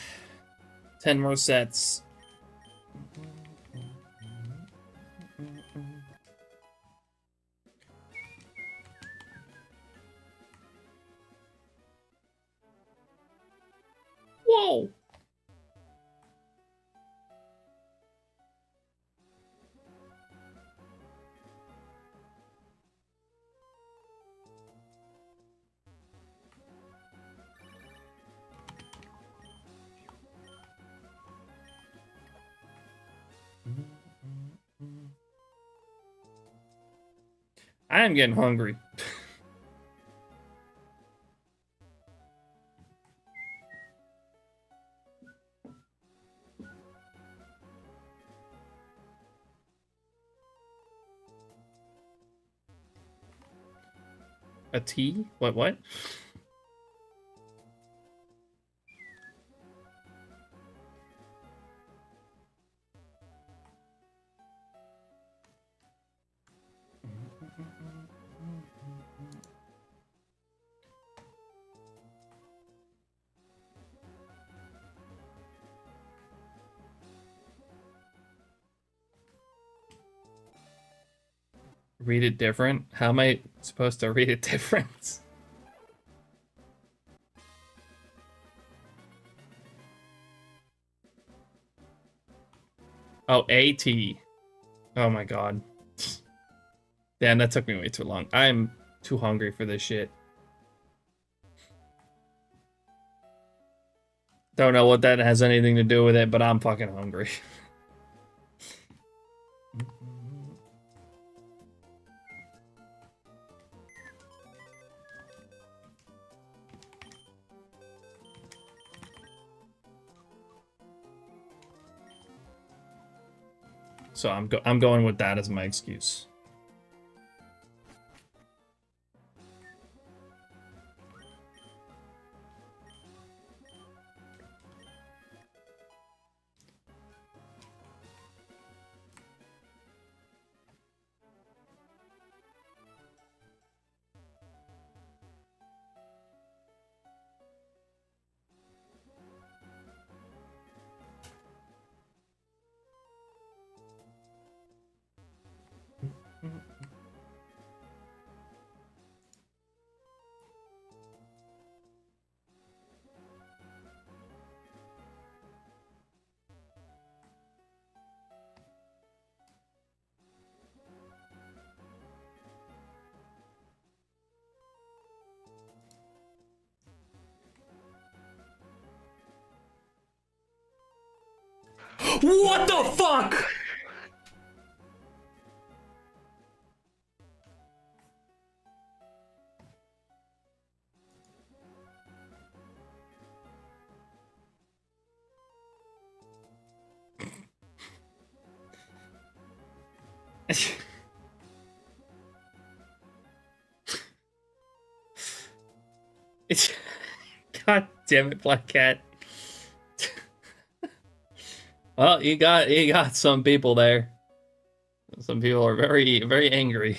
10 more sets. Whoa! I am getting hungry. A tea? What? Read it different? How am I supposed to read it different? Oh, AT. Oh my god. Damn, that took me way too long. I'm too hungry for this shit. Don't know what that has anything to do with it, but I'm fucking hungry. So I'm going with that as my excuse. What the fuck? God damn it, Black Cat. Well, you got some people there. Some people are very, very angry.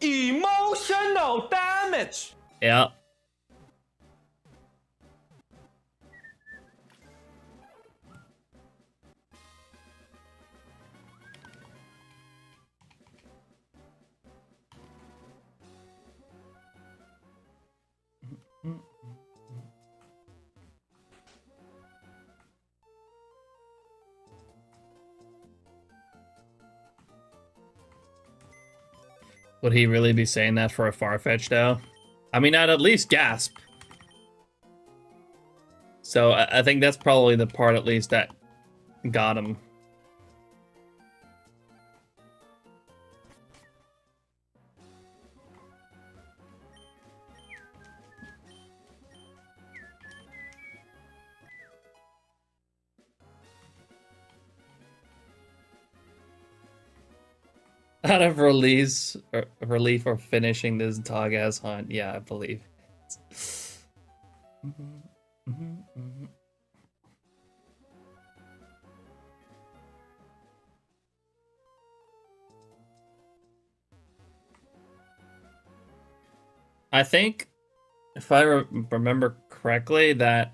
Emotional damage. Yeah. Would he really be saying that for a Farfetch'd though? I mean, I'd at least gasp. So I think that's probably the part at least that got him. Out of relief or finishing this dog ass hunt. Yeah, I believe. I think, if I remember correctly, that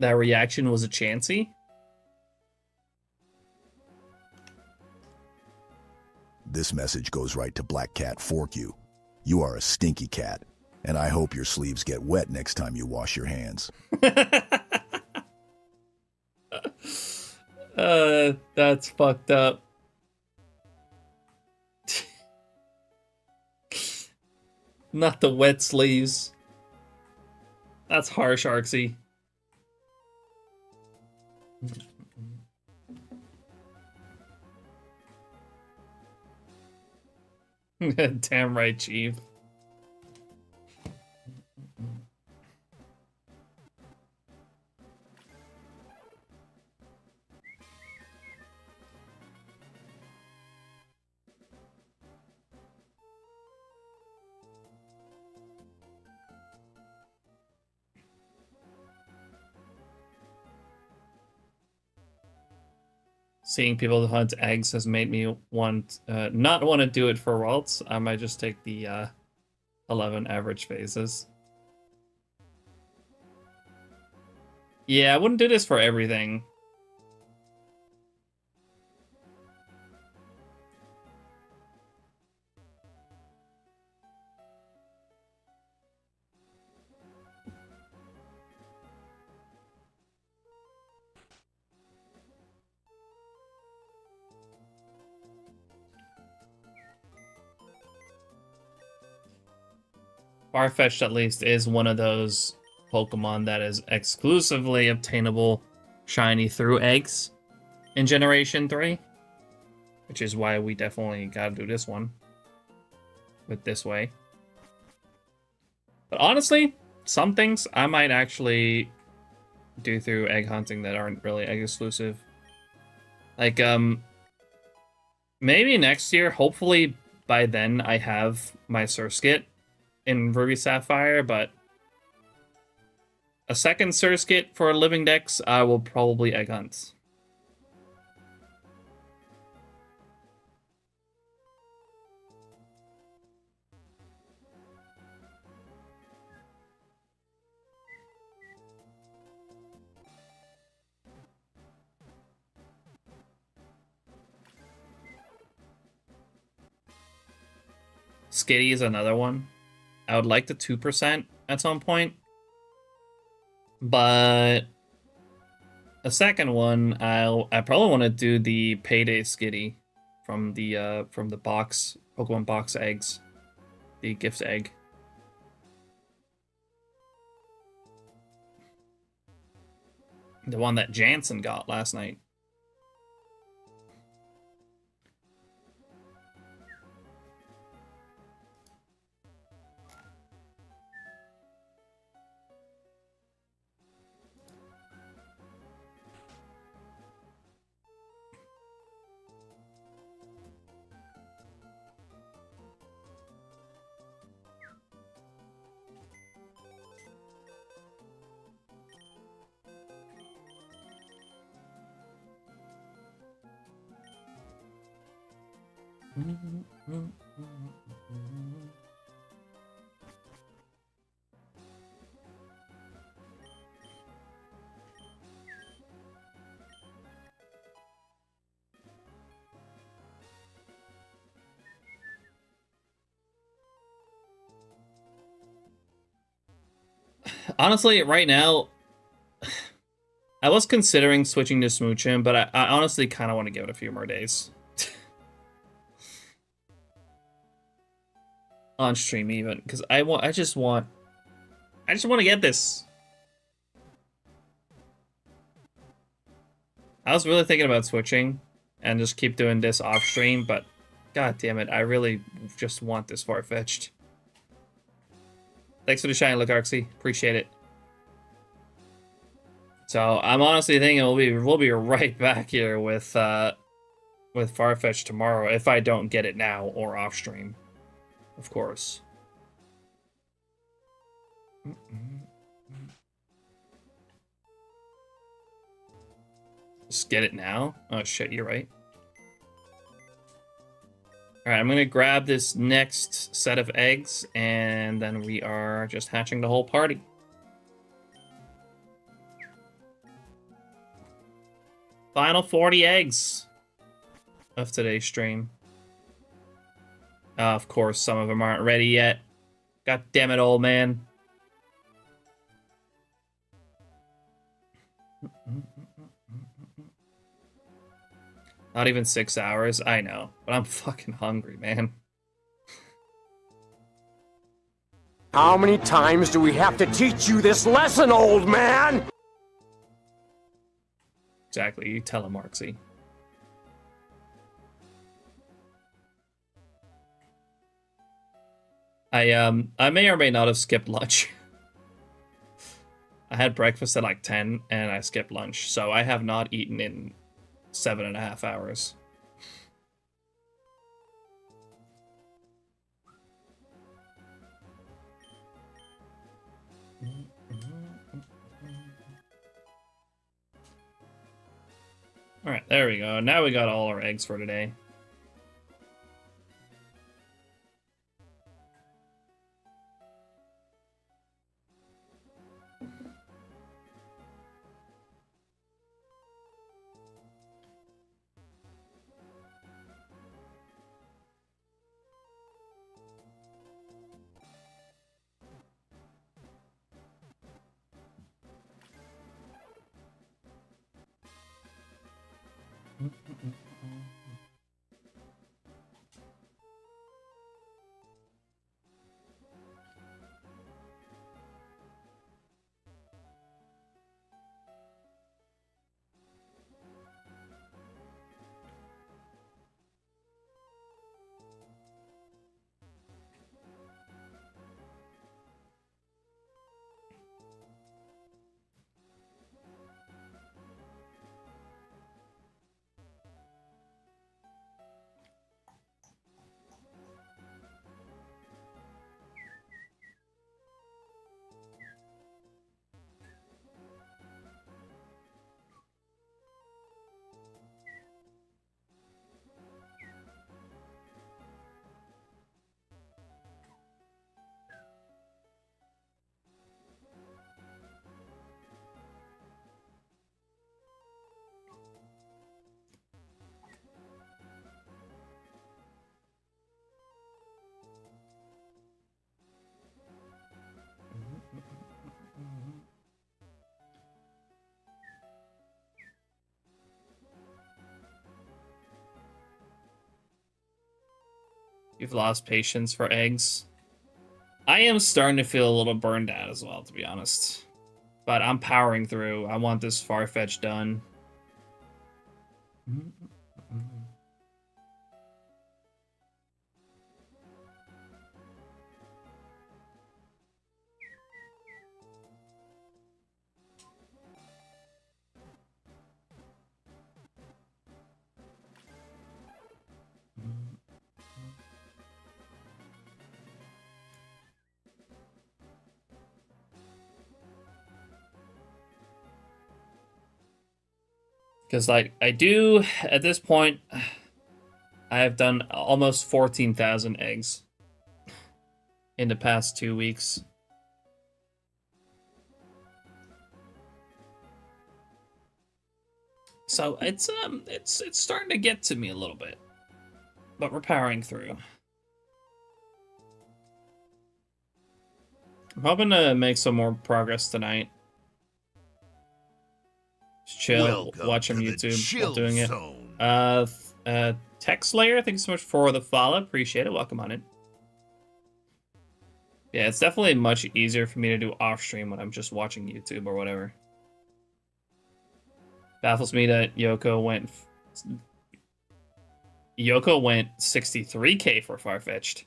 reaction was a Chansey. This message goes right to Black Cat Fork You. You are a stinky cat, and I hope your sleeves get wet next time you wash your hands. That's fucked up. Not the wet sleeves. That's harsh, Arksy. Damn right, Chief. Seeing people hunt eggs has made me not want to do it for Waltz. I might just take the 11 average phases. Yeah, I wouldn't do this for everything. Farfetch'd, at least, is one of those Pokemon that is exclusively obtainable shiny through eggs in Generation 3. Which is why we definitely gotta do this one with this way. But honestly, some things I might actually do through egg hunting that aren't really egg exclusive. Like, maybe next year, hopefully by then I have my Surskit in Ruby Sapphire, but a second Surskit for a Living Dex, I will probably egg hunt. Skitty is another one. I would like the 2% at some point. But a second one, I probably want to do the Payday Skitty from the box, Pokemon box eggs. The gift egg. The one that Jansen got last night. Honestly, right now, I was considering switching to Smoochum, but I honestly kind of want to give it a few more days. On stream even, because I just want to get this. I was really thinking about switching and just keep doing this off stream, but god damn it, I really just want this Farfetch'd. Thanks for the shiny look, Arksy. Appreciate it. So I'm honestly thinking we'll be right back here with with Farfetch'd tomorrow if I don't get it now or off stream, of course. Just get it now? Oh shit, you're right. Alright, I'm gonna grab this next set of eggs, and then we are just hatching the whole party. Final 40 eggs of today's stream. Of course, some of them aren't ready yet. God damn it, old man. Not even 6 hours, I know. But I'm fucking hungry, man. How many times do we have to teach you this lesson, old man? Exactly, you tell him, Marksy. I may or may not have skipped lunch. I had breakfast at like 10 and I skipped lunch, so I have not eaten in 7.5 hours. Alright, there we go. Now we got all our eggs for today. You've lost patience for eggs. I am starting to feel a little burned out as well, to be honest. But I'm powering through. I want this Farfetch'd done. Because, like, I do, at this point, I have done almost 14,000 eggs in the past 2 weeks. So it's starting to get to me a little bit, but we're powering through. I'm hoping to make some more progress tonight. Just chill, Welcome watch some to the YouTube chill while doing it. zone. Tech Slayer, thanks so much for the follow. Appreciate it. Welcome on in. Yeah, it's definitely much easier for me to do off stream when I'm just watching YouTube or whatever. Baffles me that Yoko went 63K for Farfetch'd.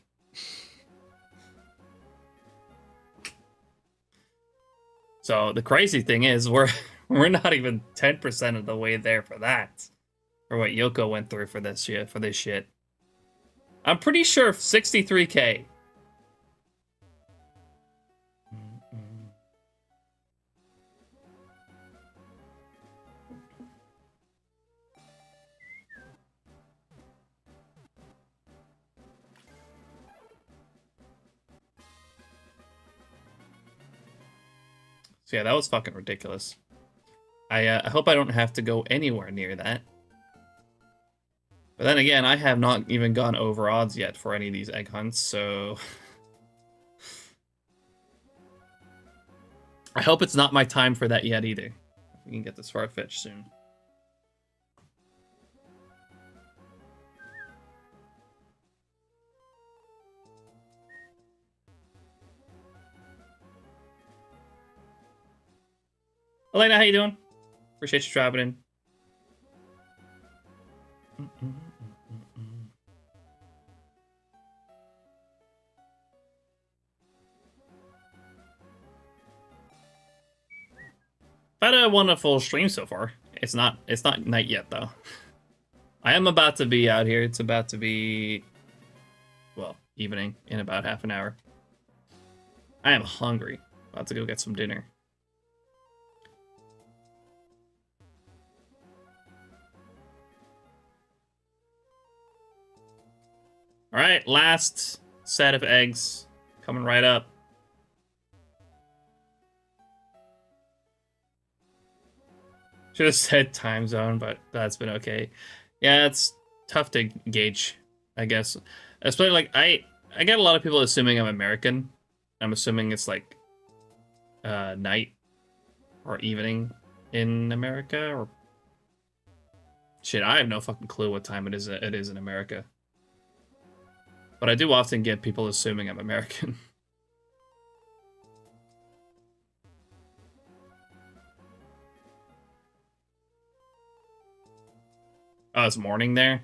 So the crazy thing is we're not even 10% of the way there for that. For what Yoko went through for this shit. I'm pretty sure 63K. So yeah, that was fucking ridiculous. I hope I don't have to go anywhere near that. But then again, I have not even gone over odds yet for any of these egg hunts, so... I hope it's not my time for that yet either. We can get this Farfetch'd soon. Elena, how you doing? Appreciate you dropping in. I've had a wonderful stream so far. It's not night yet though. I am about to be out here. It's about to be, well, evening in about half an hour. I am hungry. About to go get some dinner. All right, last set of eggs coming right up. Should have said time zone, but that's been okay. Yeah, it's tough to gauge, I guess. Especially like I get a lot of people assuming I'm American. I'm assuming it's like night or evening in America, or shit. I have no fucking clue what time it is in America. But I do often get people assuming I'm American. Oh, it's morning there?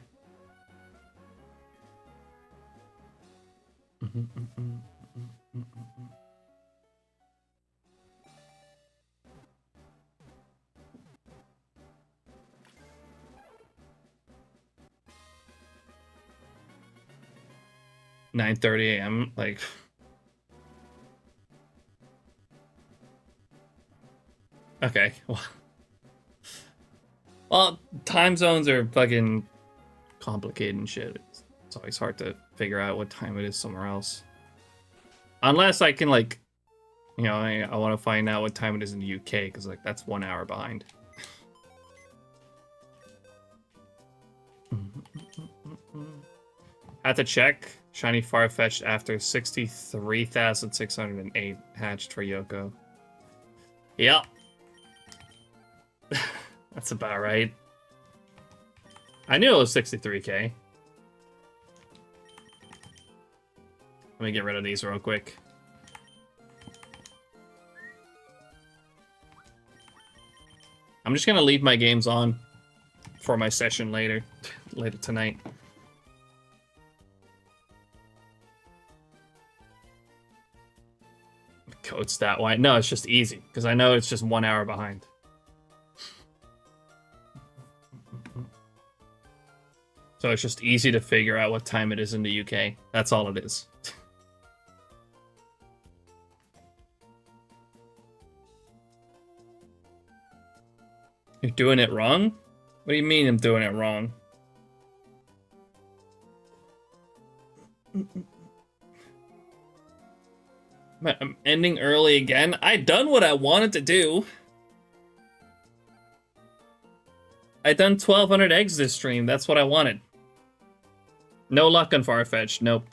9:30 a.m. Like, okay. Well, time zones are fucking complicated and shit. It's always hard to figure out what time it is somewhere else. Unless I can, like, you know, I want to find out what time it is in the UK, because, like, that's 1 hour behind. Had to check. Shiny Farfetch'd after 63,608 hatched for Yoko. Yep. That's about right. I knew it was 63K. Let me get rid of these real quick. I'm just gonna leave my games on for my session later tonight. Code stat why? No, it's just easy because I know it's just 1 hour behind. So it's just easy to figure out what time it is in the UK. That's all it is. You're doing it wrong? What do you mean I'm doing it wrong? I'm ending early again? I done what I wanted to do. I done 1,200 eggs this stream. That's what I wanted. No luck on Farfetch'd. Nope.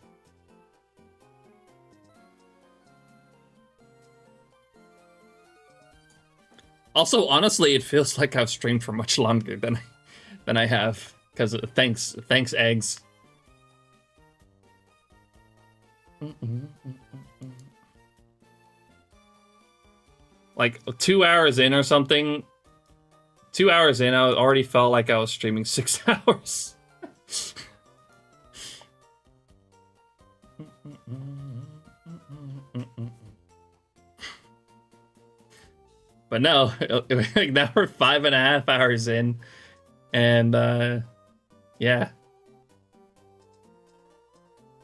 Also, honestly, it feels like I've streamed for much longer than I have. Because thanks eggs. Like 2 hours in or something. 2 hours in, I already felt like I was streaming 6 hours. But no, now we're 5.5 hours in. And yeah.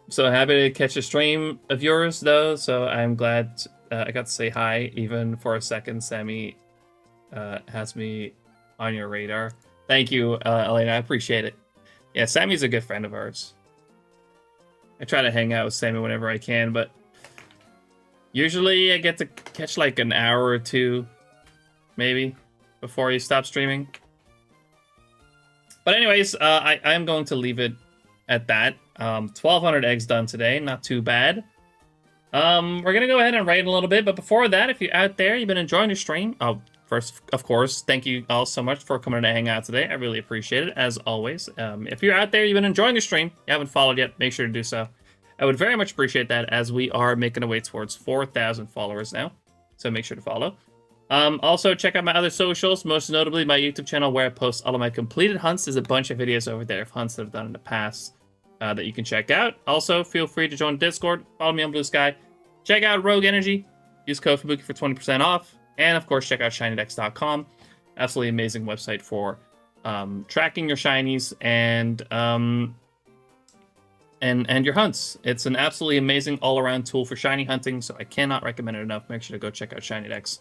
So happy to catch a stream of yours though. So I'm glad I got to say hi even for a second. Sammy has me on your radar. Thank you, Elena. I appreciate it. Yeah, Sammy's a good friend of ours. I try to hang out with Sammy whenever I can, but usually I get to catch like an hour or two, maybe, before he stops streaming. But anyways, I'm going to leave it at that. 1,200 eggs done today, not too bad. We're gonna go ahead and raid a little bit, but before that, if you're out there, you've been enjoying the stream. First, of course, thank you all so much for coming to hang out today. I really appreciate it, as always. If you're out there, you've been enjoying the stream, you haven't followed yet, make sure to do so. I would very much appreciate that, as we are making our way towards 4,000 followers now. So make sure to follow. Also, check out my other socials, most notably my YouTube channel, where I post all of my completed hunts. There's a bunch of videos over there of hunts that I've done in the past that you can check out. Also, feel free to join Discord, follow me on Blue Sky, check out Rogue Energy, use code FUBUKI for 20% off, and of course, check out SHINYDEX.com. Absolutely amazing website for tracking your shinies and your hunts. It's an absolutely amazing all-around tool for shiny hunting, so I cannot recommend it enough. Make sure to go check out SHINYDEX.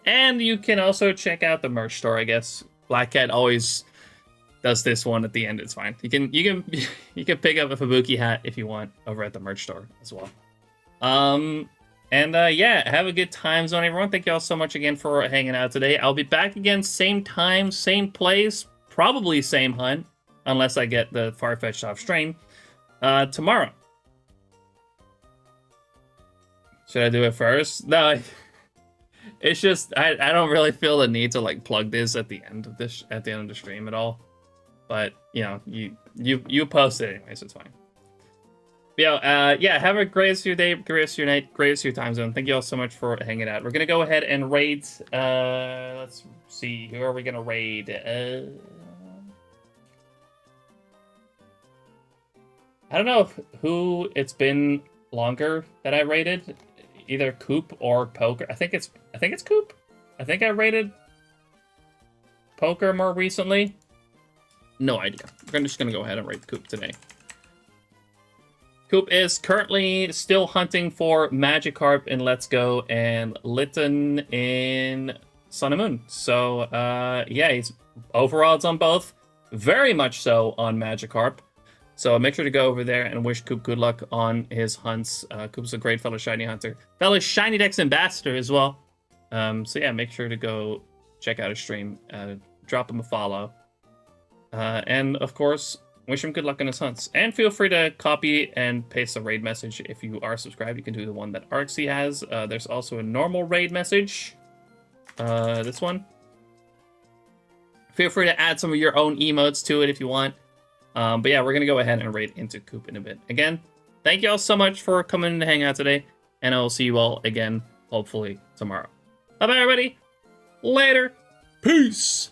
And you can also check out the merch store, I guess. Black Cat always does this one at the end. It's fine. You can pick up a Fubuki hat if you want over at the merch store as well. Yeah, have a good time zone, everyone. Thank you all so much again for hanging out today. I'll be back again, same time, same place, probably same hunt, unless I get the Farfetch'd off stream tomorrow. Should I do it first? No. It's just I don't really feel the need to like plug this at the end of the stream at all. But you know, you post it anyway, so it's fine. But, yeah, have a great rest of your day, great rest of your night, great rest of your time zone. Thank you all so much for hanging out. We're gonna go ahead and raid. Let's see, who are we gonna raid? I don't know who it's been longer that I raided. Either Coop or Poker. I think it's Coop. I think I rated Poker more recently. No idea. We're just gonna go ahead and rate Coop today. Coop is currently still hunting for Magikarp in Let's Go and Litten in Sun and Moon. So yeah, he's overall it's on both. Very much so on Magikarp. So make sure to go over there and wish Coop good luck on his hunts. Coop's a great fellow shiny hunter. Fellow SHINYDEX ambassador as well. So yeah, make sure to go check out his stream. Drop him a follow. And of course, wish him good luck on his hunts. And feel free to copy and paste a raid message. If you are subscribed, you can do the one that Arxie has. There's also a normal raid message. This one. Feel free to add some of your own emotes to it if you want. But yeah, we're going to go ahead and raid into Coop in a bit. Again, thank you all so much for coming to hang out today. And I will see you all again, hopefully, tomorrow. Bye-bye, everybody. Later. Peace.